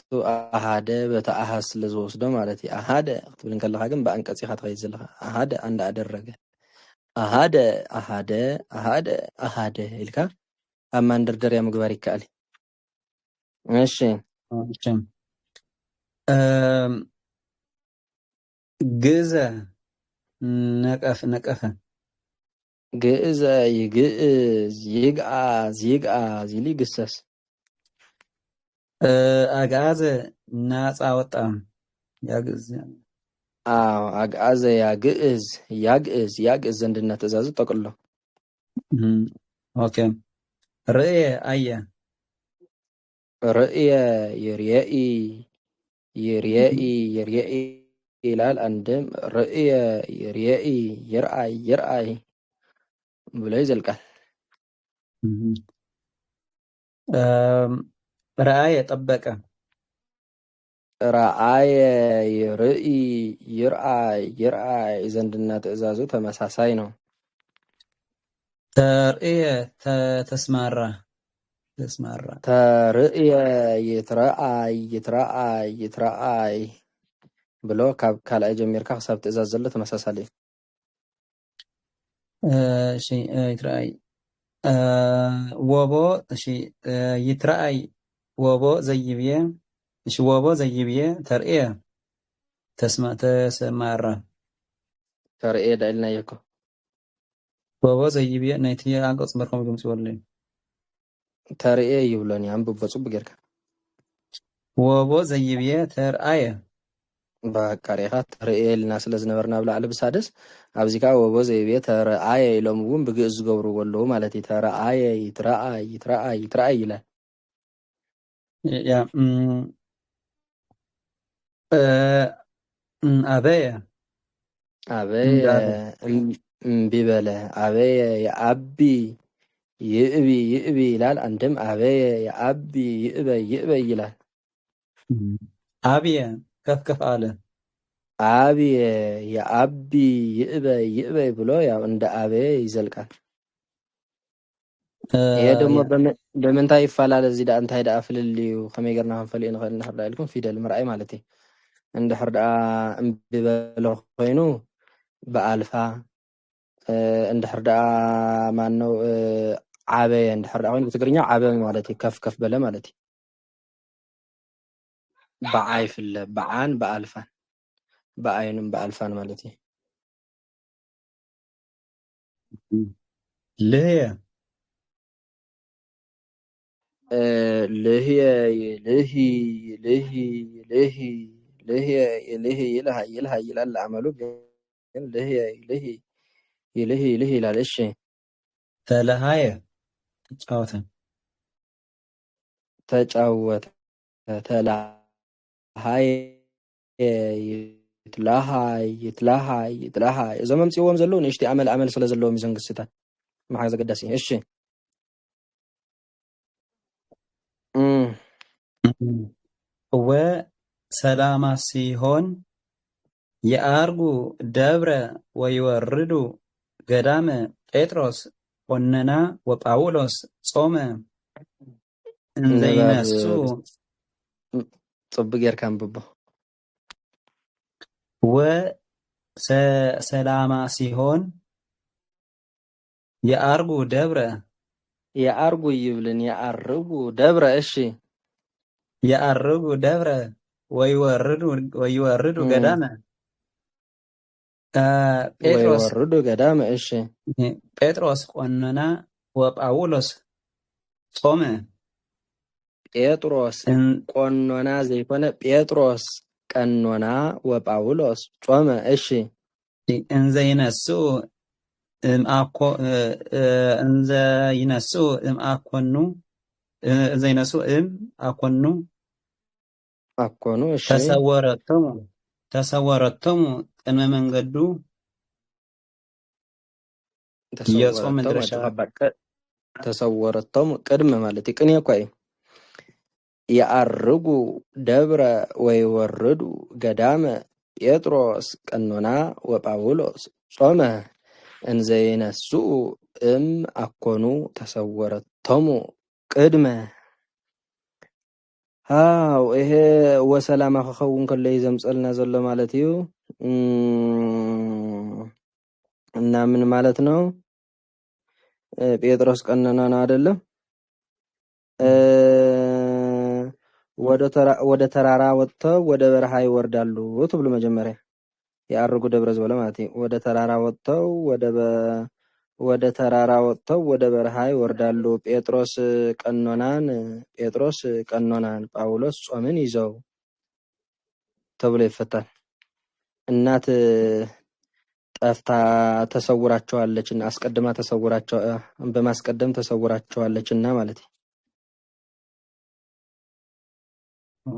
አሃደ በታ አሃዝ ስለ ዝወስዶ ማለት እዩ አሃደ ክትብል እንከለኻ ግን በአንቀጽ ኢኻ ትኸይድ ዘለኻ አሃደ አንድ አደረገ አሃደ አሃደ አሃደ አሃደ ኢልካ ኣብ ማንደርደርያ ምግባር ይከኣል እሺ ግዘ ነቀፈ ግእዘ ይግእዝ ይግአዝ ይግአዝ ኢሊ ግሰስ አግዓዘ ናፃ ወጣ ያግዝ አዎ አግዓዘ ያግእዝ ያግእዝ ያግእዝ ዘንድነት ትእዛዙ ጠቅሎ ኦኬ ርእየ አየ ርእየ ይርየኢ ይርየኢ ይርየኢ ይላል አንድም ርእየ ይርየኢ ይርአይ ይርአይ ብሎ ይዘልቃል ረአየ ጠበቀ ረአየ ይርኢ ይርአይ ይርአይ ዘንድነት ትእዛዙ ተመሳሳይ ነው ተርእየ ተስማራ ተርእየ ይትረአይ ይትረአይ ይትረአይ ብሎ ካብ ካልኣይ ጀሚርካ ክሳብ ትእዛዝ ዘሎ ተመሳሳሊ እሺ ይትረአይ ወቦ እሺ ይትረአይ ወቦ ዘይብየ እሺ ወቦ ዘይብየ ተርእየ ተስማራ ተርእየ ዳኢልና የኮ ወቦ ዘይብየ ናይቲ አንቀጽ መርኮም ድምጽ ወለይ ተርእየ ይብሎኒ አንብቦ ጽቡቅ ጌርካ ወቦ ዘይብየ ተርአየ ባካሪኻ ተርእየ ኢልና ስለ ዝነበርና ብላዕሊ ብሳድስ ኣብዚ ከዓ ወቦ ዘይብየ ተርአየ ኢሎም እውን ብግእዝ ዝገብርዎ ኣለዉ ማለት እዩ ተርአየ ይትረአይ ይትረአይ ይትረአይ ይላል ያ አበየ እምቢ በለ አበየ የአቢ ይእቢ ይእቢ ይላል አንድም አበየ የአቢ ይእበይ ይእበይ ይላል አብየ ከፍ አለ አብየ የአቢ ይእበይ ይእበይ ብሎ ያው እንደ አበየ ይዘልቃል ይሄ ደግሞ በምንታይ ይፋላል እዚ ዳ እንታይ ዳ ፍልልዩ ከመይ ገርና ክንፈልዮ ንኽእል ንሕርዳ ኢልኩም ፊደል ምርኣይ ማለት እዩ እንድሕር ደኣ እምቢ በለ ኮይኑ በአልፋ እንድሕር ደኣ ማነው ዓበየ እንድሕር ደኣ ኮይኑ ብትግርኛ ዓበየ ማለት እዩ ከፍ በለ ማለት እዩ በዓይ ፍለ በዓን በአልፋን በአይንም በአልፋን ማለት እዩ ልህየ ልህየ ይልሂ ይልሂ ይልሂ ልህየ ይልሂ ይልሃይ ይልሃይ ይላል አመሉ ግን ልህየ ይልሂ ይልሂ ይልሂ ይላል እሺ ተለሃየ ተጫወተ ተለሃየ ይትለሃይ ይትለሃይ ይትለሃይ እዞም ኣምፂዎም ዘለዉ ንእሽቲ ኣመል ስለ ዘለዎም እዩ ዘንግስታት መሓ ዘገዳሲ እሺ እም ወሰላማ ሲሆን የአርጉ ደብረ ወይወርዱ ገዳመ ጴጥሮስ ቆነና ወጳውሎስ ጾመ ንባብ እንዘይነሱ ጽቡቅ ጌርካ አንብቦ ወሰላማ ሲሆን የአርጉ ደብረ የአርጉ ይብልን የአርጉ ደብረ እሺ የአርጉ ደብረ ወይወርዱ ገዳመ ጴጥሮስ ወይወርዱ ገዳመ እሺ ጴጥሮስ ቆነና ወጳውሎስ ጾመ ጴጥሮስ ቆኖና ዘይኮነ ጴጥሮስ ቀኖና ወጳውሎስ ጾመ እሺ እንዘይነሱ እምአኮኑ አኮኑ እሺ ተሰወረቶሙ ቅድመ መንገዱ የጾም መድረሻ ተሰወረቶሙ ቅድመ ማለት ቅኔ እኮ የአርጉ ደብረ ወይወርዱ ገዳመ ጴጥሮስ ቀኖና ወጳውሎስ ጾመ እንዘይነስኡ አኮኑ ተሰወረቶሙ ቅድመ አው ይሄ ወሰላማ ከኸውን ከለ ይዘምጸልና ዘሎ ማለት እዩ እና ምን ማለት ነው ጴጥሮስ ቀኖና ነው አይደለም ወደ ተራራ ወጥተው ወደ በረሃ ይወርዳሉ ተብሎ መጀመሪያ ያርጉ ደብረ ዘበለ ማለት ወደ ተራራ ወጥተው ወደ በረሃ ይወርዳሉ ጴጥሮስ ቀኖናን ጳውሎስ ጾምን ይዘው ተብሎ ይፈታል እናት ጠፍታ ተሰውራቸዋለችና አስቀድማ በማስቀደም ተሰውራቸዋለችና ማለት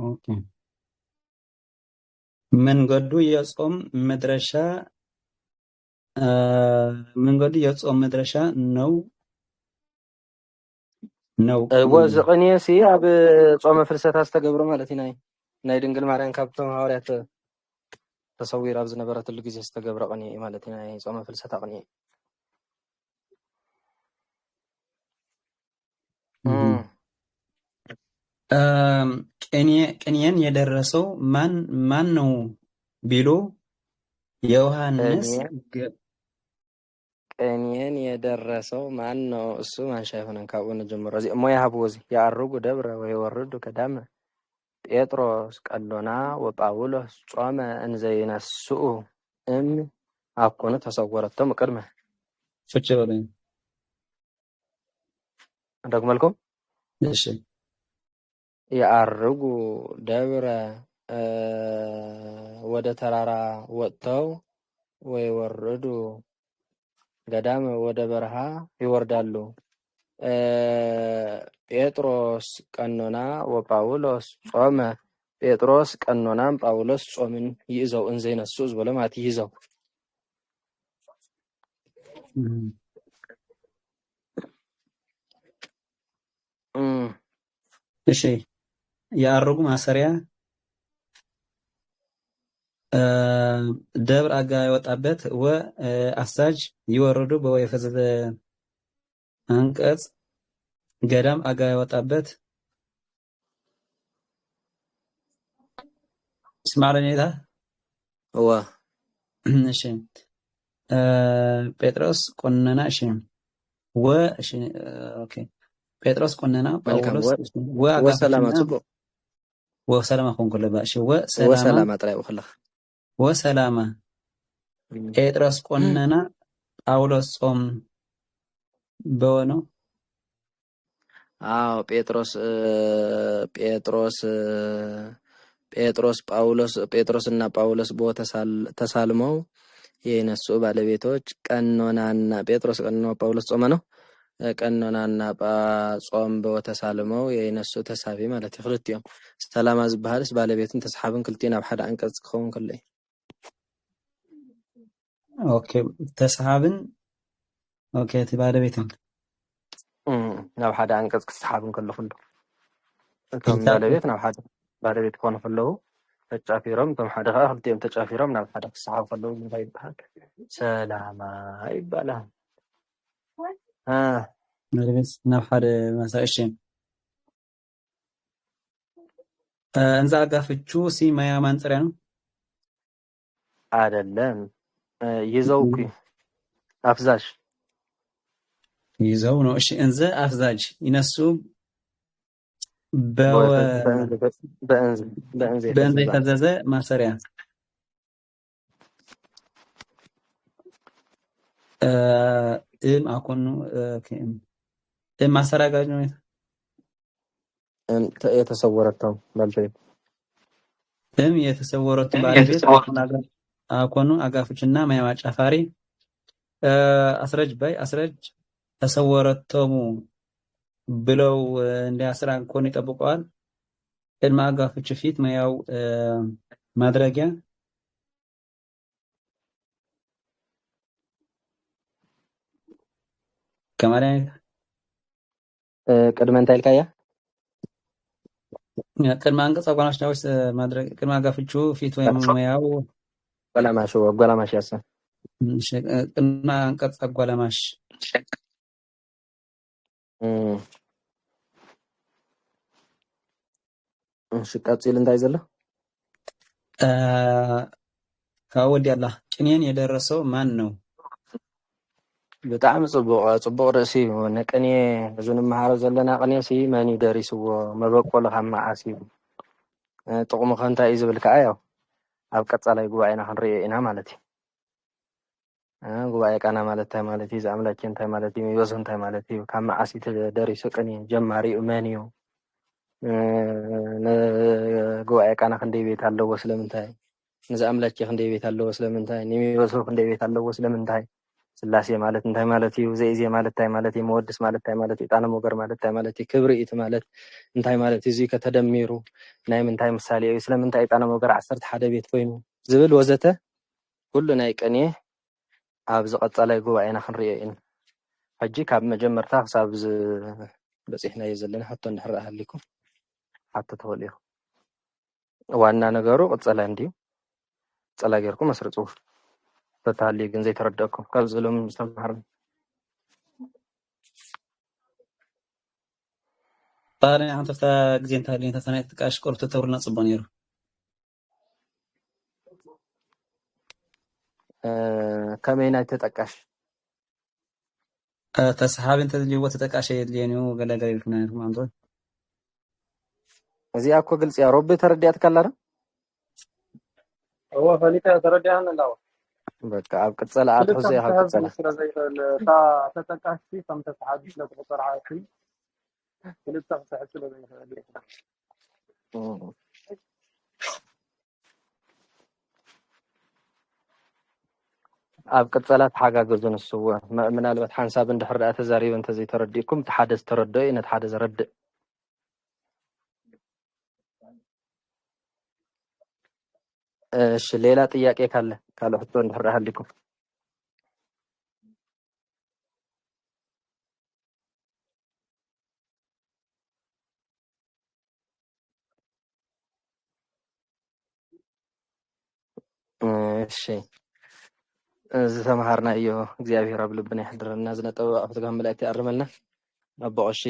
ኦኬ መንገዱ የጾም መድረሻ ነው ወዝቅኔሲ ኣብ ጾመ ፍልሰታ ዝተገብሮ ማለት ናይ ድንግል ማርያም ካብቶም ሐዋርያት ተሰዊራ ኣብ ዝነበረትሉ ጊዜ ዝተገብረ ቅኔ ማለት ናይ ጾመ ፍልሰታ ቅኔ ቅኔን የደረሰው ማን ነው ቢሉ ዮሐንስ ቅኔን የደረሰው ማን ነው እሱ ማንሻ ይሆነን ካብኡን ጀምሮ እዚ ሞያ ሀብወዚ ያርጉ ደብረ ወይወርዱ ገዳመ ጴጥሮስ ቀሎና ወጳውሎስ ጾመ እንዘይነስኡ አኮኑ ተሰወረቶም ቅድመ ፍቺ በለኝ ደግመልኩም እሺ ያርጉ ደብረ ወደ ተራራ ወጥተው ወይወርዱ ገዳም ወደ በረሃ ይወርዳሉ ጴጥሮስ ቀኖና ወጳውሎስ ጾመ ጴጥሮስ ቀኖናም ጳውሎስ ጾምን ይዘው እንዘይነሱ ዝበለ ማለት ይዘው እሺ ያርጉ ማሰሪያ ደብር አጋ የወጣበት አሳጅ ይወርዱ በወይፈዘዘ አንቀጽ ገዳም አጋ የወጣበት ስማረኔታ እሺ ጴጥሮስ ቆነና እሺ እሺ ኦኬ ጴጥሮስ ቆነና ጳውሎስ ወሰላማ ኮንኩለ ባሽ ወሰላማ ጥራይ ወخلخ ወሰላማ ጴጥሮስ ቆነና ጳውሎስ ጾም በወኖ አዎ ጴጥሮስና ጳውሎስ ተሳልመው የነሱ ባለቤቶች ቀኖናና ጴጥሮስ ቀኖና ጳውሎስ ጾመ ነው ቀኖናና ጾም በተሳልመው የነሱ ተሳቢ ማለት ይخلጥዮም ሰላማ ዝባሃልስ ባለቤትን ተስሓብን ክልቲን ኣብ ሓደ አንቀጽ ክኸውን ከለ ኦኬ ተስሓብን ኦኬ ባለቤትን ናብ ሓደ አንቀጽ ክስሓብን ከለ ሁሉ እቶም ባለቤት ናብ ሓደ ባለቤት ክኾኑ ከለዉ ተጫፊሮም እቶም ሓደ ከዓ ክልቲኦም ተጫፊሮም ናብ ሓደ ክሰሓቡ ከለዉ እንታይ ይበሃል? ሰላማ ይባላል። ባለቤት ናብ ሓደ ማሳእሽ እንዛ አጋፍቹ ሲ ማያ ማንጽሪያ ነው አይደለም። ይዘው እኮ አፍዛዥ ይዘው ነው። እሺ እንዘ አፍዛዥ ይነሱ በእንዘ የታዘዘ ማሰሪያ እም አኮኑ እም ማሰራጋጅ ነው የተሰወረተው ባለቤት እም የተሰወረተው ባለቤት አኮኑ አጋፍችና ማያ ማጫፋሪ አስረጅ ባይ አስረጅ ተሰወረተሙ ብለው እንዲያስራ ኮን ይጠብቀዋል። ቅድመ አጋፍች ፊት ማያው ማድረጊያ ከማለት ቅድመ እንታይ ልካያ ቅድመ አንቀጽ አጓናሽ ዳውስ ማድረግ ቅድመ አጋፍቹ ፊት ወይ ማያው አጓላማሽ ያሰ ቅድመ አንቀጽ አጓላማሽ እሺ ቀጽል እንታይ ዘሎ ካወድ ያላ ቅኔን የደረሰው ማን ነው? በጣም ጽቡቅ ርእሲ ነቅኔ እዙን መሃሮ ዘለና ቅኔሲ ማን ይደሪስዎ መበቆል ከማዓሲ ጥቅሙ ከንታይ ዝብል ከዓ ያው ኣብ ቀጻላይ ጉባኤና ክንሪኦ ኢና ማለት እዩ። ጉባኤ ቃና ማለት እንታይ ማለት እዩ? ዘአምላክ እንታይ ማለት እዩ? ይወስ እንታይ ማለት እዩ? ካብ ማዓሲ ተደሪሱ ቅኔ ጀማሪኡ መን እዩ? ጉባኤ ቃና ክንደይ ቤት ኣለዎ ስለምንታይ? ንዘአምላክ ክንደይ ቤት ኣለዎ ስለምንታይ? ንሚወስ ክንደይ ቤት ኣለዎ ስለምንታይ? ስላሴ ማለት እንታይ ማለት እዩ? ዘይዜ ማለት እንታይ ማለት እዩ? መወድስ ማለት እንታይ ማለት እዩ? ጣነ ሞገር ማለት እንታይ ማለት እዩ? ክብሪኢት ማለት እንታይ ማለት እዩ? እዚ ከተደሚሩ ናይ ምንታይ ምሳሌ እዩ? ስለምንታይ ጣነ ሞገር 11 ቤት ኮይኑ ዝብል ወዘተ ኩሉ ናይ ቅኔ ኣብ ዝቐጻላይ ጉባኤና ክንሪኦ ኢና። ሕጂ ካብ መጀመርታ ክሳብ በፂሕናዮ ዘለና ሕቶ እንድሕር ሃሊኩም ሓቶ ተኸእሉ ኢኹም ዋና ነገሩ ቅጸላ እንድዩ ቀጸላ ጌርኩም መስርጹ ተታሊ ግን ዘይተረዳእኩም ካብ ዝሎም ዝተምሃርና ባሪ አንተ ጊዜ እንታሊ ተሰናይ ተቃሽ ቆርቶ ተውርና ጽቦ ነይሩ ከመይ ናይ ተጠቃሽ ተስሓብ እንተ ዝልይዎ ተጠቃሽ የድልየኒው ገለገለ ይልኩና ነይሩ አንተ እዚኣ እኮ ግልጽ ያ ሮቢ ተረዳእት ካላረ هو فليك ترجعنا لا በቃ ኣብ ቅጸላ ኣትሕዘ ኢኻ ቅጸላ ተጠቃሽ ከም ተስሓብ ለተቆጠር ዓቲ ክልተ ክስሕብ ስለ ዘይኽእል ኣብ ቅጸላት ሓጋገዙ ንስዎ ምናልባት ሓንሳብ እንድሕር ዳኣ ተዛሪቡ እንተዘይተረዲእኩም ሓደ ዝተረድኦ እዩ ነቲ ሓደ ዘረድእ እሺ ሌላ ጥያቄ ካለ ሕቶ እንድሕር ዳኣ ሃሊኩም እሺ ዝተምሃርና እዮ እግዚኣብሔር ኣብ ልብና ይሕድረና ዝነጠበ ኣፍቲ ጋር መላእክቲ ይኣርመልና ኣብ በቐሺ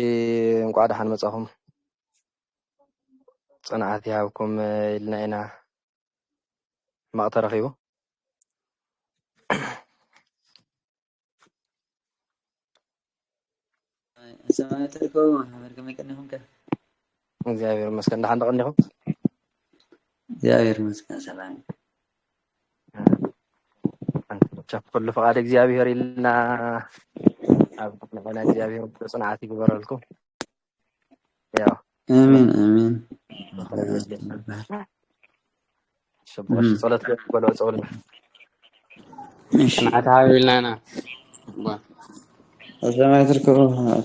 እንቋዕ ደሓን መጻኹም ጽንዓት ይሃብኩም ኢልና ኢና ማቕተ ረኺቡ ሰማዕትኩም ሓበርኩም ይቀኒኹም ከ እግዚአብሔር ይመስገን ደሓን ተቐኒኹም እግዚአብሔር ይመስገን ሰላም ቸፍ ኩሉ ፈቃድ እግዚአብሔር ኢልና ኣብ ንዕና እግዚአብሔር ጽንዓት ይግበረልኩም ያው አሜን አሜን شبوش صلاة ولا صلاة ماشي مع تعاون لنا الجماعة تركبوا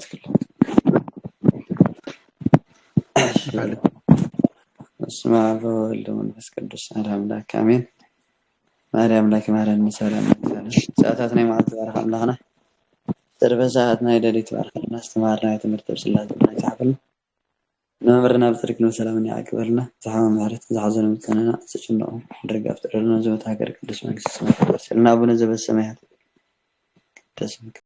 اسمع بقول منفس قدوس على أملاك آمين ماري أملاك ماري المسلم ساعتنا مع تبارك أملاكنا تربى ساعتنا إلى اللي تبارك الله استمرنا يتمرت بسلات الله تعبنا نمرنا بتركنا سلامنا عقبالنا زحمة معرفة زحزنا مكاننا سجننا درجة افترنا زوجة هاجر كل اسمه سلنا أبونا زب السماحة تسمك